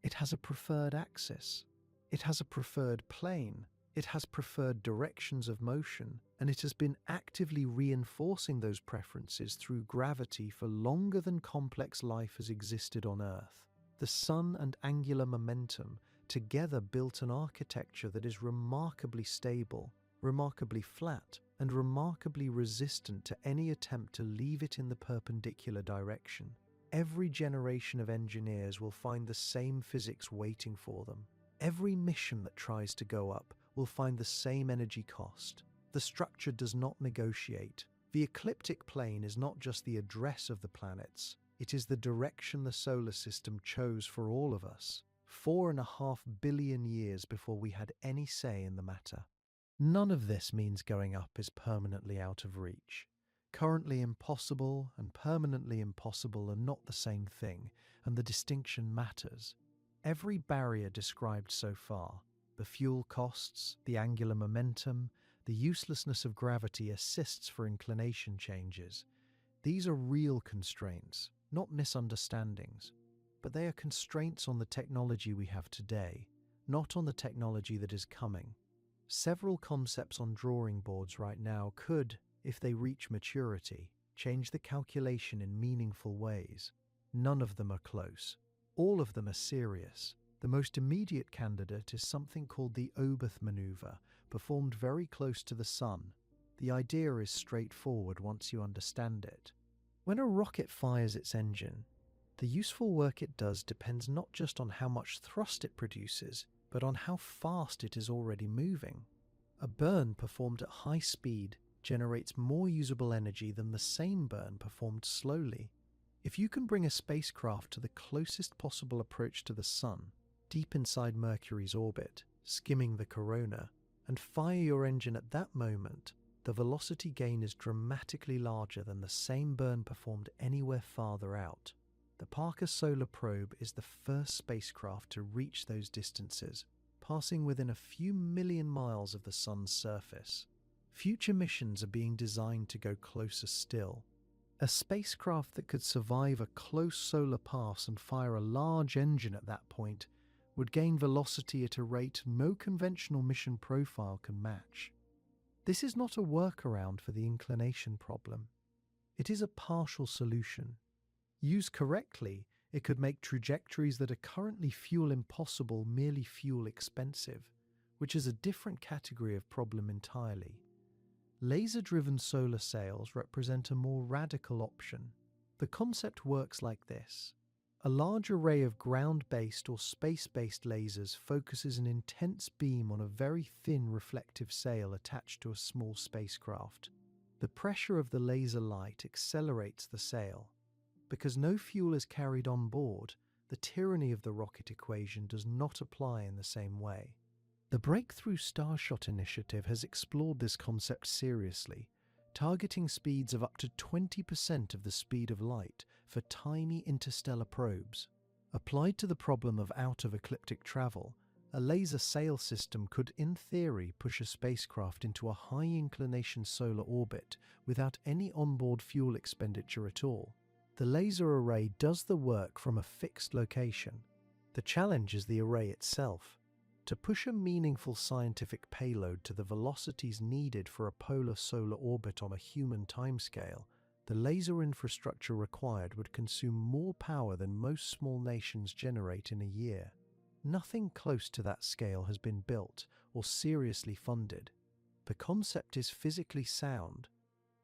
It has a preferred axis. It has a preferred plane. It has preferred directions of motion, and it has been actively reinforcing those preferences through gravity for longer than complex life has existed on Earth. The sun and angular momentum together built an architecture that is remarkably stable, remarkably flat, and remarkably resistant to any attempt to leave it in the perpendicular direction. Every generation of engineers will find the same physics waiting for them. Every mission that tries to go up will find the same energy cost. The structure does not negotiate. The ecliptic plane is not just the address of the planets, it is the direction the solar system chose for all of us, 4.5 billion years before we had any say in the matter. None of this means going up is permanently out of reach. Currently impossible and permanently impossible are not the same thing, and the distinction matters. Every barrier described so far, the fuel costs, the angular momentum, the uselessness of gravity assists for inclination changes. These are real constraints, not misunderstandings, but they are constraints on the technology we have today, not on the technology that is coming. Several concepts on drawing boards right now could, if they reach maturity, change the calculation in meaningful ways. None of them are close. All of them are serious. The most immediate candidate is something called the Oberth maneuver, performed very close to the Sun. The idea is straightforward once you understand it. When a rocket fires its engine, the useful work it does depends not just on how much thrust it produces, but on how fast it is already moving. A burn performed at high speed generates more usable energy than the same burn performed slowly. If you can bring a spacecraft to the closest possible approach to the Sun, deep inside Mercury's orbit, skimming the corona, and fire your engine at that moment, the velocity gain is dramatically larger than the same burn performed anywhere farther out. The Parker Solar Probe is the first spacecraft to reach those distances, passing within a few million miles of the Sun's surface. Future missions are being designed to go closer still. A spacecraft that could survive a close solar pass and fire a large engine at that point would gain velocity at a rate no conventional mission profile can match. This is not a workaround for the inclination problem. It is a partial solution. Used correctly, It could make trajectories that are currently fuel impossible merely fuel expensive, which is a different category of problem entirely. Laser-driven solar sails represent a more radical option. The concept works like this. A large array of ground-based or space-based lasers focuses an intense beam on a very thin reflective sail attached to a small spacecraft. The pressure of the laser light accelerates the sail. Because no fuel is carried on board, the tyranny of the rocket equation does not apply in the same way. The Breakthrough Starshot initiative has explored this concept seriously, targeting speeds of up to 20% of the speed of light for tiny interstellar probes. Applied to the problem of out-of-ecliptic travel, a laser sail system could, in theory, push a spacecraft into a high-inclination solar orbit without any onboard fuel expenditure at all. The laser array does the work from a fixed location. The challenge is the array itself. To push a meaningful scientific payload to the velocities needed for a polar solar orbit on a human timescale, the laser infrastructure required would consume more power than most small nations generate in a year. Nothing close to that scale has been built or seriously funded. The concept is physically sound.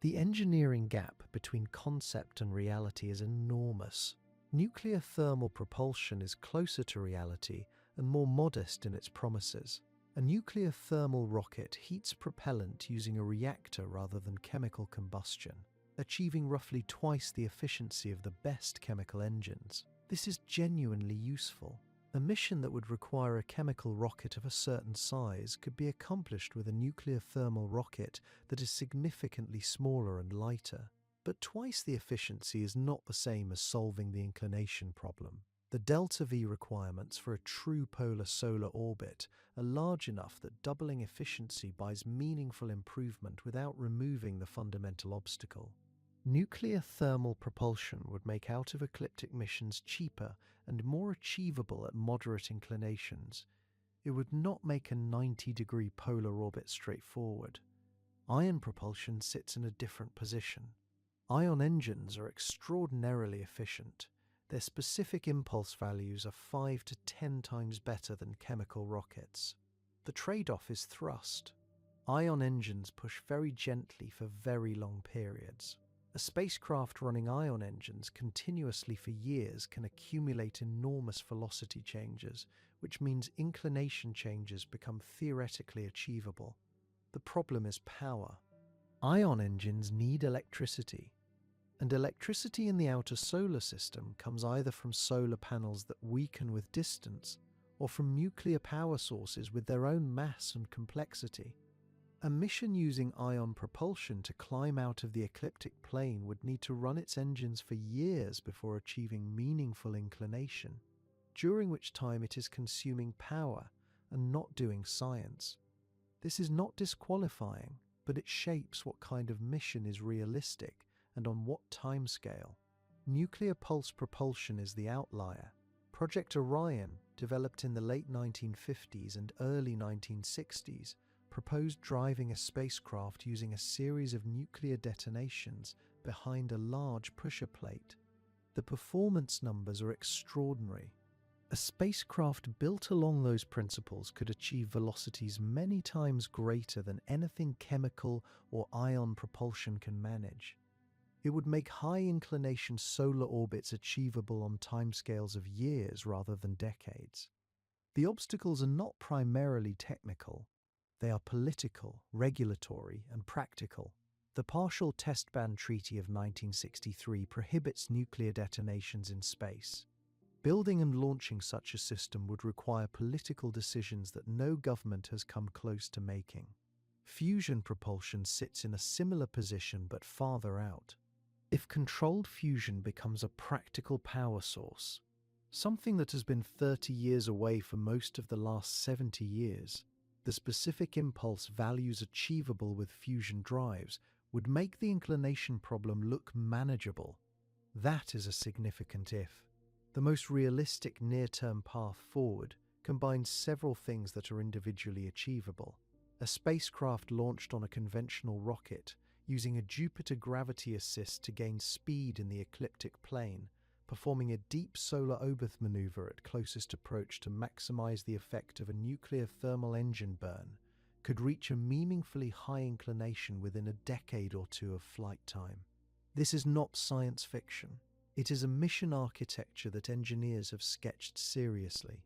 The engineering gap between concept and reality is enormous. Nuclear thermal propulsion is closer to reality and more modest in its promises. A nuclear thermal rocket heats propellant using a reactor rather than chemical combustion, achieving roughly twice the efficiency of the best chemical engines. This is genuinely useful. A mission that would require a chemical rocket of a certain size could be accomplished with a nuclear thermal rocket that is significantly smaller and lighter. But twice the efficiency is not the same as solving the inclination problem. The delta-V requirements for a true polar solar orbit are large enough that doubling efficiency buys meaningful improvement without removing the fundamental obstacle. Nuclear thermal propulsion would make out-of-ecliptic missions cheaper and more achievable at moderate inclinations. It would not make a 90-degree polar orbit straightforward. Ion propulsion sits in a different position. Ion engines are extraordinarily efficient. Their specific impulse values are 5 to 10 times better than chemical rockets. The trade-off is thrust. Ion engines push very gently for very long periods. A spacecraft running ion engines continuously for years can accumulate enormous velocity changes, which means inclination changes become theoretically achievable. The problem is power. Ion engines need electricity. And electricity in the outer solar system comes either from solar panels that weaken with distance or from nuclear power sources with their own mass and complexity. A mission using ion propulsion to climb out of the ecliptic plane would need to run its engines for years before achieving meaningful inclination, during which time it is consuming power and not doing science. This is not disqualifying, but it shapes what kind of mission is realistic and on what timescale. Nuclear pulse propulsion is the outlier. Project Orion, developed in the late 1950s and early 1960s, proposed driving a spacecraft using a series of nuclear detonations behind a large pusher plate. The performance numbers are extraordinary. A spacecraft built along those principles could achieve velocities many times greater than anything chemical or ion propulsion can manage. It would make high-inclination solar orbits achievable on timescales of years rather than decades. The obstacles are not primarily technical. They are political, regulatory, and practical. The Partial Test Ban Treaty of 1963 prohibits nuclear detonations in space. Building and launching such a system would require political decisions that no government has come close to making. Fusion propulsion sits in a similar position but farther out. If controlled fusion becomes a practical power source, something that has been 30 years away for most of the last 70 years, the specific impulse values achievable with fusion drives would make the inclination problem look manageable. That is a significant if. The most realistic near-term path forward combines several things that are individually achievable. A spacecraft launched on a conventional rocket using a Jupiter gravity assist to gain speed in the ecliptic plane performing a deep solar orbit maneuver at closest approach to maximize the effect of a nuclear thermal engine burn, could reach a meaningfully high inclination within a decade or two of flight time. This is not science fiction. It is a mission architecture that engineers have sketched seriously.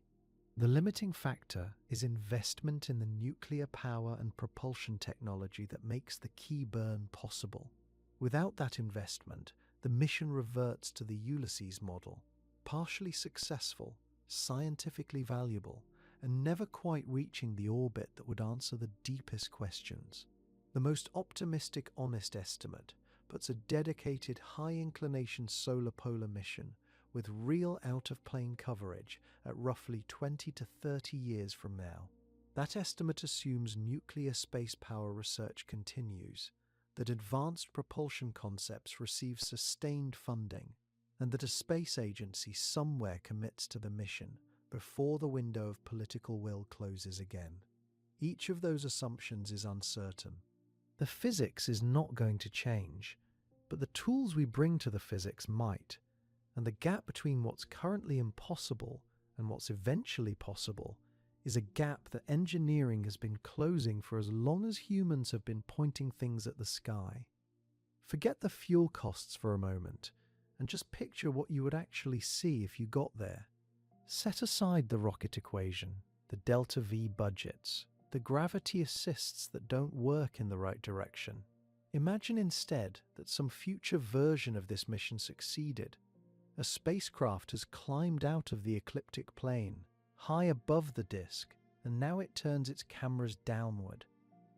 The limiting factor is investment in the nuclear power and propulsion technology that makes the key burn possible. Without that investment, the mission reverts to the Ulysses model, partially successful, scientifically valuable, and never quite reaching the orbit that would answer the deepest questions. The most optimistic honest estimate puts a dedicated high-inclination solar polar mission with real out-of-plane coverage at roughly 20 to 30 years from now. That estimate assumes nuclear space power research continues, that advanced propulsion concepts receive sustained funding, and that a space agency somewhere commits to the mission before the window of political will closes again. Each of those assumptions is uncertain. The physics is not going to change, but the tools we bring to the physics might, and the gap between what's currently impossible and what's eventually possible is a gap that engineering has been closing for as long as humans have been pointing things at the sky. Forget the fuel costs for a moment and just picture what you would actually see if you got there. Set aside the rocket equation, the delta V budgets, the gravity assists that don't work in the right direction. Imagine instead that some future version of this mission succeeded. A spacecraft has climbed out of the ecliptic plane, high above the disk, and now it turns its cameras downward.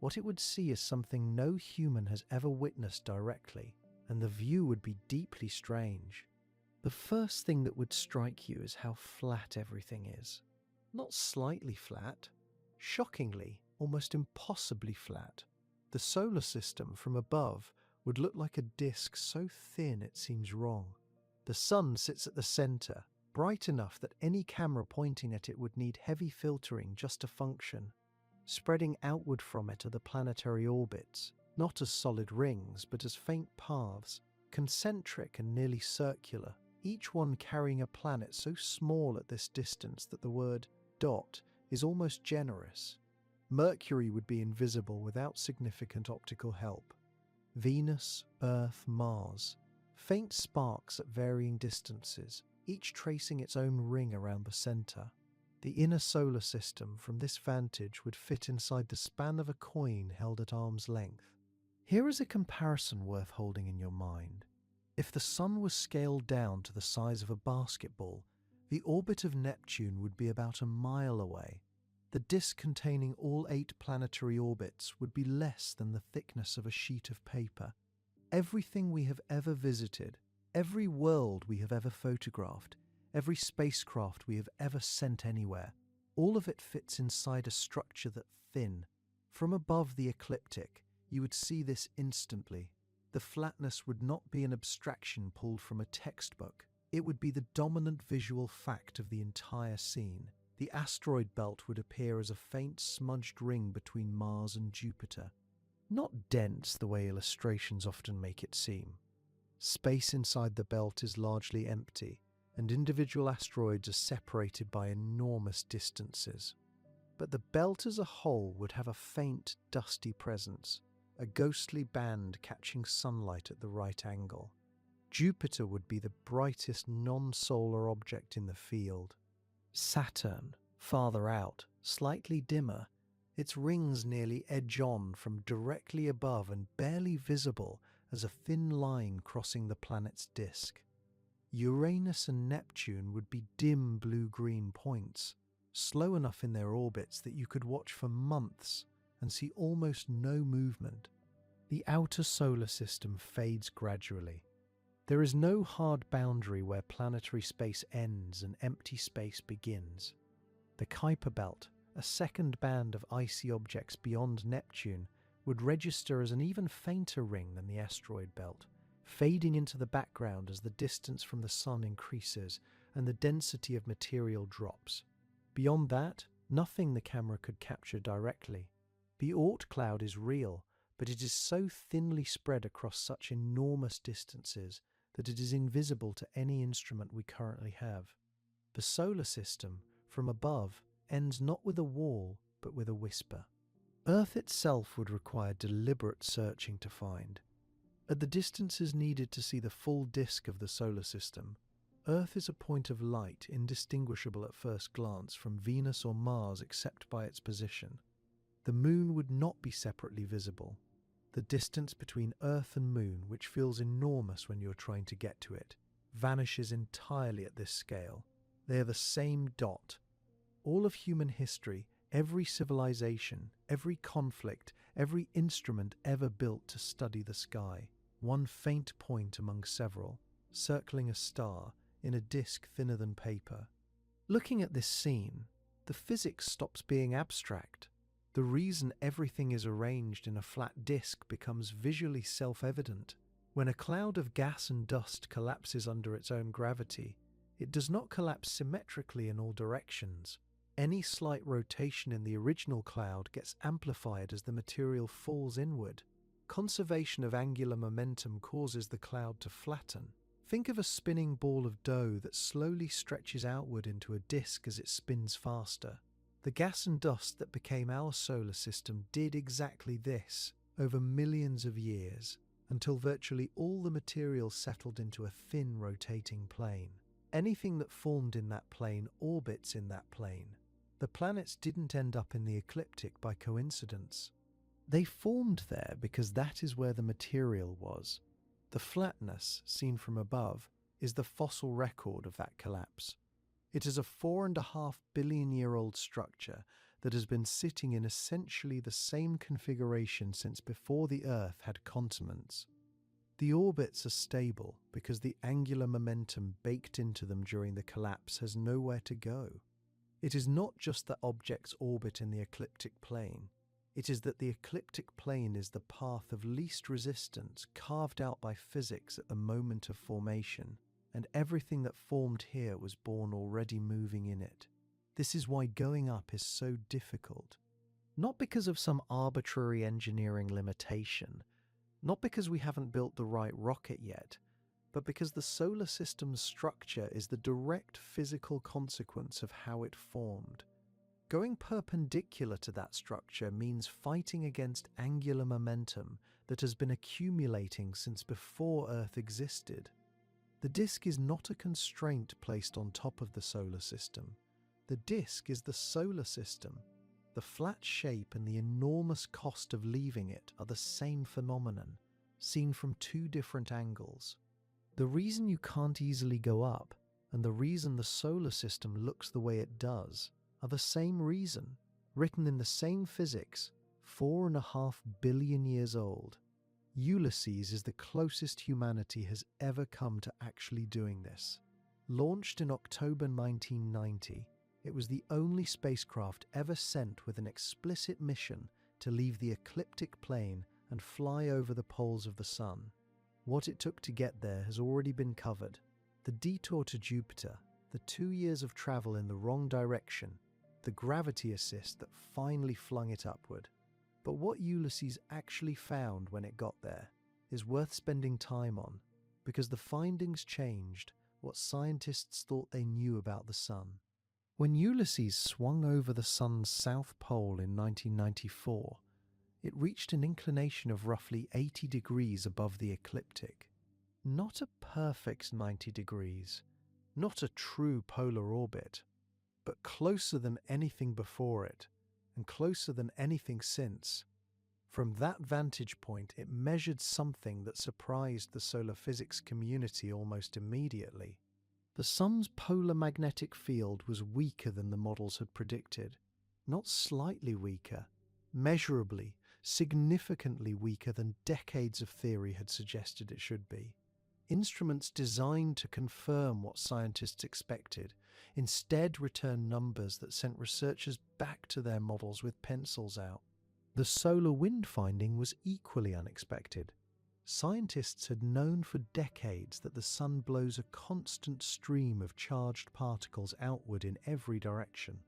What it would see is something no human has ever witnessed directly, and the view would be deeply strange. The first thing that would strike you is how flat everything is. Not slightly flat, shockingly, almost impossibly flat. The solar system from above would look like a disk so thin it seems wrong. The sun sits at the center, bright enough that any camera pointing at it would need heavy filtering just to function. Spreading outward from it are the planetary orbits, not as solid rings but as faint paths, concentric and nearly circular, each one carrying a planet so small at this distance that the word dot is almost generous. Mercury would be invisible without significant optical help. Venus, Earth, Mars. Faint sparks at varying distances, each tracing its own ring around the center. The inner solar system from this vantage would fit inside the span of a coin held at arm's length. Here is a comparison worth holding in your mind. If the sun was scaled down to the size of a basketball, the orbit of Neptune would be about a mile away. The disk containing all 8 planetary orbits would be less than the thickness of a sheet of paper. Everything we have ever visited, every world we have ever photographed, every spacecraft we have ever sent anywhere, all of it fits inside a structure that's thin. From above the ecliptic, you would see this instantly. The flatness would not be an abstraction pulled from a textbook. It would be the dominant visual fact of the entire scene. The asteroid belt would appear as a faint smudged ring between Mars and Jupiter. Not dense the way illustrations often make it seem. Space inside the belt is largely empty, and individual asteroids are separated by enormous distances. But the belt as a whole would have a faint, dusty presence, a ghostly band catching sunlight at the right angle. Jupiter would be the brightest non-solar object in the field. Saturn, farther out, slightly dimmer, its rings nearly edge on from directly above and barely visible as a thin line crossing the planet's disk. Uranus and Neptune would be dim blue-green points, slow enough in their orbits that you could watch for months and see almost no movement. The outer solar system fades gradually. There is no hard boundary where planetary space ends and empty space begins. The Kuiper Belt, a second band of icy objects beyond Neptune, would register as an even fainter ring than the asteroid belt, fading into the background as the distance from the Sun increases and the density of material drops. Beyond that, nothing the camera could capture directly. The Oort cloud is real, but it is so thinly spread across such enormous distances that it is invisible to any instrument we currently have. The solar system, from above, ends not with a wall, but with a whisper. Earth itself would require deliberate searching to find. At the distances needed to see the full disk of the solar system, Earth is a point of light indistinguishable at first glance from Venus or Mars except by its position. The Moon would not be separately visible. The distance between Earth and Moon, which feels enormous when you're trying to get to it, vanishes entirely at this scale. They are the same dot. All of human history, every civilization, every conflict, every instrument ever built to study the sky, one faint point among several, circling a star in a disk thinner than paper. Looking at this scene, the physics stops being abstract. The reason everything is arranged in a flat disk becomes visually self-evident. When a cloud of gas and dust collapses under its own gravity, it does not collapse symmetrically in all directions. Any slight rotation in the original cloud gets amplified as the material falls inward. Conservation of angular momentum causes the cloud to flatten. Think of a spinning ball of dough that slowly stretches outward into a disk as it spins faster. The gas and dust that became our solar system did exactly this over millions of years, until virtually all the material settled into a thin rotating plane. Anything that formed in that plane orbits in that plane. The planets didn't end up in the ecliptic by coincidence. They formed there because that is where the material was. The flatness, seen from above, is the fossil record of that collapse. It is a 4.5 billion-year-old structure that has been sitting in essentially the same configuration since before the Earth had continents. The orbits are stable because the angular momentum baked into them during the collapse has nowhere to go. It is not just that objects orbit in the ecliptic plane. It is that the ecliptic plane is the path of least resistance carved out by physics at the moment of formation, and everything that formed here was born already moving in it. This is why going up is so difficult. Not because of some arbitrary engineering limitation, not because we haven't built the right rocket yet, but because the solar system's structure is the direct physical consequence of how it formed. Going perpendicular to that structure means fighting against angular momentum that has been accumulating since before Earth existed. The disk is not a constraint placed on top of the solar system. The disk is the solar system. The flat shape and the enormous cost of leaving it are the same phenomenon, seen from two different angles. The reason you can't easily go up, and the reason the solar system looks the way it does, are the same reason, written in the same physics, 4.5 billion years old. Ulysses is the closest humanity has ever come to actually doing this. Launched in October 1990, it was the only spacecraft ever sent with an explicit mission to leave the ecliptic plane and fly over the poles of the Sun. What it took to get there has already been covered. The detour to Jupiter, the 2 years of travel in the wrong direction, the gravity assist that finally flung it upward. But what Ulysses actually found when it got there is worth spending time on, because the findings changed what scientists thought they knew about the Sun. When Ulysses swung over the Sun's south pole in 1994, it reached an inclination of roughly 80 degrees above the ecliptic. Not a perfect 90 degrees, not a true polar orbit, but closer than anything before it, and closer than anything since. From that vantage point, it measured something that surprised the solar physics community almost immediately. The Sun's polar magnetic field was weaker than the models had predicted. Not slightly weaker, measurably, significantly weaker than decades of theory had suggested it should be. Instruments designed to confirm what scientists expected instead returned numbers that sent researchers back to their models with pencils out. The solar wind finding was equally unexpected. Scientists had known for decades that the Sun blows a constant stream of charged particles outward in every direction.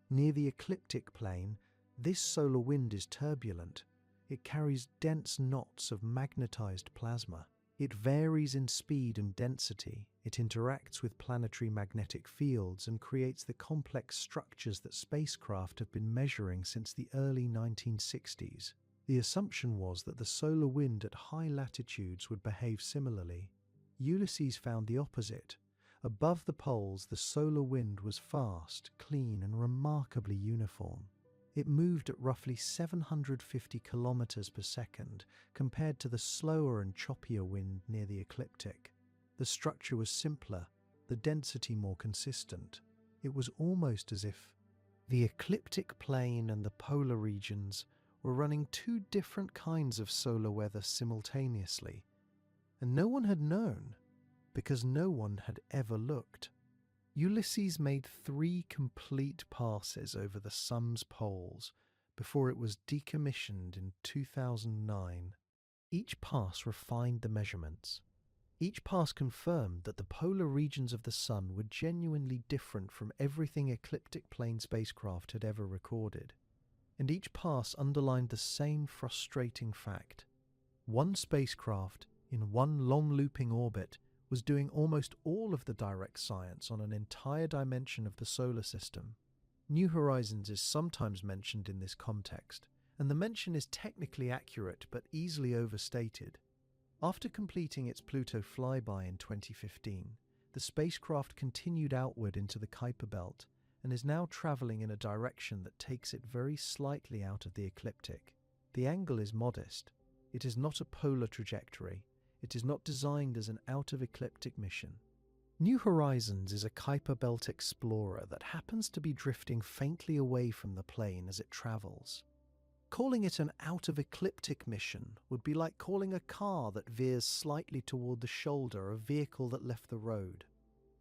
Near the ecliptic plane, this solar wind is turbulent. It carries dense knots of magnetized plasma. It varies in speed and density, it interacts with planetary magnetic fields and creates the complex structures that spacecraft have been measuring since the early 1960s. The assumption was that the solar wind at high latitudes would behave similarly. Ulysses found the opposite. Above the poles, the solar wind was fast, clean, and remarkably uniform. It moved at roughly 750 kilometers per second, compared to the slower and choppier wind near the ecliptic. The structure was simpler, the density more consistent. It was almost as if the ecliptic plane and the polar regions were running two different kinds of solar weather simultaneously. And no one had known, because no one had ever looked. Ulysses made 3 complete passes over the sun's poles before it was decommissioned in 2009. Each pass refined the measurements. Each pass confirmed that the polar regions of the sun were genuinely different from everything ecliptic plane spacecraft had ever recorded. And each pass underlined the same frustrating fact. One spacecraft, in one long looping orbit, was doing almost all of the direct science on an entire dimension of the solar system. New Horizons is sometimes mentioned in this context, and the mention is technically accurate but easily overstated. After completing its Pluto flyby in 2015, the spacecraft continued outward into the Kuiper Belt and is now traveling in a direction that takes it very slightly out of the ecliptic. The angle is modest. It is not a polar trajectory. It is not designed as an out-of-ecliptic mission. New Horizons is a Kuiper Belt explorer that happens to be drifting faintly away from the plane as it travels. Calling it an out-of-ecliptic mission would be like calling a car that veers slightly toward the shoulder a vehicle that left the road.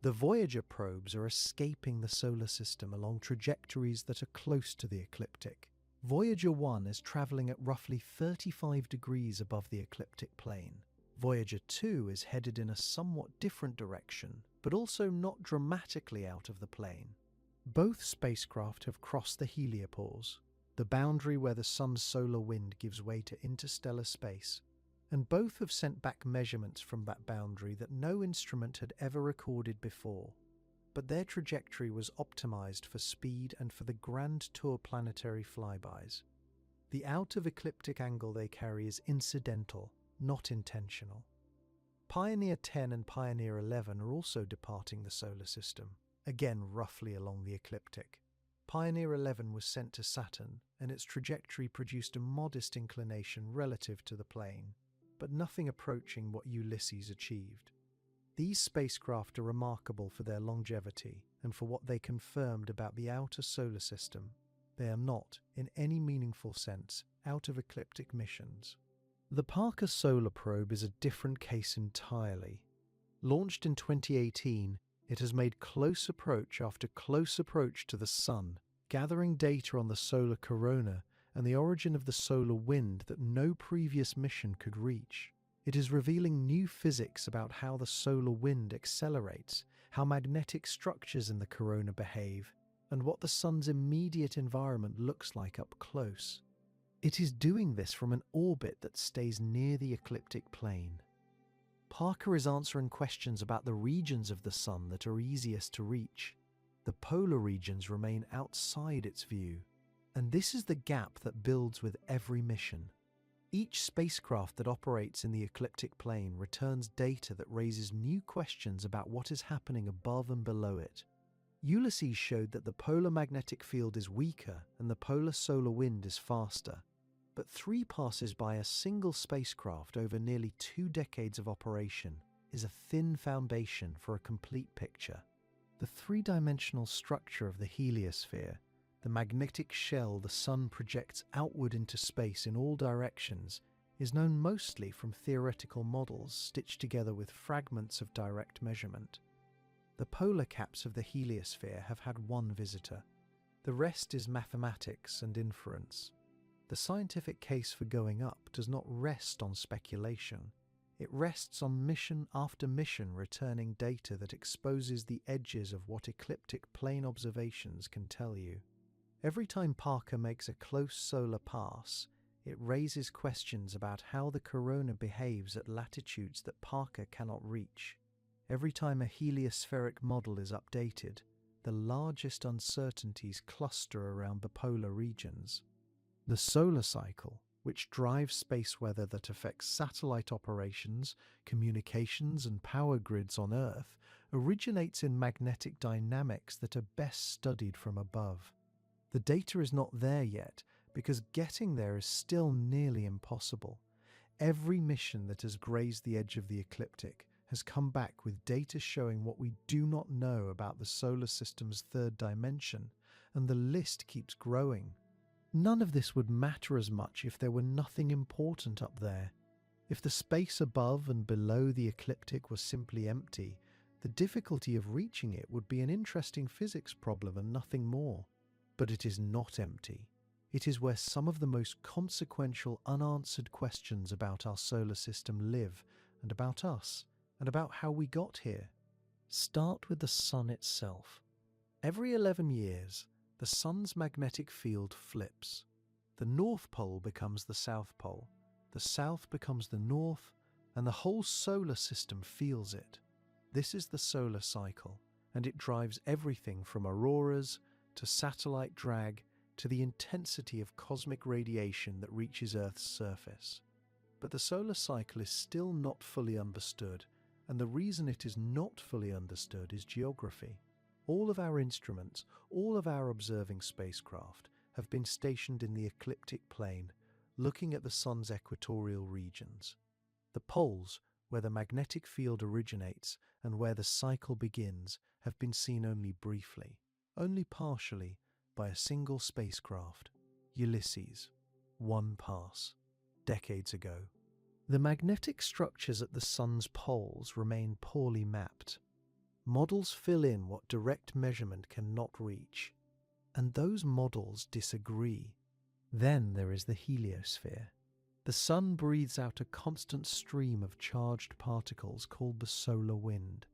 The Voyager probes are escaping the solar system along trajectories that are close to the ecliptic. Voyager 1 is traveling at roughly 35 degrees above the ecliptic plane. Voyager 2 is headed in a somewhat different direction, but also not dramatically out of the plane. Both spacecraft have crossed the heliopause, the boundary where the sun's solar wind gives way to interstellar space, and both have sent back measurements from that boundary that no instrument had ever recorded before. But their trajectory was optimized for speed and for the grand tour planetary flybys. The out-of-ecliptic angle they carry is incidental, not intentional. Pioneer 10 and Pioneer 11 are also departing the solar system, again roughly along the ecliptic. Pioneer 11 was sent to Saturn, and its trajectory produced a modest inclination relative to the plane, but nothing approaching what Ulysses achieved. These spacecraft are remarkable for their longevity and for what they confirmed about the outer solar system. They are not, in any meaningful sense, out-of-ecliptic missions. The Parker Solar Probe is a different case entirely. Launched in 2018, it has made close approach after close approach to the Sun, gathering data on the solar corona and the origin of the solar wind that no previous mission could reach. It is revealing new physics about how the solar wind accelerates, how magnetic structures in the corona behave, and what the Sun's immediate environment looks like up close. It is doing this from an orbit that stays near the ecliptic plane. Parker is answering questions about the regions of the Sun that are easiest to reach. The polar regions remain outside its view, and this is the gap that builds with every mission. Each spacecraft that operates in the ecliptic plane returns data that raises new questions about what is happening above and below it. Ulysses showed that the polar magnetic field is weaker and the polar solar wind is faster. But 3 passes by a single spacecraft over nearly 2 decades of operation is a thin foundation for a complete picture. The 3-dimensional structure of the heliosphere, the magnetic shell the Sun projects outward into space in all directions, is known mostly from theoretical models stitched together with fragments of direct measurement. The polar caps of the heliosphere have had one visitor. The rest is mathematics and inference. The scientific case for going up does not rest on speculation. It rests on mission after mission returning data that exposes the edges of what ecliptic plane observations can tell you. Every time Parker makes a close solar pass, it raises questions about how the corona behaves at latitudes that Parker cannot reach. Every time a heliospheric model is updated, the largest uncertainties cluster around the polar regions. The solar cycle, which drives space weather that affects satellite operations, communications, and power grids on Earth, originates in magnetic dynamics that are best studied from above. The data is not there yet because getting there is still nearly impossible. Every mission that has grazed the edge of the ecliptic has come back with data showing what we do not know about the solar system's third dimension, and the list keeps growing. None of this would matter as much if there were nothing important up there. If the space above and below the ecliptic was simply empty, the difficulty of reaching it would be an interesting physics problem and nothing more. But it is not empty. It is where some of the most consequential unanswered questions about our solar system live, and about us, and about how we got here. Start with the Sun itself. Every 11 years, the Sun's magnetic field flips. The North Pole becomes the South Pole, the South becomes the North, and the whole solar system feels it. This is the solar cycle, and it drives everything from auroras to satellite drag to the intensity of cosmic radiation that reaches Earth's surface. But the solar cycle is still not fully understood, and the reason it is not fully understood is geography. All of our instruments, all of our observing spacecraft have been stationed in the ecliptic plane, looking at the Sun's equatorial regions. The poles, where the magnetic field originates and where the cycle begins, have been seen only briefly, only partially, by a single spacecraft, Ulysses, one pass, decades ago. The magnetic structures at the Sun's poles remain poorly mapped. Models fill in what direct measurement cannot reach, and those models disagree. Then there is the heliosphere. The Sun breathes out a constant stream of charged particles called the solar wind.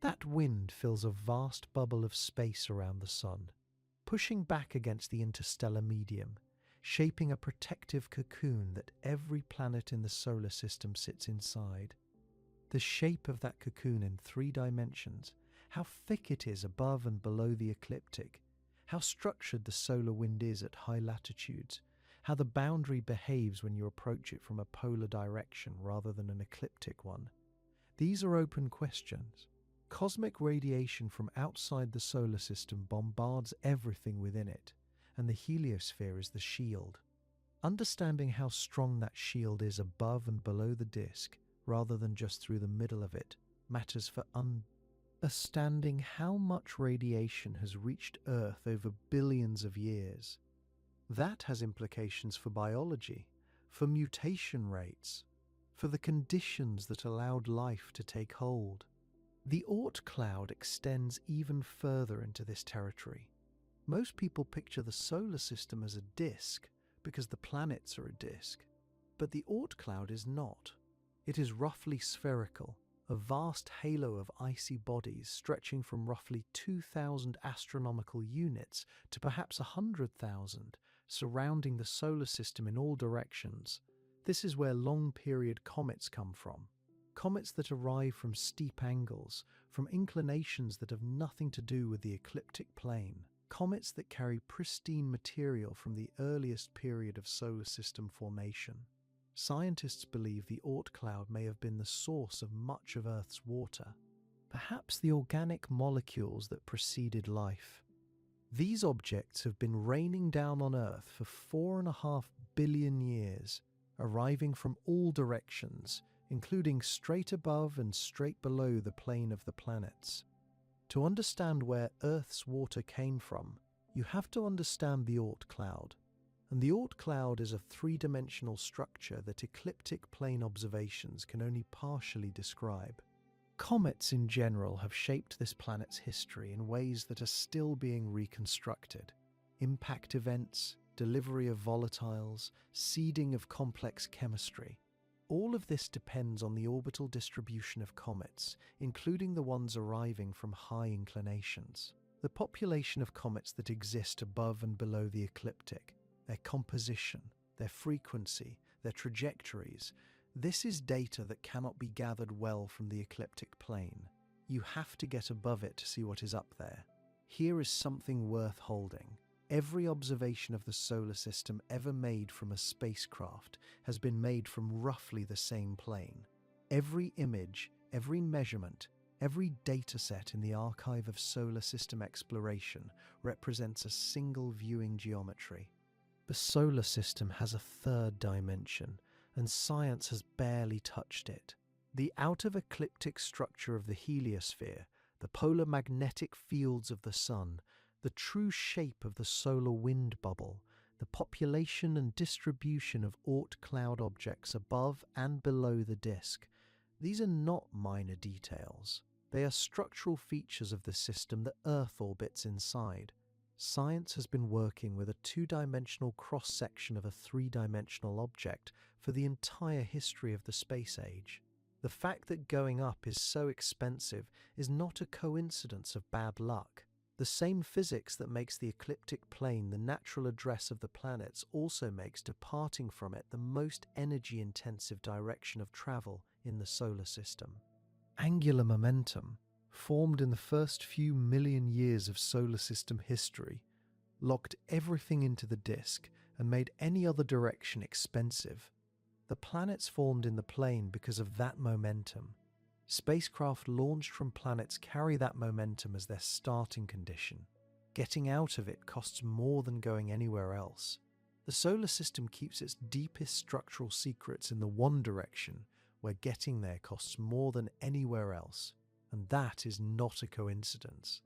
That wind fills a vast bubble of space around the Sun, pushing back against the interstellar medium, shaping a protective cocoon that every planet in the solar system sits inside. The shape of that cocoon in 3 dimensions, how thick it is above and below the ecliptic, how structured the solar wind is at high latitudes, how the boundary behaves when you approach it from a polar direction rather than an ecliptic one. These are open questions. Cosmic radiation from outside the solar system bombards everything within it, and the heliosphere is the shield. Understanding how strong that shield is above and below the disk, rather than just through the middle of it, matters for understanding how much radiation has reached Earth over billions of years. That has implications for biology, for mutation rates, for the conditions that allowed life to take hold. The Oort cloud extends even further into this territory. Most people picture the solar system as a disk because the planets are a disk, but the Oort cloud is not. It is roughly spherical, a vast halo of icy bodies stretching from roughly 2,000 astronomical units to perhaps 100,000, surrounding the solar system in all directions. This is where long-period comets come from. Comets that arrive from steep angles, from inclinations that have nothing to do with the ecliptic plane. Comets that carry pristine material from the earliest period of solar system formation. Scientists believe the Oort cloud may have been the source of much of Earth's water, perhaps the organic molecules that preceded life. These objects have been raining down on Earth for 4.5 billion years, arriving from all directions, including straight above and straight below the plane of the planets. To understand where Earth's water came from, you have to understand the Oort cloud. And the Oort cloud is a 3-dimensional structure that ecliptic plane observations can only partially describe. Comets in general have shaped this planet's history in ways that are still being reconstructed. Impact events, delivery of volatiles, seeding of complex chemistry. All of this depends on the orbital distribution of comets, including the ones arriving from high inclinations. The population of comets that exist above and below the ecliptic, their composition, their frequency, their trajectories. This is data that cannot be gathered well from the ecliptic plane. You have to get above it to see what is up there. Here is something worth holding. Every observation of the solar system ever made from a spacecraft has been made from roughly the same plane. Every image, every measurement, every dataset in the archive of solar system exploration represents a single viewing geometry. The solar system has a third dimension, and science has barely touched it. The out-of-ecliptic structure of the heliosphere, the polar magnetic fields of the sun, the true shape of the solar wind bubble, the population and distribution of Oort cloud objects above and below the disk. These are not minor details. They are structural features of the system that Earth orbits inside. Science has been working with a two-dimensional cross-section of a three-dimensional object for the entire history of the space age. The fact that going up is so expensive is not a coincidence of bad luck. The same physics that makes the ecliptic plane the natural address of the planets also makes departing from it the most energy-intensive direction of travel in the solar system. Angular momentum, formed in the first few million years of solar system history, locked everything into the disk and made any other direction expensive. The planets formed in the plane because of that momentum. Spacecraft launched from planets carry that momentum as their starting condition. Getting out of it costs more than going anywhere else. The solar system keeps its deepest structural secrets in the one direction, where getting there costs more than anywhere else. And that is not a coincidence.